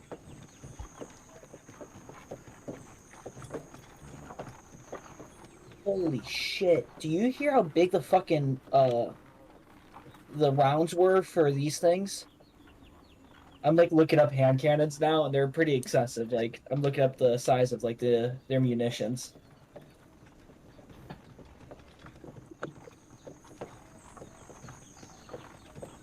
Holy shit. Do you hear how big the fucking the rounds were for these things? I'm like looking up hand cannons now and they're pretty excessive. Like I'm looking up the size of like their munitions.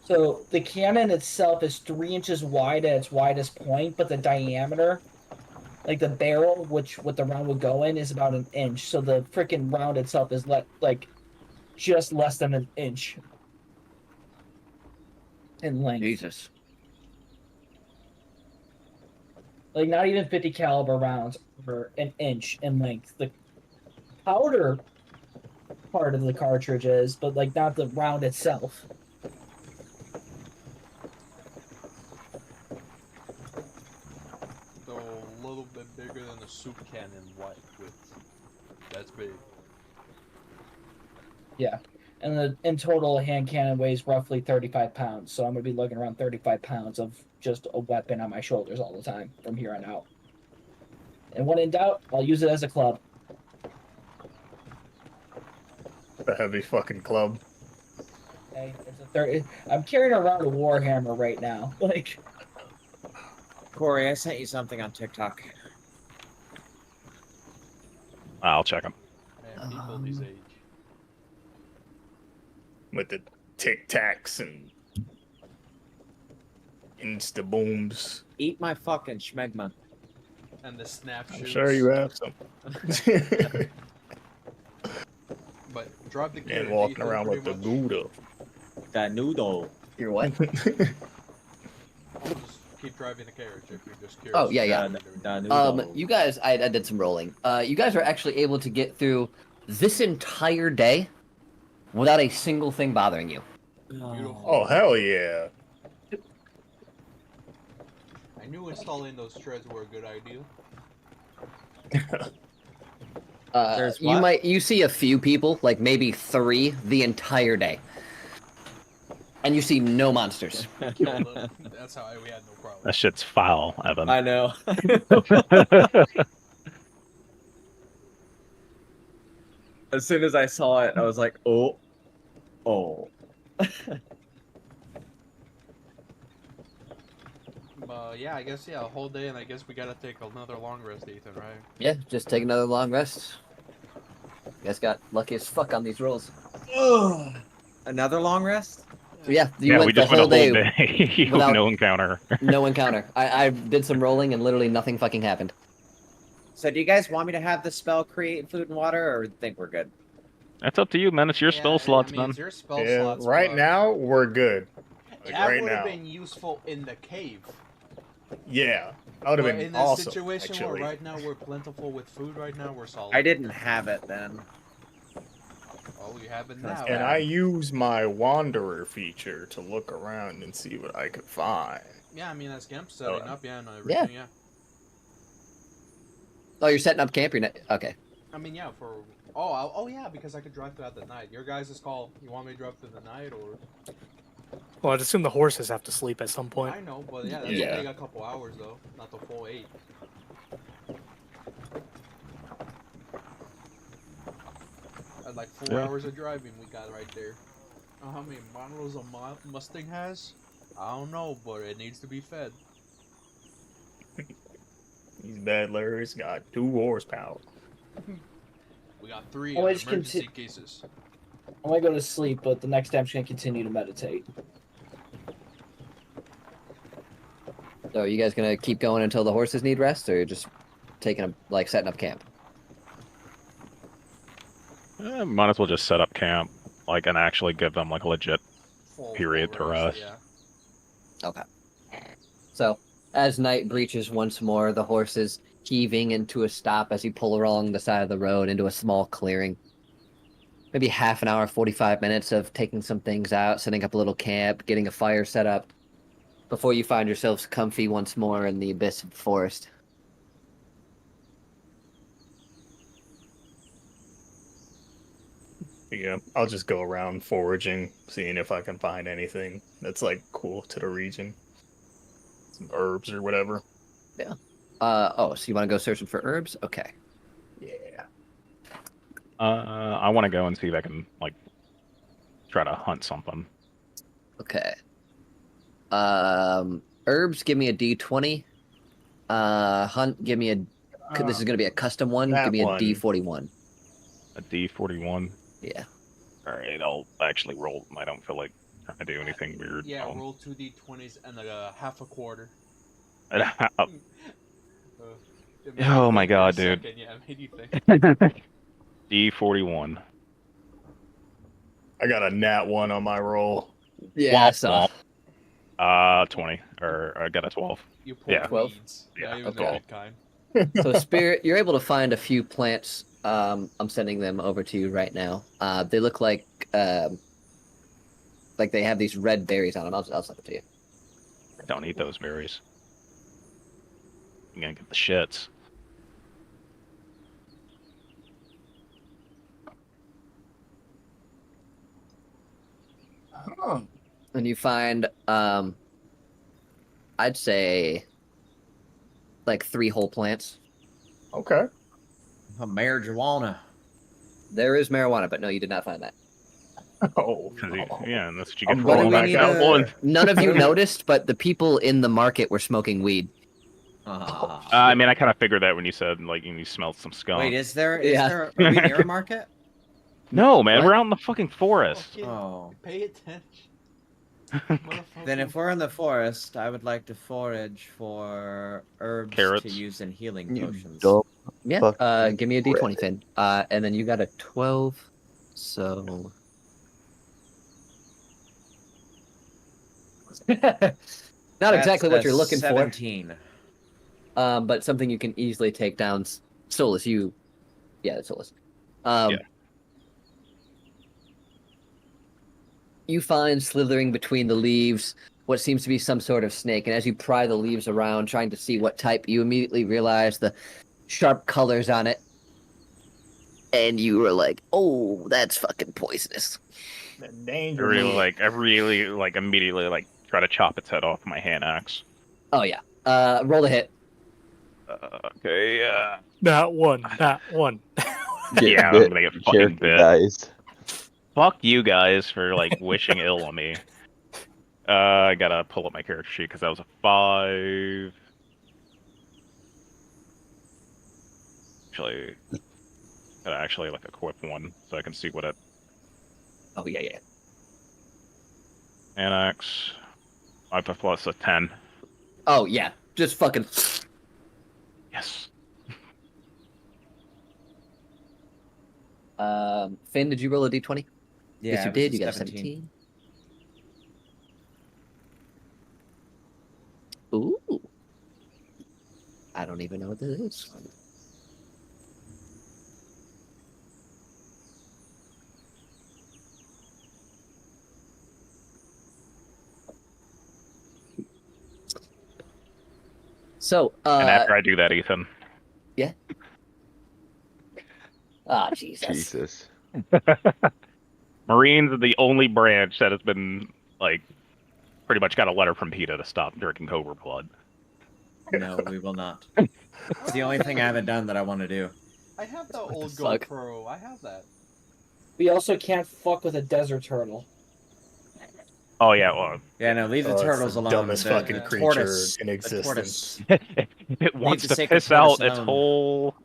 So the cannon itself is 3 inches wide at its widest point, but the diameter, like the barrel, what the round would go in, is about 1 inch. So the freaking round itself is like just less than 1 inch in length. Jesus. Like not even 50 caliber rounds are 1 inch in length. The powder part of the cartridge is, but like not the round itself. So a little bit bigger than the soup cannon white with. That's big. Yeah. And in total, a hand cannon weighs roughly 35 pounds. So I'm going to be looking around 35 pounds of just a weapon on my shoulders all the time from here on out. And when in doubt, I'll use it as a club. A heavy fucking club. Okay? I'm carrying around a warhammer right now. Like, Corey, I sent you something on TikTok. I'll check them. Man, people these age. With the tic tacs and insta booms. Eat my fucking schmegma. And the snap I'm shoots. sure you have some. But drive the And carriage. walking Ethan, around with pretty the much. Gouda. That noodle. You're what? Just keep driving the carriage if you're just curious. Oh, yeah. Da noodle. You guys, I did some rolling. You guys are actually able to get through this entire day without a single thing bothering you. Beautiful. Oh, hell yeah. I knew installing those treads were a good idea. There's what? You see a few people, like maybe 3, the entire day. And you see no monsters. That's how we had no problem. That shit's foul, Evan. I know. As soon as I saw it, I was like, oh. Yeah, I guess, a whole day, and I guess we gotta take another long rest, Ethan, right? Yeah, just take another long rest. You guys got lucky as fuck on these rolls. Ugh. Another long rest? Yeah, you Yeah, went we the just went a whole whole day day with without- no encounter. no encounter. I did some rolling and literally nothing fucking happened. So do you guys want me to have the spell create food and water, or think we're good? That's up to you, man. It's your spell slots, I mean, man. it's your spell Yeah, slots. right but now we're good. Like, that right would have now. been useful in the cave. Yeah, that would have But been in this awesome. situation Actually, where right now we're plentiful with food, right now we're solid. I didn't have it then. Oh, you have it That's now. and bad. I use my wanderer feature to look around and see what I could find. Yeah, I mean, as camp setting Oh, up, yeah, no, yeah. everything, yeah. Oh, you're setting up camp. Okay. I mean, yeah, for... Oh, yeah, because I could drive throughout the night. Your guys' call. You want me to drive through the night, or... Well, I'd assume the horses have to sleep at some point. I know, but yeah, that's Yeah. gonna take a couple hours, though. Not the full 8. That's like 4 Yeah. hours of driving we got right there. How many miles a Mustang has? I don't know, but it needs to be fed. These battlers got 2 horsepower. We got 3 Oh, I in just emergency cases. I might go to sleep, but the next day I'm just gonna continue to meditate. So are you guys gonna keep going until the horses need rest, or just taking a like setting up camp? Might as well just set up camp, like, and actually give them like a legit Full period to rest. Yeah. Okay. So as night breaches once more, the horses heaving into a stop as you pull along the side of the road into a small clearing. Maybe half an hour, 45 minutes of taking some things out, setting up a little camp, getting a fire set up, before you find yourselves comfy once more in the abyss of the forest. Yeah, I'll just go around foraging, seeing if I can find anything that's like cool to the region. Some herbs or whatever. Oh, so you want to go searching for herbs? Okay. Yeah. I want to go and see if I can like try to hunt something. Okay. Herbs, give me a D20. Hunt, give me a. This is gonna be a custom one. That Give me a one. D41. A D41. Yeah. All right, I'll actually roll. I don't feel like trying to do anything weird. Yeah, roll 2 D20s and half a quarter. It made Oh you my think for a god, dude. second, yeah, it made you think. D41. I got a nat 1 on my roll. Yeah. Womp I saw. womp. 20. Or I got a 12. You pull Yeah. 12? weeds. Yeah, Not even okay. the good kind. So Spirit, you're able to find a few plants. I'm sending them over to you right now. They look like they have these red berries on them. I'll send it to you. Don't eat those berries. You're gonna get the shits. Huh. And you find, I'd say, like 3 whole plants. Okay. A marijuana. There is marijuana, but no, you did not find that. Oh, Yeah, and that's what you I'm get for going rolling back back need out, to- boys. None of you noticed, but the people in the market were smoking weed. I mean, I kind of figured that when you said, like, you smelled some skunk. Wait, is there? Yeah. Are we near a market? No, man, What? we're out in the fucking forest. Fucking Oh. pay attention. Then if we're in the forest, I would like to forage for herbs to Carrots. use in healing You potions. dumb Yeah. fuck. Give me a D20, Finn. And then you got a 12. So. Not exactly what That's you're looking 17. for, but something you can easily take down. Solus, you. Yeah, that's Solus. Yeah. You find slithering between the leaves what seems to be some sort of snake, and as you pry the leaves around, trying to see what type, you immediately realize the sharp colors on it, and you were like, "Oh, that's fucking poisonous." The I danger. really, man. like, immediately, like, try to chop its head off with my hand axe. Oh yeah. Roll a hit. Okay, That one. yeah, I'm gonna get fucking Character bit. dies. Fuck you guys for, like, wishing ill on me. I gotta pull up my character sheet because that was a 5. Actually, Gotta actually like equip one so I can see what it. Oh yeah, yeah. Annex. 5 plus a 10. Oh yeah. Just fucking. Yes. Finn, did you roll a d20? Yeah, Yes, you it was did. a You got a 17. 17. Ooh. I don't even know what this is. So, And after I do that, Ethan. yeah. Ah, Jesus. Jesus. Marines are the only branch that has been like pretty much got a letter from PETA to stop drinking Cobra blood. No, we will not. It's the only thing I haven't done that I want to do. I have the What the old fuck? GoPro. I have that. We also can't fuck with a desert turtle. Oh yeah, well, Yeah, no, leave the Oh, it's turtles the alone. dumbest The fucking Yeah. creature tortoise, in the existence. tortoise. if it wants the to sacred piss out tortoise its alone. whole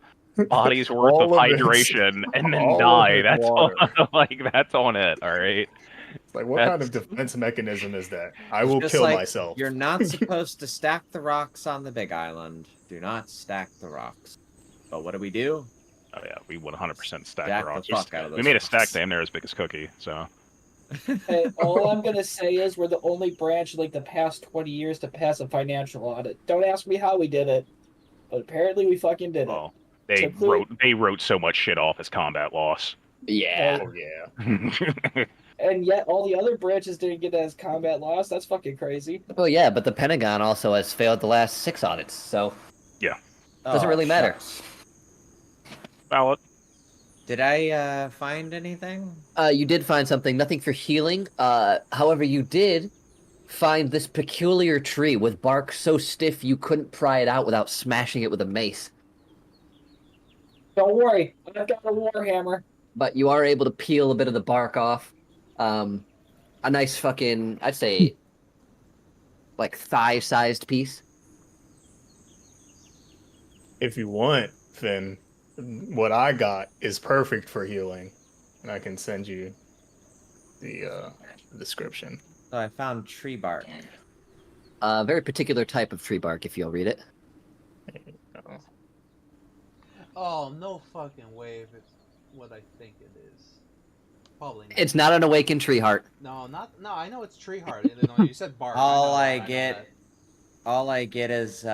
body's worth of All of its- hydration and then all of die, its that's water. on, like that's on it. All right. It's like, what kind That's- of defense mechanism is that? I will Just kill like myself. You're not supposed to stack the rocks on the big island. Do not stack the rocks. But what do? Oh yeah, we 100% stack Stack the rocks. the fuck out of We those made a stack rocks. damn near as big as Cookie. So Hey, all I'm gonna say is we're the only branch in like the past 20 years to pass a financial audit. Don't ask me how we did it, but apparently we fucking did it. well, they So clear- wrote so much shit off as combat loss. Yeah. Oh yeah. And yet all the other branches didn't get that as combat loss. That's fucking crazy. Well, yeah, but the Pentagon also has failed the last 6 audits, so doesn't Oh, really matter. shucks. Valid. Did I find anything? You did find something, nothing for healing. However, you did find this peculiar tree with bark so stiff you couldn't pry it out without smashing it with a mace. Don't worry, I've got a warhammer. But you are able to peel a bit of the bark off. A nice fucking, I'd say, like thigh-sized piece. If you want, Finn, what I got is perfect for healing, and I can send you the description. Oh, I found tree bark. A very particular type of tree bark, if you'll read it. Oh. Oh, no fucking way if it's what I think it is. Probably not. It's not an awakened tree heart. No, I know it's tree heart. No, you said bark. All I I know get is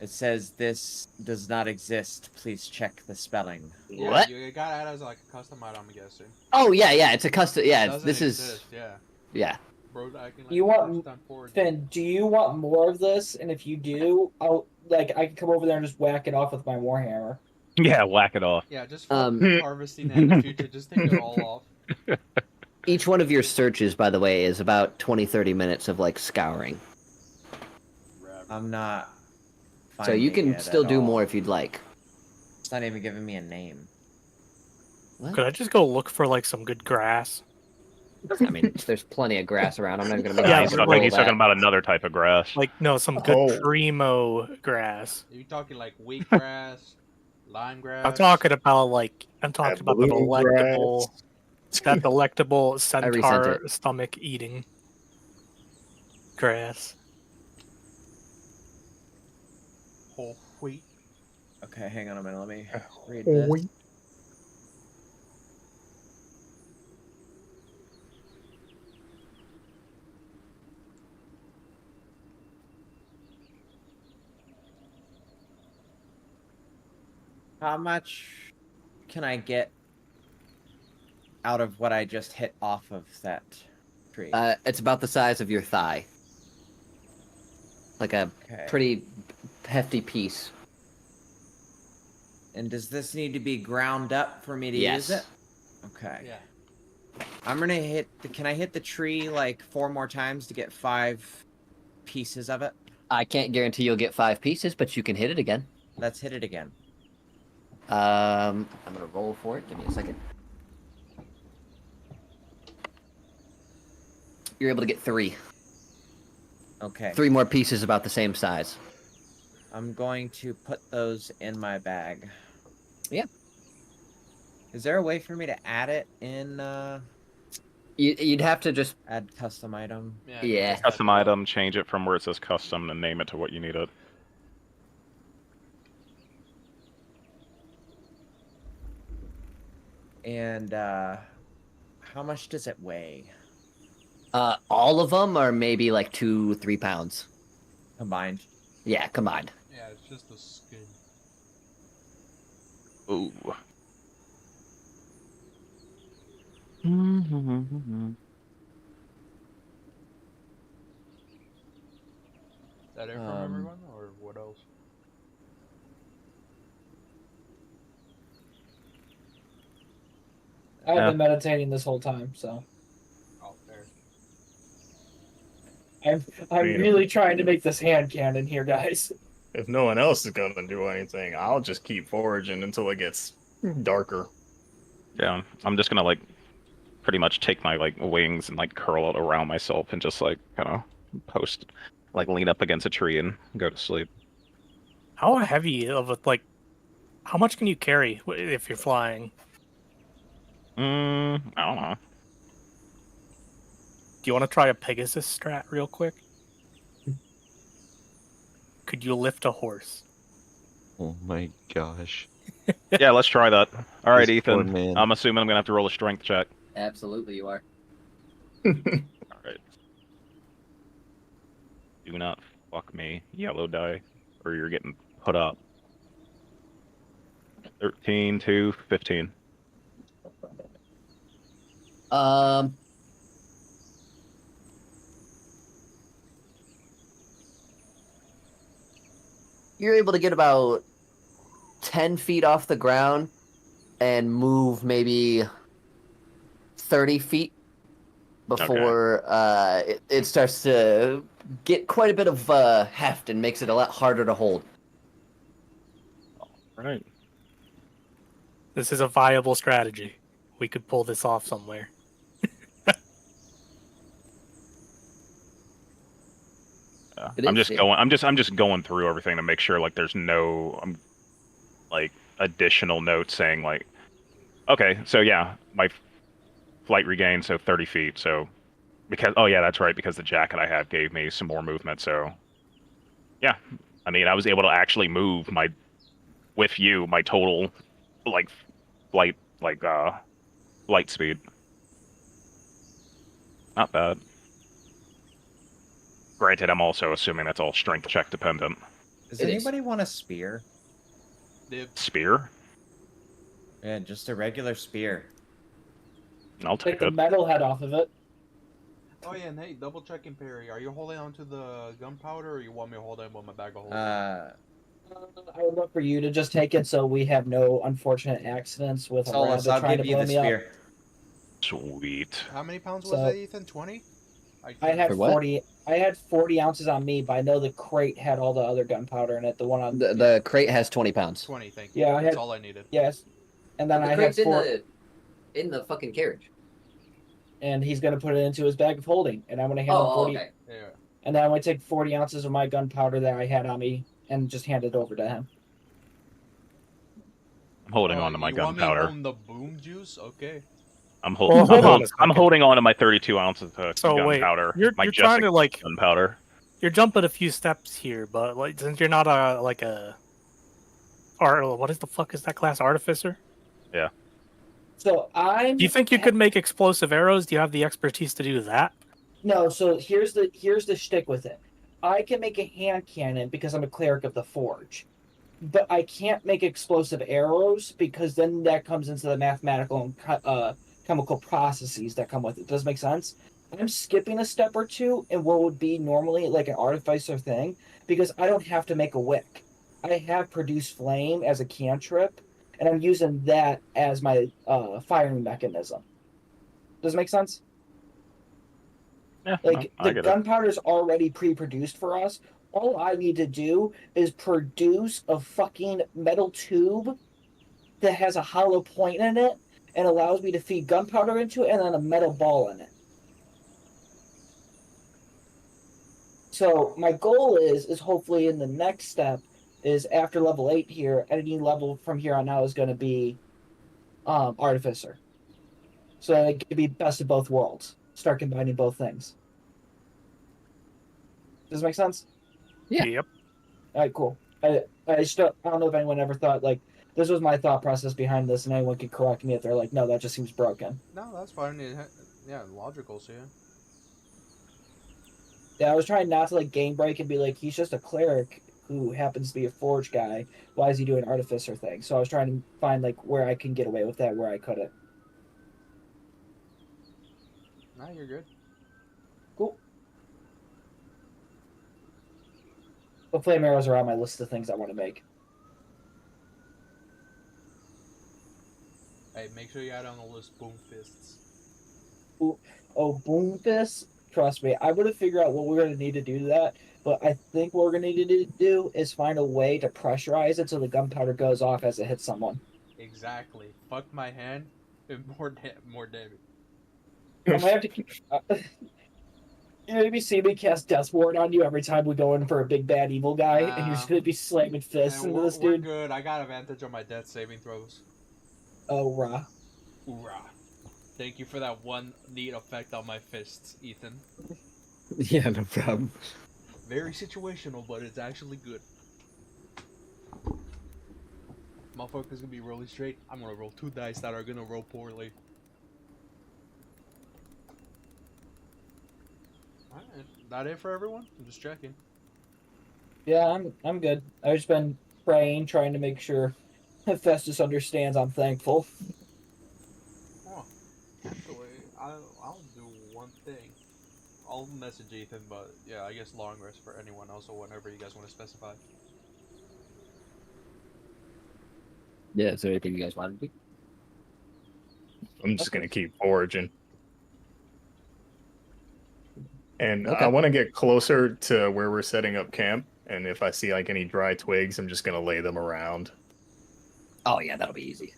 it says this does not exist. Please check the spelling. that. Yeah, What? You got it as like a custom item, I'm guessing. Oh, yeah, it's a custom, yeah, Doesn't this exist, is, yeah. yeah. Bro, acting like You want- first time forward. Finn, do you want more of this? And if you do, I can come over there and just whack it off with my warhammer. Yeah, whack it off. Yeah, just for harvesting in the future, just take it all off. Each one of your searches, by the way, is about 20-30 minutes of, like, scouring. I'm not. So you finding can it still at do all. more if you'd like. It's not even giving me a name. Could I just go look for like some good grass? I mean, there's plenty of grass around. I'm not going to make Yeah, Yeah, you he's, but roll talking, he's that. talking about another type of grass. Like no, some good Oh. primo grass. Are you talking like wheatgrass, lime grass? I'm talking about the bluegrass. delectable resent centaur stomach eating grass. whole wheat. Okay, hang on a minute. Let me read Oh, this. wait. How much can I get out of what I just hit off of that tree? It's about the size of your thigh. Like a Okay. pretty hefty piece. And does this need to be ground up for me to Yes. use it? Okay. Yeah. I'm gonna hit. Can I hit the tree like 4 more times to get 5 pieces of it? I can't guarantee you'll get 5 pieces, but you can hit it again. Let's hit it again. I'm gonna roll for it. Give me a second. You're able to get 3. Okay. 3 more pieces about the same size. I'm going to put those in my bag. Yeah. Is there a way for me to add it in? You'd have to just Add custom item. Yeah. Yeah. Custom item, change it from where it says custom and name it to what you need it. And how much does it weigh all of them are maybe like 2-3 pounds. combined? Yeah, combined. Yeah, it's just the skin. Ooh. Is that it from everyone, or what else? I've Yeah. been meditating this whole time, so Oh, there. I'm really trying to make this hand cannon here, guys. If no one else is gonna do anything, I'll just keep foraging until it gets darker. Yeah, I'm just gonna like pretty much take my like wings and like curl it around myself and just like kind of post, like lean up against a tree and go to sleep. How heavy of a like? How much can you carry if you're flying? I don't know. Do you want to try a Pegasus strat real quick? Could you lift a horse? Oh my gosh. Yeah, let's try that. All right, This poor Ethan. man. I'm assuming I'm gonna have to roll a strength check. Absolutely, you are. All right. Do not fuck me, yellow die, or you're getting put up. 13 to 15. You're able to get about 10 feet off the ground and move maybe 30 feet before it starts to get quite a bit of heft and makes it a lot harder to hold. Right. This is a viable strategy. We could pull this off somewhere. It I'm is, just yeah. going. I'm just going through everything to make sure like there's no like additional notes saying like, okay, so yeah, my flight regained so 30 feet. So because that's right, because the jacket I have gave me some more movement. So yeah, I mean I was able to actually move my total like flight light speed. Not bad. Granted, I'm also assuming that's all strength check dependent. Does It is. anybody want a spear? Spear? Yeah, just a regular spear. I'll Take take the it. metal head off of it. Oh yeah, and hey, double checking, Perry. Are you holding onto the gunpowder, or you want me to hold it with my bag of holding? I would love for you to just take it so we have no unfortunate accidents with a Solus, rabbit I'll trying give to you blow the me up. spear. Sweet. How many pounds was So- that, Ethan? 20? I had For what? 40. I had 40 ounces on me, but I know the crate had all the other gunpowder in it. The one on The crate has 20 pounds. 20, thank you. Yeah, I That's had- all I needed. yes, and then The I had crate's 4. in the fucking carriage. And he's gonna put it into his bag of holding, and I'm gonna hand him 40. okay. Yeah. And then I'm gonna take 40 ounces of my gunpowder that I had on me and just hand it over to him. I'm holding on to my you want me to gunpowder. hold the boom juice? Okay. I'm, Well, hold on a I'm second. holding on to my 32 ounces of So wait, gunpowder. you're my trying to like gunpowder. you're jumping a few steps here, but like since you're not what is the fuck is that class, artificer? So I'm. Do you think you could make explosive arrows? Do you have the expertise to do that? No. So here's the shtick with it. I can make a hand cannon because I'm a cleric of the forge, but I can't make explosive arrows because then that comes into the mathematical and chemical processes that come with it. Does it make sense? I'm skipping a step or two in what would be normally like an artificer thing because I don't have to make a wick. I have produced flame as a cantrip, and I'm using that as my firing mechanism. Does it make sense? Yeah, Like I the get it. gunpowder is already pre-produced for us. All I need to do is produce a fucking metal tube that has a hollow point in it and allows me to feed gunpowder into it and then a metal ball in it. So my goal is hopefully in the next step is after level 8 here, any level from here on out is going to be Artificer. So it could be best of both worlds. Start combining both things. Does it make sense? Yeah. Yep. All right, cool. I don't know if anyone ever thought, like, this was my thought process behind this, and anyone could correct me if they're like, no, that just seems broken. No, that's fine. Yeah, logical, so yeah. Yeah, I was trying not to, like, game break and be like, he's just a cleric who happens to be a forge guy. Why is he doing Artificer thing? So I was trying to find, like, where I can get away with that, where I couldn't. Nah, you're good. Cool. The flame arrows are on my list of things I want to make. Hey, make sure you add on the list Boom Fists. Oh, Boom Fist? Trust me, I would have figured out what we're going to need to do to that, but I think what we're going to need to do is find a way to pressurize it so the gunpowder goes off as it hits someone. Exactly. Fuck my hand and more damage. I might have to keep... you maybe see me cast Death Ward on you every time we go in for a big bad evil guy, and you're just going to be slamming fists into this We're dude. good. I got advantage on my death saving throws. Oh, rah. Hoorah. Thank you for that one neat effect on my fists, Ethan. Yeah, no problem. Very situational, but it's actually good. Motherfucker's gonna be rolling straight. I'm gonna roll 2 dice that are gonna roll poorly. Alright, that it for everyone? I'm just checking. Yeah, I'm good. I've just been praying, trying to make sure Festus understands I'm thankful. Oh, actually, I'll do one thing. I'll message Ethan, but yeah, I guess long rest for anyone else or whenever you guys want to specify. Yeah, is there anything you guys want to do? I'm just gonna keep foraging. And Okay. I want to get closer to where we're setting up camp. And if I see like any dry twigs, I'm just gonna lay them around. Oh yeah, that'll be easy.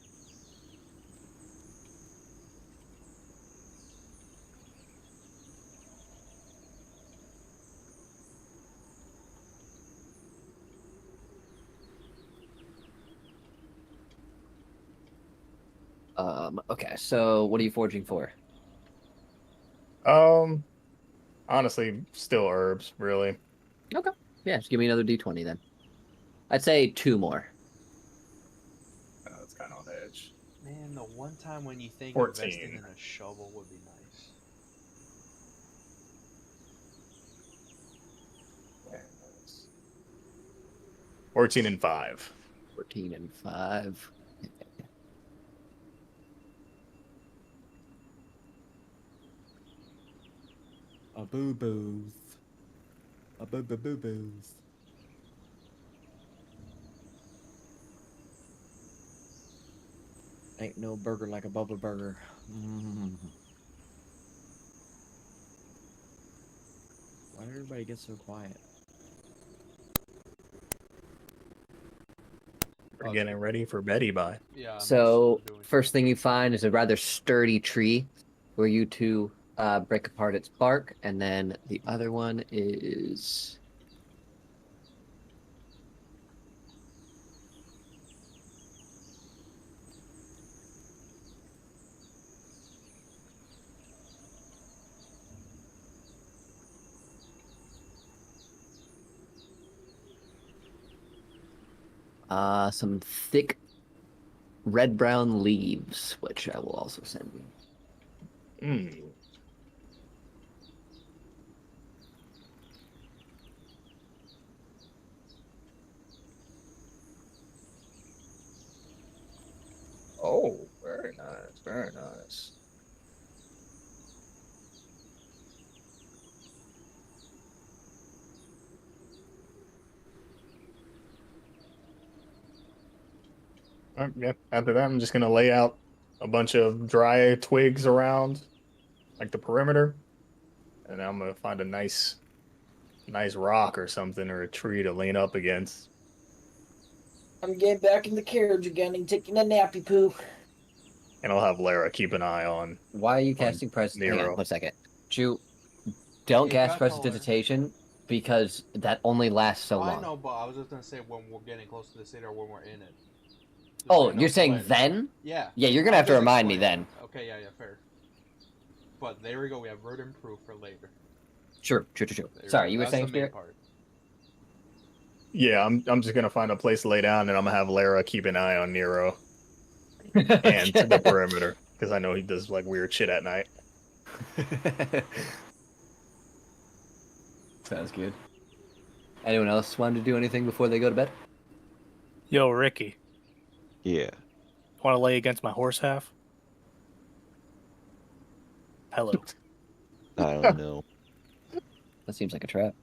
Okay, so what are you forging for? Honestly, still herbs, really. Okay. Yeah, just give me another D20 then. I'd say 2 more. It's kind of on the edge. Man, the one time when you think 14. investing in a shovel would be nice. Yeah, nice. 14 and 5. 14 and 5. A boo boos. A boo boo boo boos. Ain't no burger like a bubble burger. Why did everybody get so quiet? We're getting ready for Betty by. Yeah. So, first thing you find is a rather sturdy tree where you two break apart its bark, and then the other one is... some thick red-brown leaves, which I will also send you. Oh, very nice, very nice. Yeah, after that, I'm just gonna lay out a bunch of dry twigs around, like the perimeter, and I'm gonna find a nice rock or something, or a tree to lean up against. I'm getting back in the carriage again and taking a nappy poo. And I'll have Lara keep an eye on. Why are you casting Hang on, Nero. 1 second. Don't Yeah, cast got color. Prestidigitation because that only lasts so I long. know, but I was just gonna say when we're getting close to the city or when we're in it. Just Oh, so you know, you're saying explain. then? Yeah. Yeah, you're gonna I'm have to just remind me explaining. then. Okay, yeah, fair. But there we go. We have verdant proof for later. Sure. There Sorry, go. you were That's saying, the main Spirit? part. Yeah, I'm just gonna find a place to lay down, and I'm gonna have Lara keep an eye on Nero and the perimeter because I know he does like weird shit at night. Sounds good. Anyone else want to do anything before they go to bed? Yo, Ricky, Yeah. want to lay against my horse half? Hello. I don't know. That seems like a trap.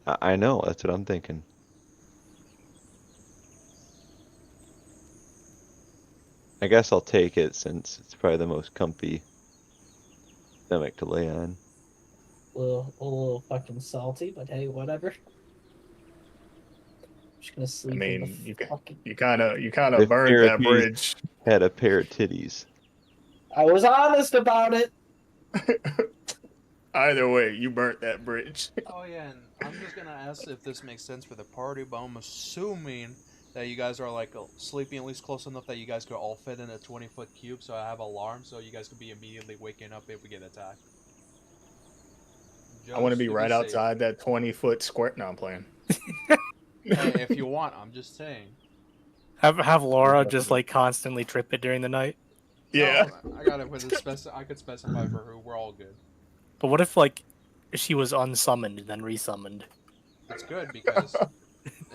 I know. That's what I'm thinking. I guess I'll take it since it's probably the most comfy stomach to lay on. A little fucking salty, but hey, whatever. I'm just gonna I sleep mean, in the fucking... you kind of If burned that Mirapees bridge. had a pair of titties. I was honest about it. Either way, you burnt that bridge. Oh yeah, and I'm just gonna ask if this makes sense for the party, but I'm assuming that you guys are like sleeping at least close enough that you guys could all fit in a 20-foot cube. So I have alarms, so you guys could be immediately waking up if we get attacked. I want to Just be right safe. outside that 20-foot square. No, I'm playing. Hey, if you want, I'm just saying. Have Laura just like constantly trip it during the night. Yeah. No, I got it with a I could specify for who. We're all good. But what if like she was unsummoned and then resummoned? It's good because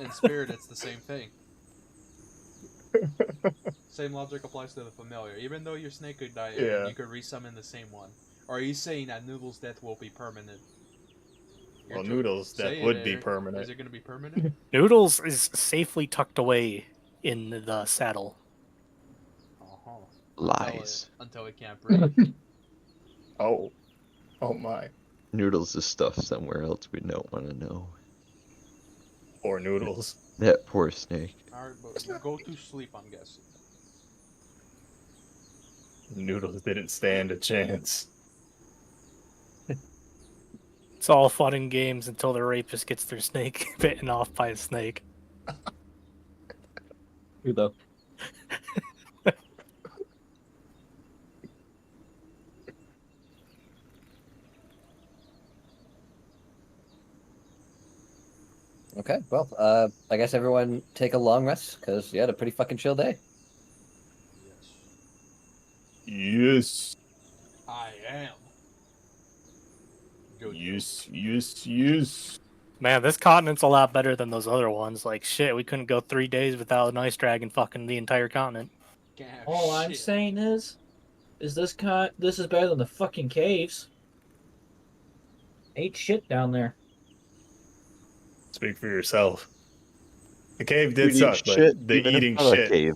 in spirit it's the same thing. Same logic applies to the familiar. Even though your snake could die, Yeah. you could resummon the same one. Or are you saying that Noodle's death will be permanent? Well, Noodles, that would be permanent. Is it going to be permanent? Noodles is safely tucked away in the saddle. Uh-huh. Lies. Until it can't breathe. Oh my. Noodles is stuff somewhere else we don't want to know. Or Noodles. That poor snake. Alright, but go to sleep, I'm guessing. Noodles didn't stand a chance. It's all fun and games until the rapist gets their snake bitten off by a snake. Who though? Okay, well, I guess everyone take a long rest because you had a pretty fucking chill day. Yes. I am. Good. Yes. Man, this continent's a lot better than those other ones. Like, shit, we couldn't go 3 days without an ice dragon fucking the entire continent. All I'm saying is this is better than the fucking caves. Ain't shit down there. Speak for yourself. The cave did You'd suck, eat but shit, the even if eating not a shit. cave.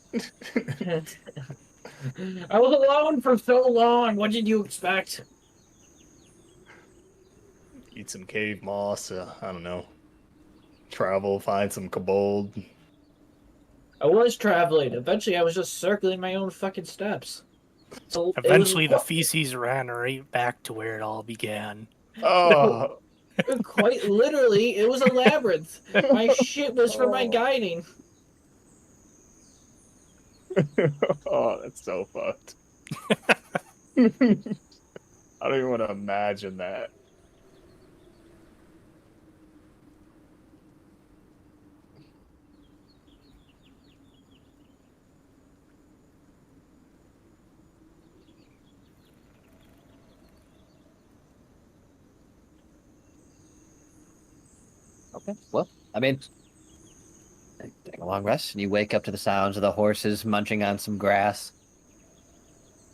I was alone for so long. What did you expect? Eat some cave moss. I don't know. Travel, find some kobold. I was traveling. Eventually, I was just circling my own fucking steps. So Eventually, the feces ran right back to where it all began. Oh. Quite literally, it was a labyrinth. My shit was for my guiding. Oh, that's so fucked. I don't even want to imagine that. Okay, well, I mean, take a long rest, and you wake up to the sounds of the horses munching on some grass.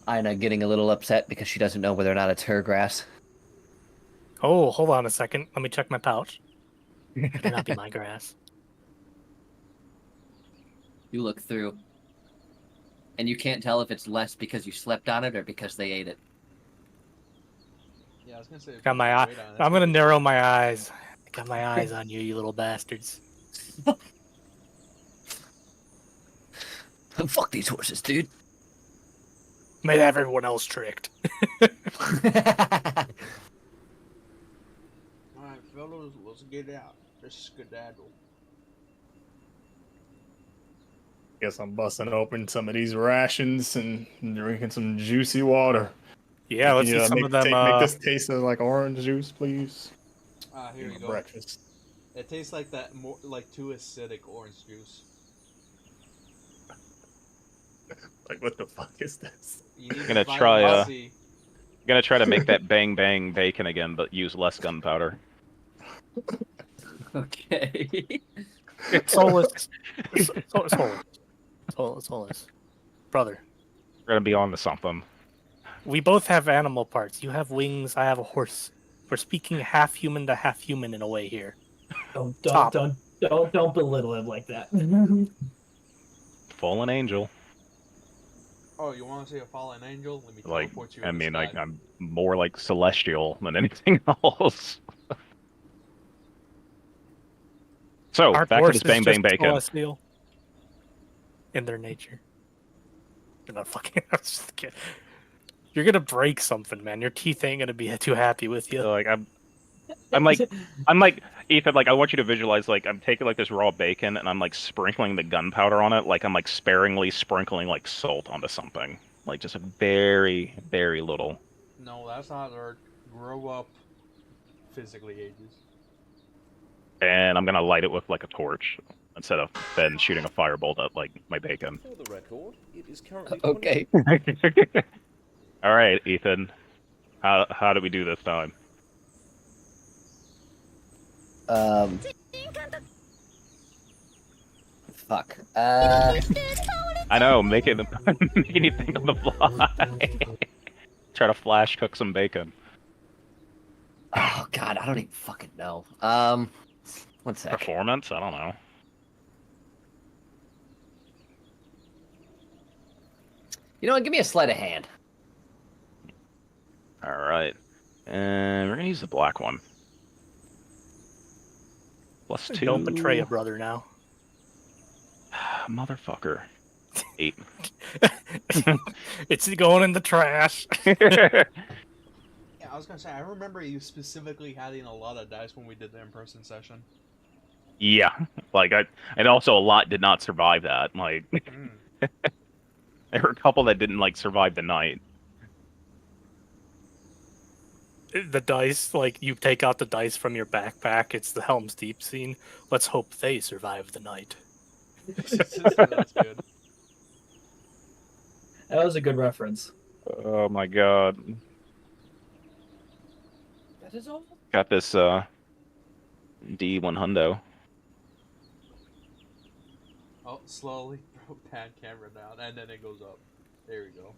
Aina getting a little upset because she doesn't know whether or not it's her grass. Oh, hold on a second. Let me check my pouch. It may not be my grass. You look through, and you can't tell if it's less because you slept on it or because they ate it. Yeah, I was gonna say. Got my eye. I'm gonna narrow my eyes. Got my eyes on you, you little bastards. Fuck these horses, dude. Made everyone else tricked. Alright, fellas, let's get out. Let's skedaddle. Guess I'm busting open some of these rations and drinking some juicy water. Yeah, let's Can you, see some make, of them. make this taste of like orange juice, please. Here you go. Breakfast. It tastes like that, more like too acidic orange juice. Like, what the fuck is this? I'm gonna try. Gonna try to make that bang bang bacon again, but use less gunpowder. Okay. Solus. Solus. Brother. We're gonna be on to something. We both have animal parts. You have wings, I have a horse. We're speaking half human to half human in a way here. Don't Top. don't belittle him like that. Fallen angel. Oh, you want to see a fallen angel? Let me Like, teleport you. I in the mean, sky. like, I'm more like celestial than anything else. So, Our back to horses this bang bang just bacon. celestial in their nature. You're not fucking. I was just kidding. You're gonna break something, man. Your teeth ain't gonna be too happy with you. Like, I'm like, Ethan, like, I want you to visualize, like, I'm taking, like, this raw bacon, and I'm, like, sprinkling the gunpowder on it, like, I'm, like, sparingly sprinkling, like, salt onto something. Like, just a very, very little. No, that's not art. Grow up. Physically ages. And I'm gonna light it with, like, a torch, instead of then shooting a firebolt at, like, my bacon. For the record, it is currently Okay. Alright, Ethan. How do we do this time? Fuck. I know, make anything on the fly. Try to flash cook some bacon. Oh god, I don't even fucking know. One sec. Performance? I don't know. You know what? Give me a sleight of hand. Alright. And we're gonna use the black one. +2. Don't betray a brother now. Motherfucker. 8. It's going in the trash. Yeah, I was gonna say, I remember you specifically having a lot of dice when we did the in-person session. Yeah. Like, and also a lot did not survive that. Like, there were a couple that didn't, like, survive the night. The dice, like, you take out the dice from your backpack. It's the Helm's Deep scene. Let's hope they survive the night. That's good. That was a good reference. Oh my god. That is all. Got this, D1 hundo. Oh, slowly pan camera down, and then it goes up. There we go.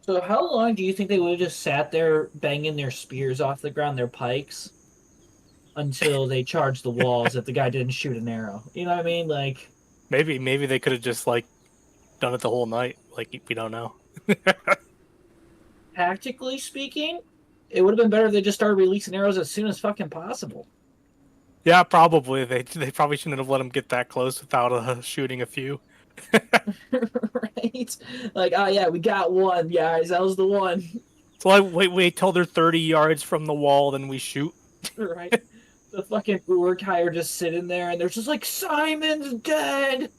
So how long do you think they would have just sat there banging their spears off the ground, their pikes, until they charged the walls if the guy didn't shoot an arrow? You know what I mean? Like, Maybe they could have just, like, done it the whole night. Like, we don't know. tactically speaking, it would have been better if they just started releasing arrows as soon as fucking possible. Yeah, probably. They probably shouldn't have let him get that close without shooting a few. Right? Like, oh yeah, we got one, guys. That was the one. So like, wait till they're 30 yards from the wall, then we shoot. Right? The fucking Uruk-hai are just sitting there, and they're just like, Simon's dead!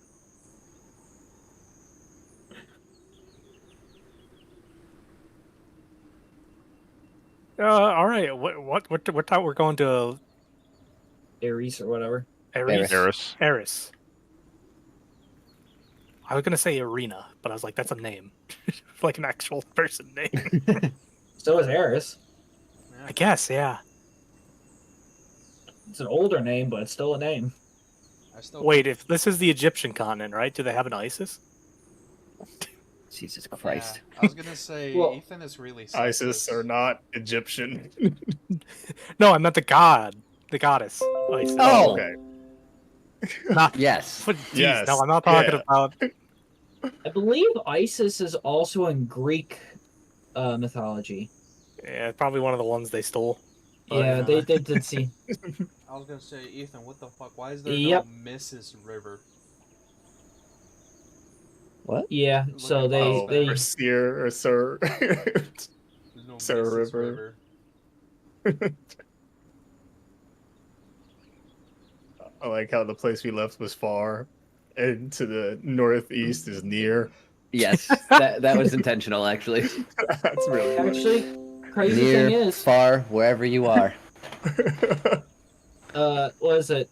All right. What time we're going to? Ares or whatever. Eris. Eris. I was gonna say Arena, but I was like, that's a name, like an actual person name. So is Eris. I guess, yeah. It's an older name, but it's still a name. Wait, if this is the Egyptian continent, right? Do they have an ISIS? Jesus Christ. Yeah, I was gonna say, Well, Ethan is really ISIS are not Egyptian. No, I meant the god, the goddess. ISIS. Oh! Okay. Not, Yes. Geez, Yes, no, I'm not talking yeah. about. I believe Isis is also in Greek mythology. Yeah, probably one of the ones they stole. Yeah, they did see. I was gonna say, Ethan, what the fuck? Why is there Yep. no Mrs. River? What? Yeah, so Look at they Bob's they Or Seer or Sir. There's no Sarah Mrs. River. River. I like how the place we left was far, and to the northeast is near. Yes, that was intentional, actually. That's really funny. Actually, crazy Near, thing is, far, wherever you are. what is it?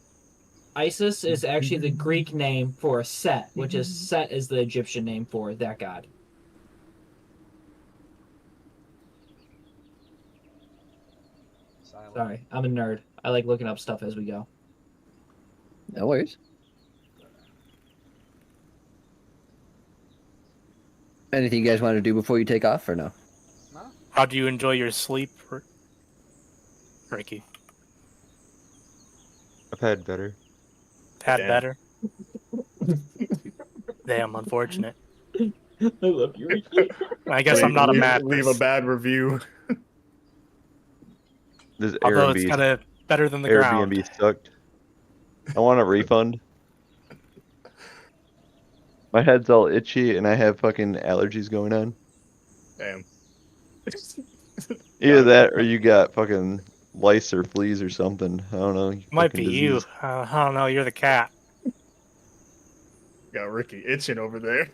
Isis is actually the Greek name for Set, which is Set is the Egyptian name for that god. Silent. Sorry, I'm a nerd. I like looking up stuff as we go. No worries. Anything you guys want to do before you take off, or no? No? How do you enjoy your sleep, Ricky? I've had better. Had Damn. better. Damn, unfortunate. I love you, Ricky. I guess I'm not a mattress. Leave a bad review. This Although it's Airbnb, kind of better than the ground. Airbnb sucked. I want a refund. My head's all itchy and I have fucking allergies going on. Damn. Either that or you got fucking lice or fleas or something. I don't know. Might fucking be you. disease. I don't know. You're the cat. Got Ricky itching over there.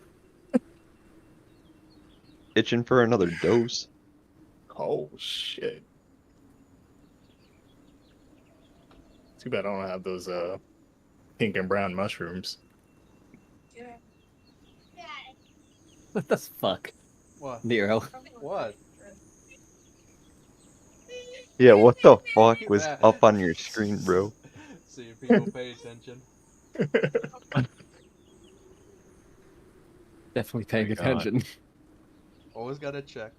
Itching for another dose. Oh shit. Too bad I don't have those pink and brown mushrooms. What the fuck, What? Nero? What? Yeah, what the fuck was That- up on your screen, bro? See, people pay attention. Definitely paying My God. attention. Always gotta check.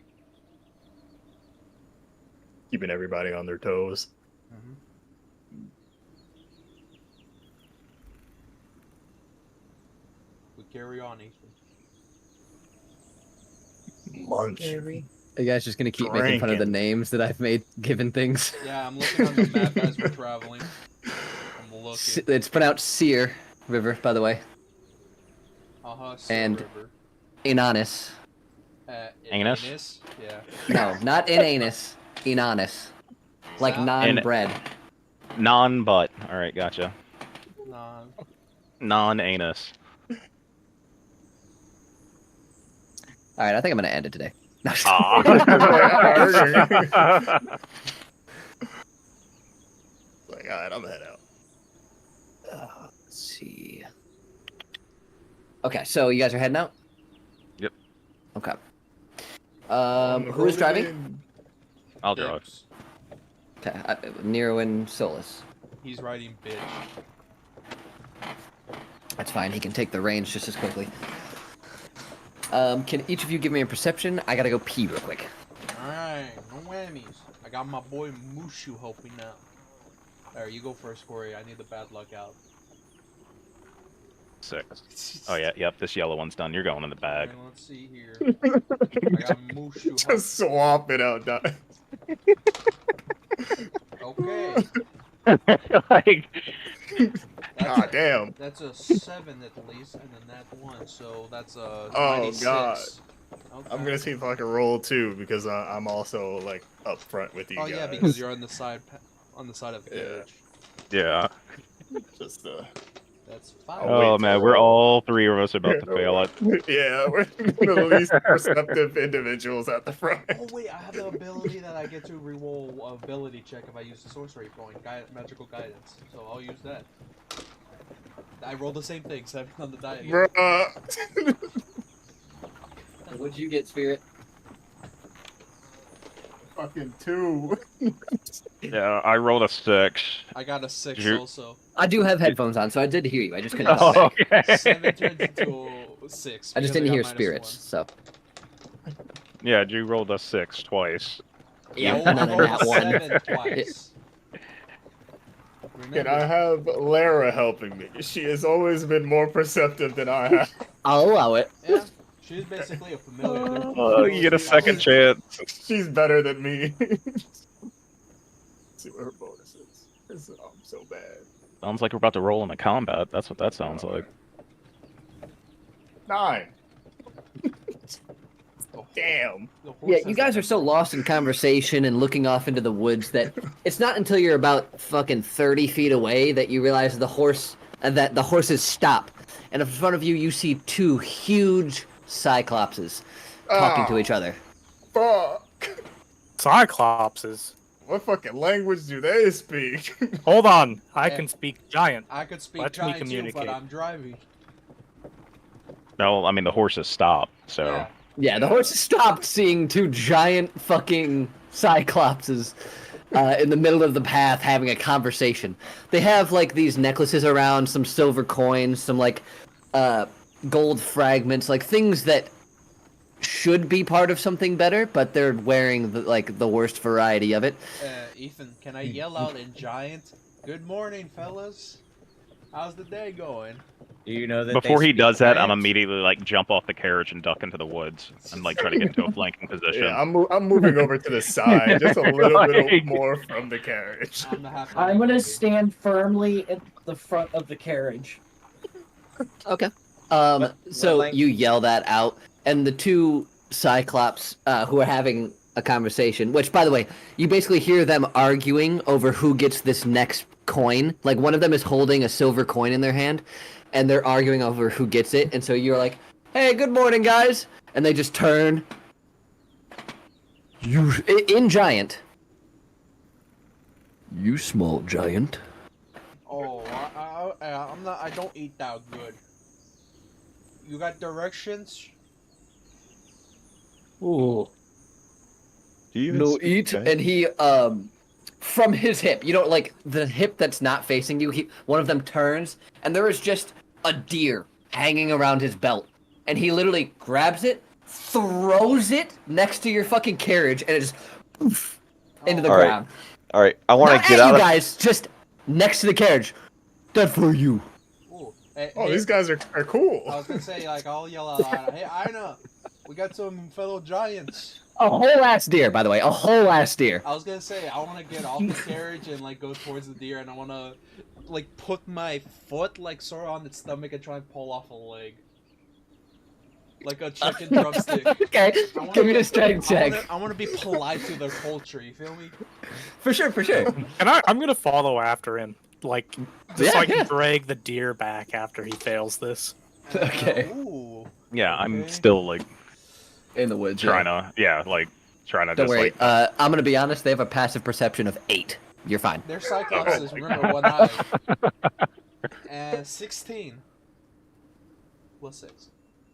Keeping everybody on their toes. Mm-hmm. We carry on, Ethan. Munch. Are you guys just gonna keep making fun of the Drinking. names that I've made given things? Yeah, I'm looking on the map as we're traveling. I'm looking. It's pronounced Seer River, by the way. And River. Inanus. Anus? Anus? Yeah. No, not in anus. Inanus. Like Stop. non-bread. Non-butt. All right, gotcha. Nah. Non-anus. Alright, I think I'm gonna end it today. No, Like, alright, I'm gonna head out. let's see. Okay, so you guys are heading out? Yep. Okay. Who is driving? I'll drive. Dibs. Okay, Nero and Solus. He's riding bitch. That's fine, he can take the reins just as quickly. Can each of you give me a perception? I gotta go pee real quick. Alright, no whammies. I got my boy Mushu helping out. Alright, you go first, Corey. I need the bad luck out. 6. Oh yeah, yep. This yellow one's done. You're going in the bag. Okay, let's see here. I got Mushu helping. Just swap it out, Doc. Okay. Like, God damn. That's a 7 at least, and then that 1, so that's a Oh, 96. God. Okay. I'm gonna see if I can roll too, because I'm also like up front with you Oh guys. yeah, because you're on the side of the carriage. yeah. Just That's 5. Oh man, we're all 3 of us about to fail it. Yeah, we're the least perceptive individuals at the front. Oh wait, I have the ability that I get to reroll ability check if I use the sorcery point, magical guidance. So I'll use that. I rolled the same thing, 7 on the die again. Bruh. What'd you get, Spirit? Fucking 2. Yeah, I rolled a 6. I got a 6 You- also. I do have headphones on, so I did hear you. I just couldn't. Oh, okay. 7 turns into 6. I just because didn't got hear -1. spirits, so. Yeah, you rolled a 6 twice. Yeah, No, and I then rolled that a one. 7 twice. Can I have Lara helping me? She has always been more perceptive than I have. I'll allow it. Yeah, she's basically a familiar. Oh, you get a second chance. She's better than me. See what her bonus is. I'm so bad. Sounds like we're about to roll into combat. That's what that sounds like. 9. Oh, Damn. The horse Yeah, has you guys like are so lost in conversation and looking off into the woods that it's not until you're about fucking 30 feet away that you realize the horses stop. And in front of you, you see two huge cyclopses talking to each other. Fuck. Cyclopses. What fucking language do they speak? Hold on, I Yeah. can speak giant. I could speak Let me giant too, communicate. but I'm driving. No, I mean the horses stop. So Yeah. Yeah, the horses stopped seeing two giant fucking cyclopses in the middle of the path having a conversation. They have like these necklaces around, some silver coins, some like gold fragments, like things that should be part of something better, but they're wearing the worst variety of it. Ethan, can I yell out in giant? Good morning, fellas. How's the day going? Do you know that before they he speak does that, I'm giant? immediately like jump off the carriage and duck into the woods and like try to get into a flanking position. Yeah, I'm moving over to the side, just a little bit more from the carriage. I'm the half. I'm gonna stand firmly at the front of the carriage. Okay. What So length? you yell that out, and the two Cyclops who are having a conversation, which, by the way, you basically hear them arguing over who gets this next coin. Like, one of them is holding a silver coin in their hand, and they're arguing over who gets it, and so you're like, hey, good morning, guys! And they just turn. You, in giant. You small giant. Oh, I'm not. I don't eat that good. You got directions? Ooh. Do you even No speak eat, giant? and he from his hip, you know, like the hip that's not facing you, one of them turns, and there is just a deer hanging around his belt, and he literally grabs it, throws it next to your fucking carriage, and it just poof, into the All right. ground. All right, I want Not to get at out you of. guys, just next to the carriage. That for you. Ooh. Hey, Oh, hey, these guys are cool. I was gonna say, like, I'll yell out, hey, Ina, we got some fellow giants. A whole ass deer, by the way, a whole ass deer. I was gonna say, I want to get off the carriage and, like, go towards the deer, and I want to, like, put my foot, like, sort of on its stomach and try and pull off a leg. Like a chicken drumstick. Okay, give me a strength check. I want to be polite to their culture, you feel me? For sure, for sure. And I'm gonna follow after him, like just so I can drag the deer back after he fails this. Okay. Ooh. Yeah, I'm Okay. still like In the woods. trying to, trying to Don't just worry. like. I'm gonna be honest. They have a passive perception of 8. You're fine. They're cyclopses, remember, one eye. And 16. Plus 6.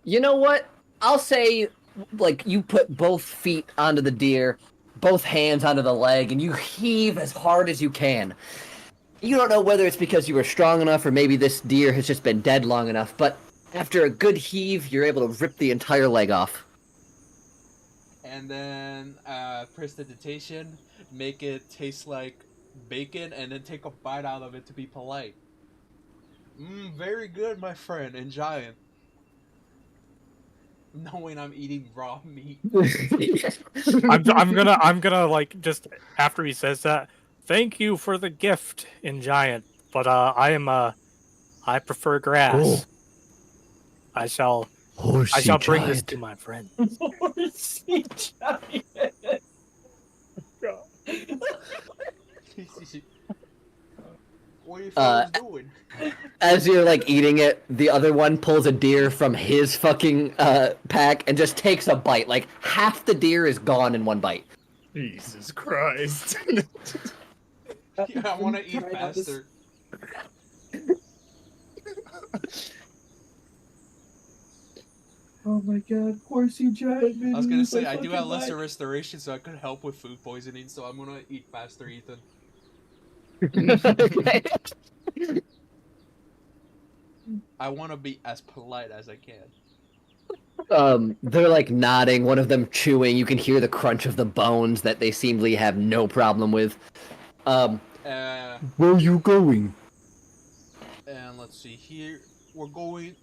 You know what? I'll say, like, you put both feet onto the deer, both hands onto the leg, and you heave as hard as you can. You don't know whether it's because you were strong enough or maybe this deer has just been dead long enough, but after a good heave, you're able to rip the entire leg off. And then, prestidigitation, make it taste like bacon, and then take a bite out of it to be polite. Very good, my friend, and giant. Knowing I'm eating raw meat. I'm gonna like just after he says that, thank you for the gift in giant, but I prefer grass. Oh. I shall bring this to my friend. Horsey giant. What are you fellas doing? As you're, like, eating it, the other one pulls a deer from his fucking pack and just takes a bite. Like, half the deer is gone in one bite. Jesus Christ. Yeah, I want to eat faster. Oh my god, horsey giant. I was gonna say, I do have lesser restoration, so I could help with food poisoning, so I'm gonna eat faster, Ethan. I want to be as polite as I can. They're like nodding, one of them chewing. You can hear the crunch of the bones that they seemingly have no problem with. Where are you going? And let's see here. We're going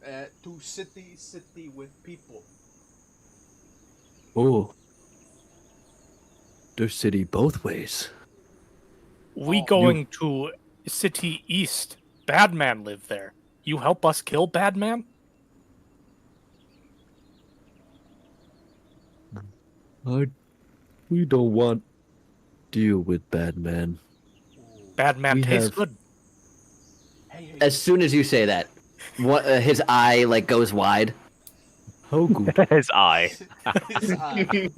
to city with people. Oh. There's city both ways. We going to City East. Badman live there. You help us kill Badman? We don't want deal with bad man. Bad man We tastes have- good. As soon as you say that, his eye like goes wide. How good? His eye. His eye.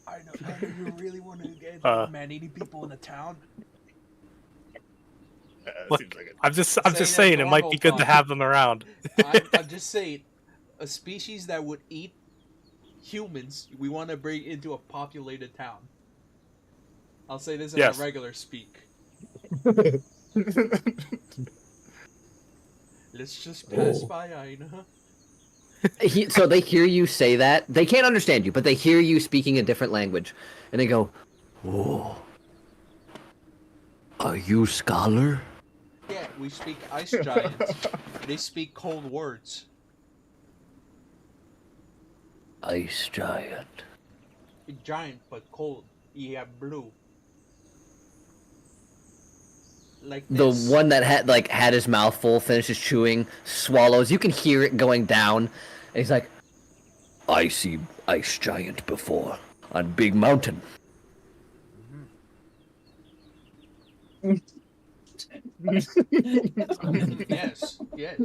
I know you really want to get man-eating people in the town. Look, Seems like I'm just Saying saying it it might be good to normal have them around. I'm just saying, a species that would eat humans, we want to bring into a populated town. I'll say this in Yes. a regular speak. Let's just pass by Aina. So they hear you say that. They can't understand you, but they hear you speaking a different language, and they go, "Oh, are you scholar?" Yeah, we speak ice giant. They speak cold words. Ice giant. Giant but cold. Yeah, blue. Like The this. one that had his mouth full, finishes chewing, swallows. You can hear it going down, and he's like, "I see ice giant before on big mountain." Yes, yes,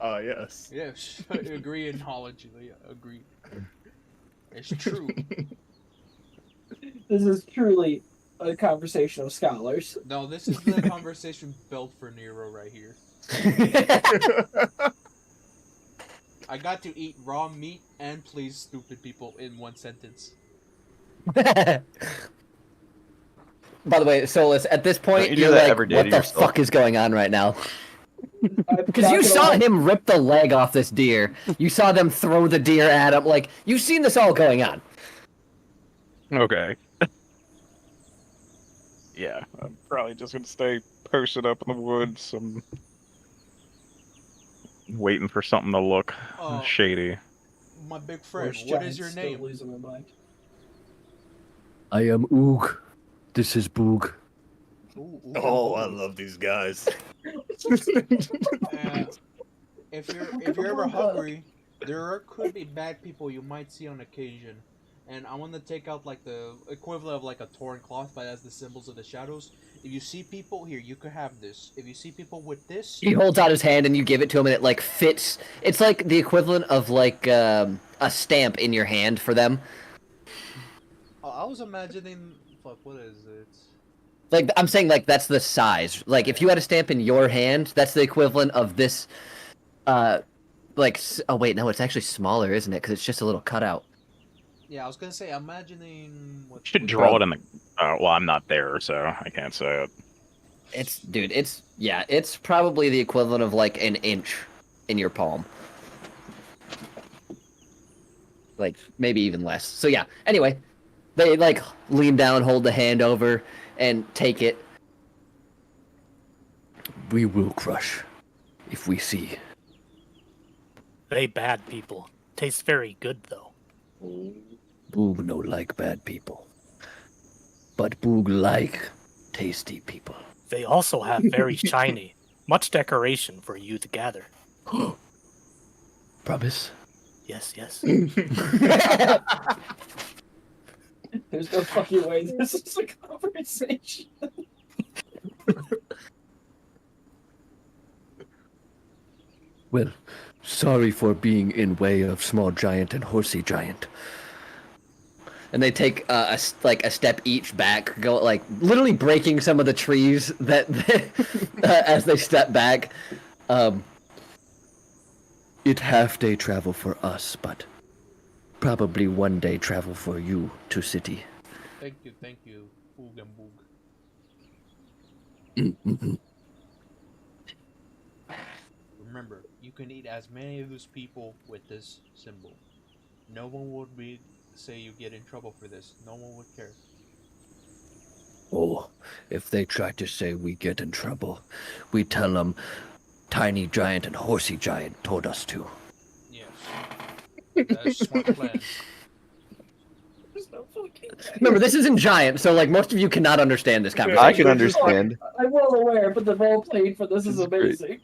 yes. yes. Agree in knowledge. Yeah, agree. It's true. This is truly a conversation of scholars. No, this is the conversation built for Nero right here. I got to eat raw meat and please stupid people in one sentence. By the way, Solus, at this point, you do you're that like, every day what to the yourself? fuck is going on right now? Because you saw him rip the leg off this deer. You saw them throw the deer at him. Like, you've seen this all going on. Okay. Yeah, I'm probably just gonna stay posted up in the woods. I'm waiting for something to look shady. My big friend, what is your name? I am Oog. This is Boog. Oh, I love these guys. If you're ever hungry, there could be bad people you might see on occasion, and I want to take out like the equivalent of like a torn cloth, but as the symbols of the shadows. If you see people here, you could have this. If you see people with this, He holds out his hand and you give it to him, and it like fits. It's like the equivalent of like a stamp in your hand for them. I was imagining. Fuck, what is it? Like, I'm saying, like, that's the size. Like, if you had a stamp in your hand, that's the equivalent of this, like, oh, wait, no, it's actually smaller, isn't it? Because it's just a little cutout. Yeah, I was gonna say, imagining. What, You should draw it in the. Well, I'm not there, so I can't say it. It's, dude, it's probably the equivalent of, like, an inch in your palm. Like, maybe even less. So, yeah, anyway, they, like, lean down, hold the hand over, and take it. We will crush if we see. They bad people. Tastes very good though. Boog no like bad people. But Boog like tasty people. They also have very shiny, much decoration for you to gather. Promise? Yes, yes. There's no fucking way this is a conversation. Well, sorry for being in way of small giant and horsey giant. And they take a step each back, go like literally breaking some of the trees that as they step back. It half-day travel for us, but probably one-day travel for you to city. Thank you, Boog and Boog. Remember, you can eat as many of those people with this symbol. No one would say you get in trouble for this. No one would care. Oh, if they try to say we get in trouble, we tell them Tiny Giant and Horsey Giant told us to. Yes. That's a smart plan. Remember, this isn't giant, so like most of you cannot understand this conversation. I can understand. I'm well aware, but the role playing for this is amazing.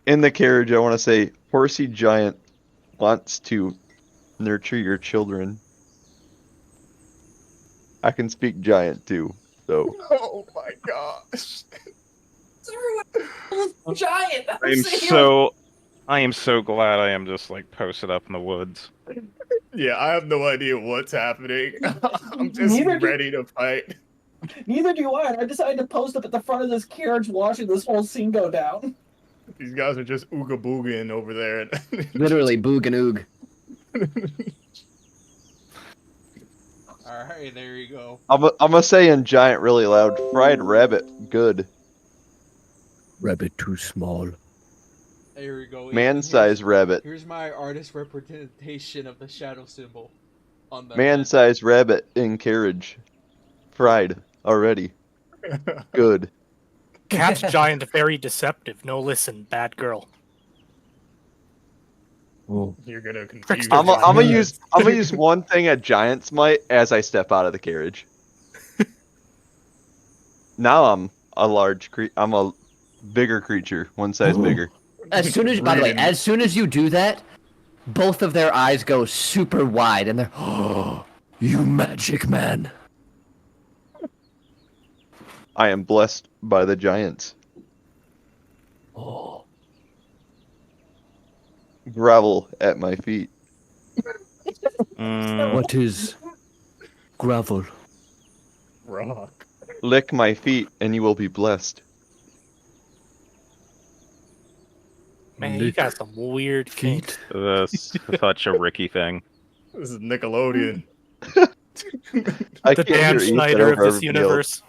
In the carriage, I want to say Horsey Giant wants to Nurture your children. I can speak giant too, so. Oh my gosh. Giant. I am so glad I am just like posted up in the woods. Yeah, I have no idea what's happening. I'm just Neither do- ready to fight. Neither do I. And I decided to post up at the front of this carriage watching this whole scene go down. These guys are just ooga booging over there. Literally boog and oog. Alright, there you go. I'm gonna say in giant really loud, fried rabbit, good. Rabbit too small. There you go. Man-sized rabbit. Here's my artist representation of the shadow symbol. On the Man-sized rabbit in carriage. Fried already. Good. Cat's giant, very deceptive. No, listen, bad girl. Oh. You're gonna confuse. I'm gonna use one thing at Giant's Might as I step out of the carriage. Now I'm a bigger creature, one size bigger. As soon as, by the way, as soon as you do that, both of their eyes go super wide, and they're, Oh, you magic man. I am blessed by the giants. Oh. Gravel at my feet. What is gravel? Rock. Lick my feet and you will be blessed. Man, you got some weird feet. That's such a Ricky thing. This is Nickelodeon. I The can't Dan hear Ethan Schneider of over this everybody else. universe.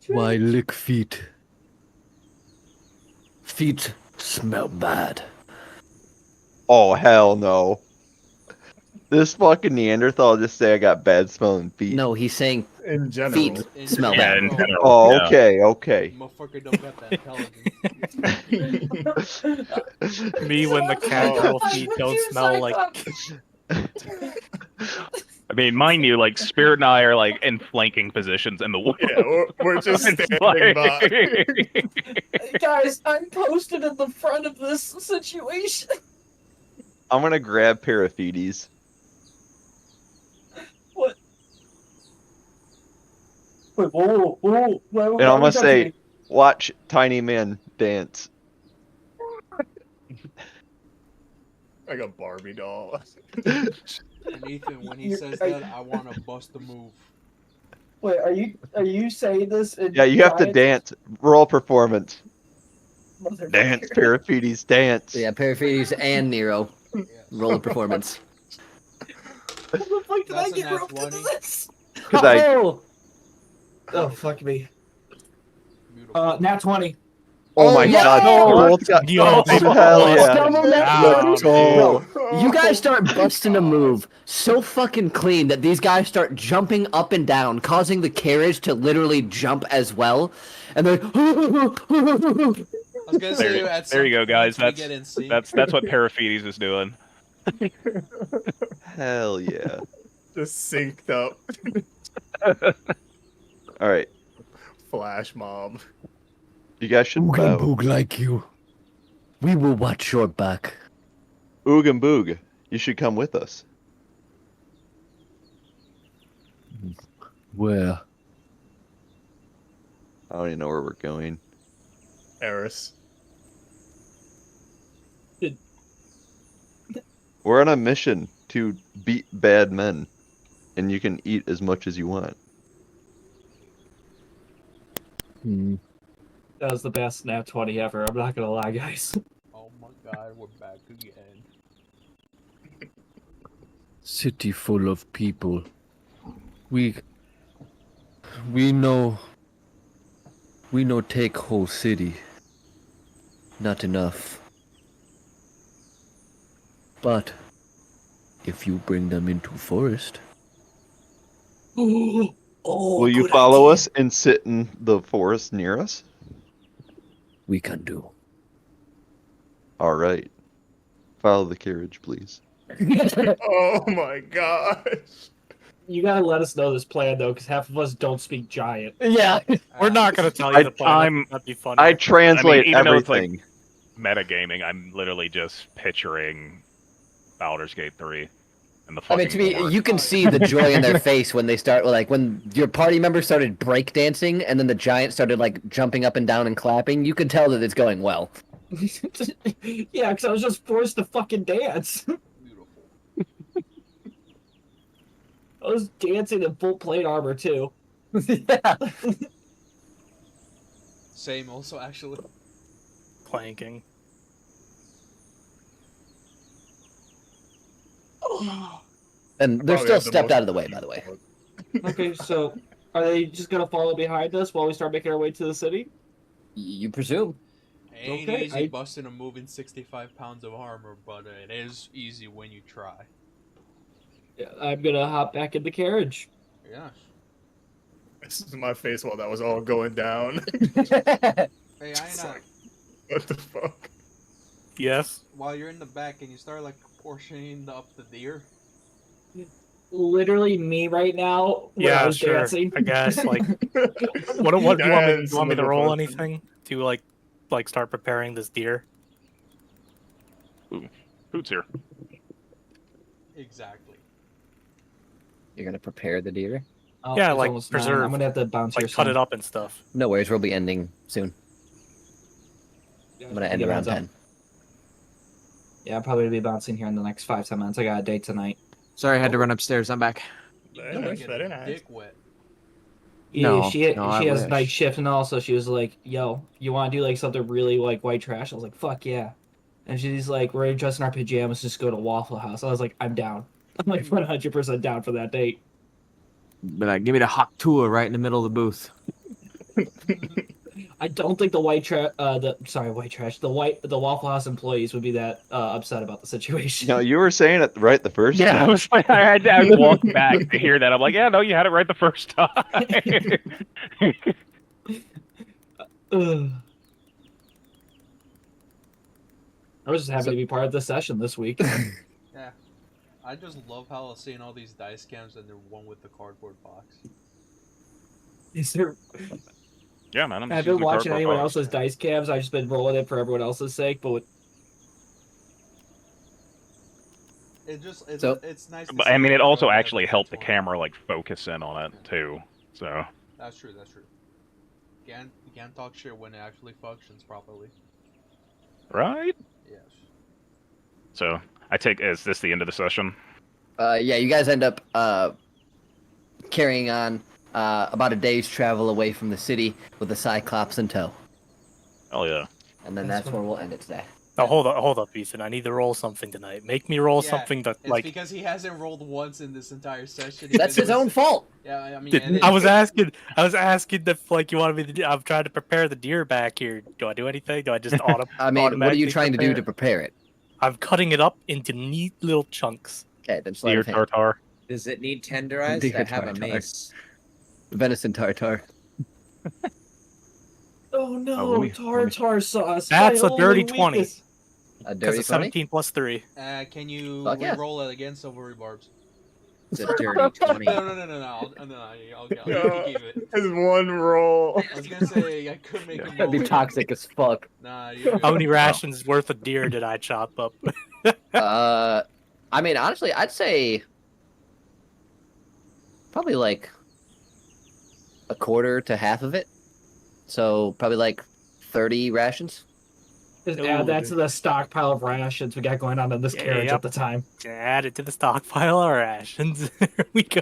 Why lick feet? Feet smell bad. Oh hell no. This fucking Neanderthal just say I got bad smelling feet. no, he's saying In general. feet smell Yeah, bad. in general, Oh, yeah. okay. Motherfucker don't got that intelligence. Me when the cat girl feet don't smell like. I mean, mind you, like Spirit and I are like in flanking positions in the woods. Yeah, we're just It's standing by. like- Guys, I'm posted at the front of this situation. I'm gonna grab Paraphetes. What? Wait, whoa. And I'm gonna say, watch Tiny Man dance. Like a Barbie doll. And Ethan, when he You're- says are- that, I want to bust a move. Wait, are you saying this? In Yeah, you have to giant- dance. Roll performance. Motherfucker. Dance, Paraphetes, dance. Yeah, Paraphetes and Nero. Roll a performance. How the fuck did I That's a get nat roped into 20. this? 'Cause I- Oh, fuck me. Beautiful. Nat 20. Oh my yeah! god, Oh, both got yo, oh, hell yeah. Scum of that Let's Bro, Oh you guys start busting a move so fucking clean that these guys start jumping up and down, causing the carriage to literally jump as well. And they're I was gonna say, at There you go, some guys. point we get in sync. That's what Paraphetes is doing. Hell yeah. Just synced up. Alright, Flash mob. you guys should Oog and bow. Boog like you. We will watch your back. Oog and Boog, you should come with us. Where? I don't even know where we're going. Eris. We're on a mission to beat bad men, and you can eat as much as you want. Hmm. That was the best nat 20 ever. I'm not gonna lie, guys. Oh my god, we're back again. City full of people. We know take whole city. Not enough. But if you bring them into forest, Oh, Will you good follow idea. us and sit in the forest near us? we can do. Alright. Follow the carriage, please. Oh my gosh. You gotta let us know this plan though, because half of us don't speak giant. yeah. We're not gonna tell you I- the plan. I'm- That'd be funny. I translate even though it's like- everything. metagaming, I'm literally just picturing Baldur's Gate 3 and the I fucking mean, to me, lore. you can see the joy in their face when they start, like, when your party members started breakdancing and then the giant started, like, jumping up and down and clapping. You could tell that it's going well. Yeah, because I was just forced to fucking dance. Beautiful. I was dancing in full plate armor too. Yeah. Same, also actually. Planking. And they're Probably still have the stepped most out of the way, by the way. Okay, so are they just gonna follow behind us while we start making our way to the city? You presume. Ain't Okay, easy busting a move in 65 pounds of armor, but it is easy when you try. Yeah, I'm gonna hop back in the carriage. Yeah. This is my face while that was all going down. Hey, Just Aina, like, what the fuck? Yes. while you're in the back, can you start like portioning up the deer? Literally me right now when I Yeah, was sure. dancing. I guess like what do you want me? Dance, You want me to roll motherfucker. anything to like start preparing this deer? Ooh, Hoot's here. Exactly. You're gonna prepare the deer? Oh, Yeah, it's like almost 9. preserve. I'm gonna have to bounce here Like cut soon. it up and stuff. No worries, we'll be ending soon. Yeah, I'm gonna end get around heads up. 10. Yeah, I'm probably gonna be bouncing here in the next 5-10 minutes. I got a date tonight. Sorry, I had to run upstairs. I'm back. Very nice, Get very a nice. dick wet. Yeah, No, she no, I has wish. night shift, and also she was like, "Yo, you want to do like something really like white trash?" I was like, "Fuck yeah!" And she's like, "We're dressed in our pajamas, just go to Waffle House." I was like, "I'm down. I'm like 100% down for that date." But give me the hot tour right in the middle of the booth. I don't think the white trash, the Waffle House employees would be that upset about the situation. No, you were saying it right the first Yeah, I time. was like, I walked back to hear that. I'm like, yeah, no, you had it right the first time. Ugh. I was just happy So- to be part of the session this week. Yeah. I just love how I'm seeing all these dice cams and they're one with the cardboard box. Is there? Yeah, man. I'm I've just been using the watching cardboard anyone box. else's dice cams. I've just been rolling it for everyone else's sake, but So- it's nice. To But see I mean, it that also everyone has actually their helped the toy. camera like focus in on it too. So That's true. That's true. You can't talk shit when it actually functions properly. right. Yes. So I take is this the end of the session? Yeah, you guys end up carrying on about a day's travel away from the city with the Cyclops in tow. Oh yeah. And then that's where we'll end it today. Now hold up, Ethan. I need to roll something tonight. Make me roll Yeah, something that It's like. because he hasn't rolled once in this entire session. That's even his though own fault. Yeah, I mean, and I was asking if like you wanted me to. I'm trying to prepare the deer back here. Do I do anything? Do I just I mean, what are you automatically trying to do prepare to it? prepare it? I'm cutting it up into neat little chunks. Okay, then sleight Deer of hand. tartar. Does it need tenderized? Deer I have a tartar. mace. Venison tartar. oh no, let me- tartar sauce. That's my a dirty only 20. weakness. A Because dirty it's 20? 17 plus 3. can you Fuck yeah. roll it against silvery barbs? It's a dirty 20. No. I'll keep it. It's one roll. I was gonna say I could make him That'd be roll it. toxic as fuck. Nah, you're good. How many rations worth of deer did I chop up? I mean, honestly, I'd say probably like a quarter to half of it. So probably like 30 rations. Just add that to the stockpile of rations we got going on in this carriage Yep. at the time. Add it to the stockpile of rations. There we go.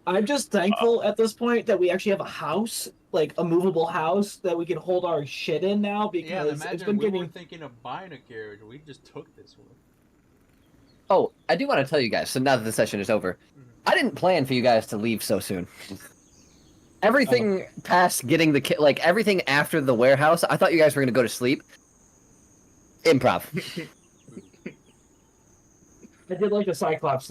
I'm just thankful at this point that we actually have a house, like a movable house that we can hold our shit in now Yeah, because imagine it's been we getting. were thinking of buying a carriage. We just took this one. Oh, I do want to tell you guys, so now that the session is over, I didn't plan for you guys to leave so soon. Everything past getting the like everything after the warehouse, I thought you guys were going to go to sleep. Improv. I did like the Cyclops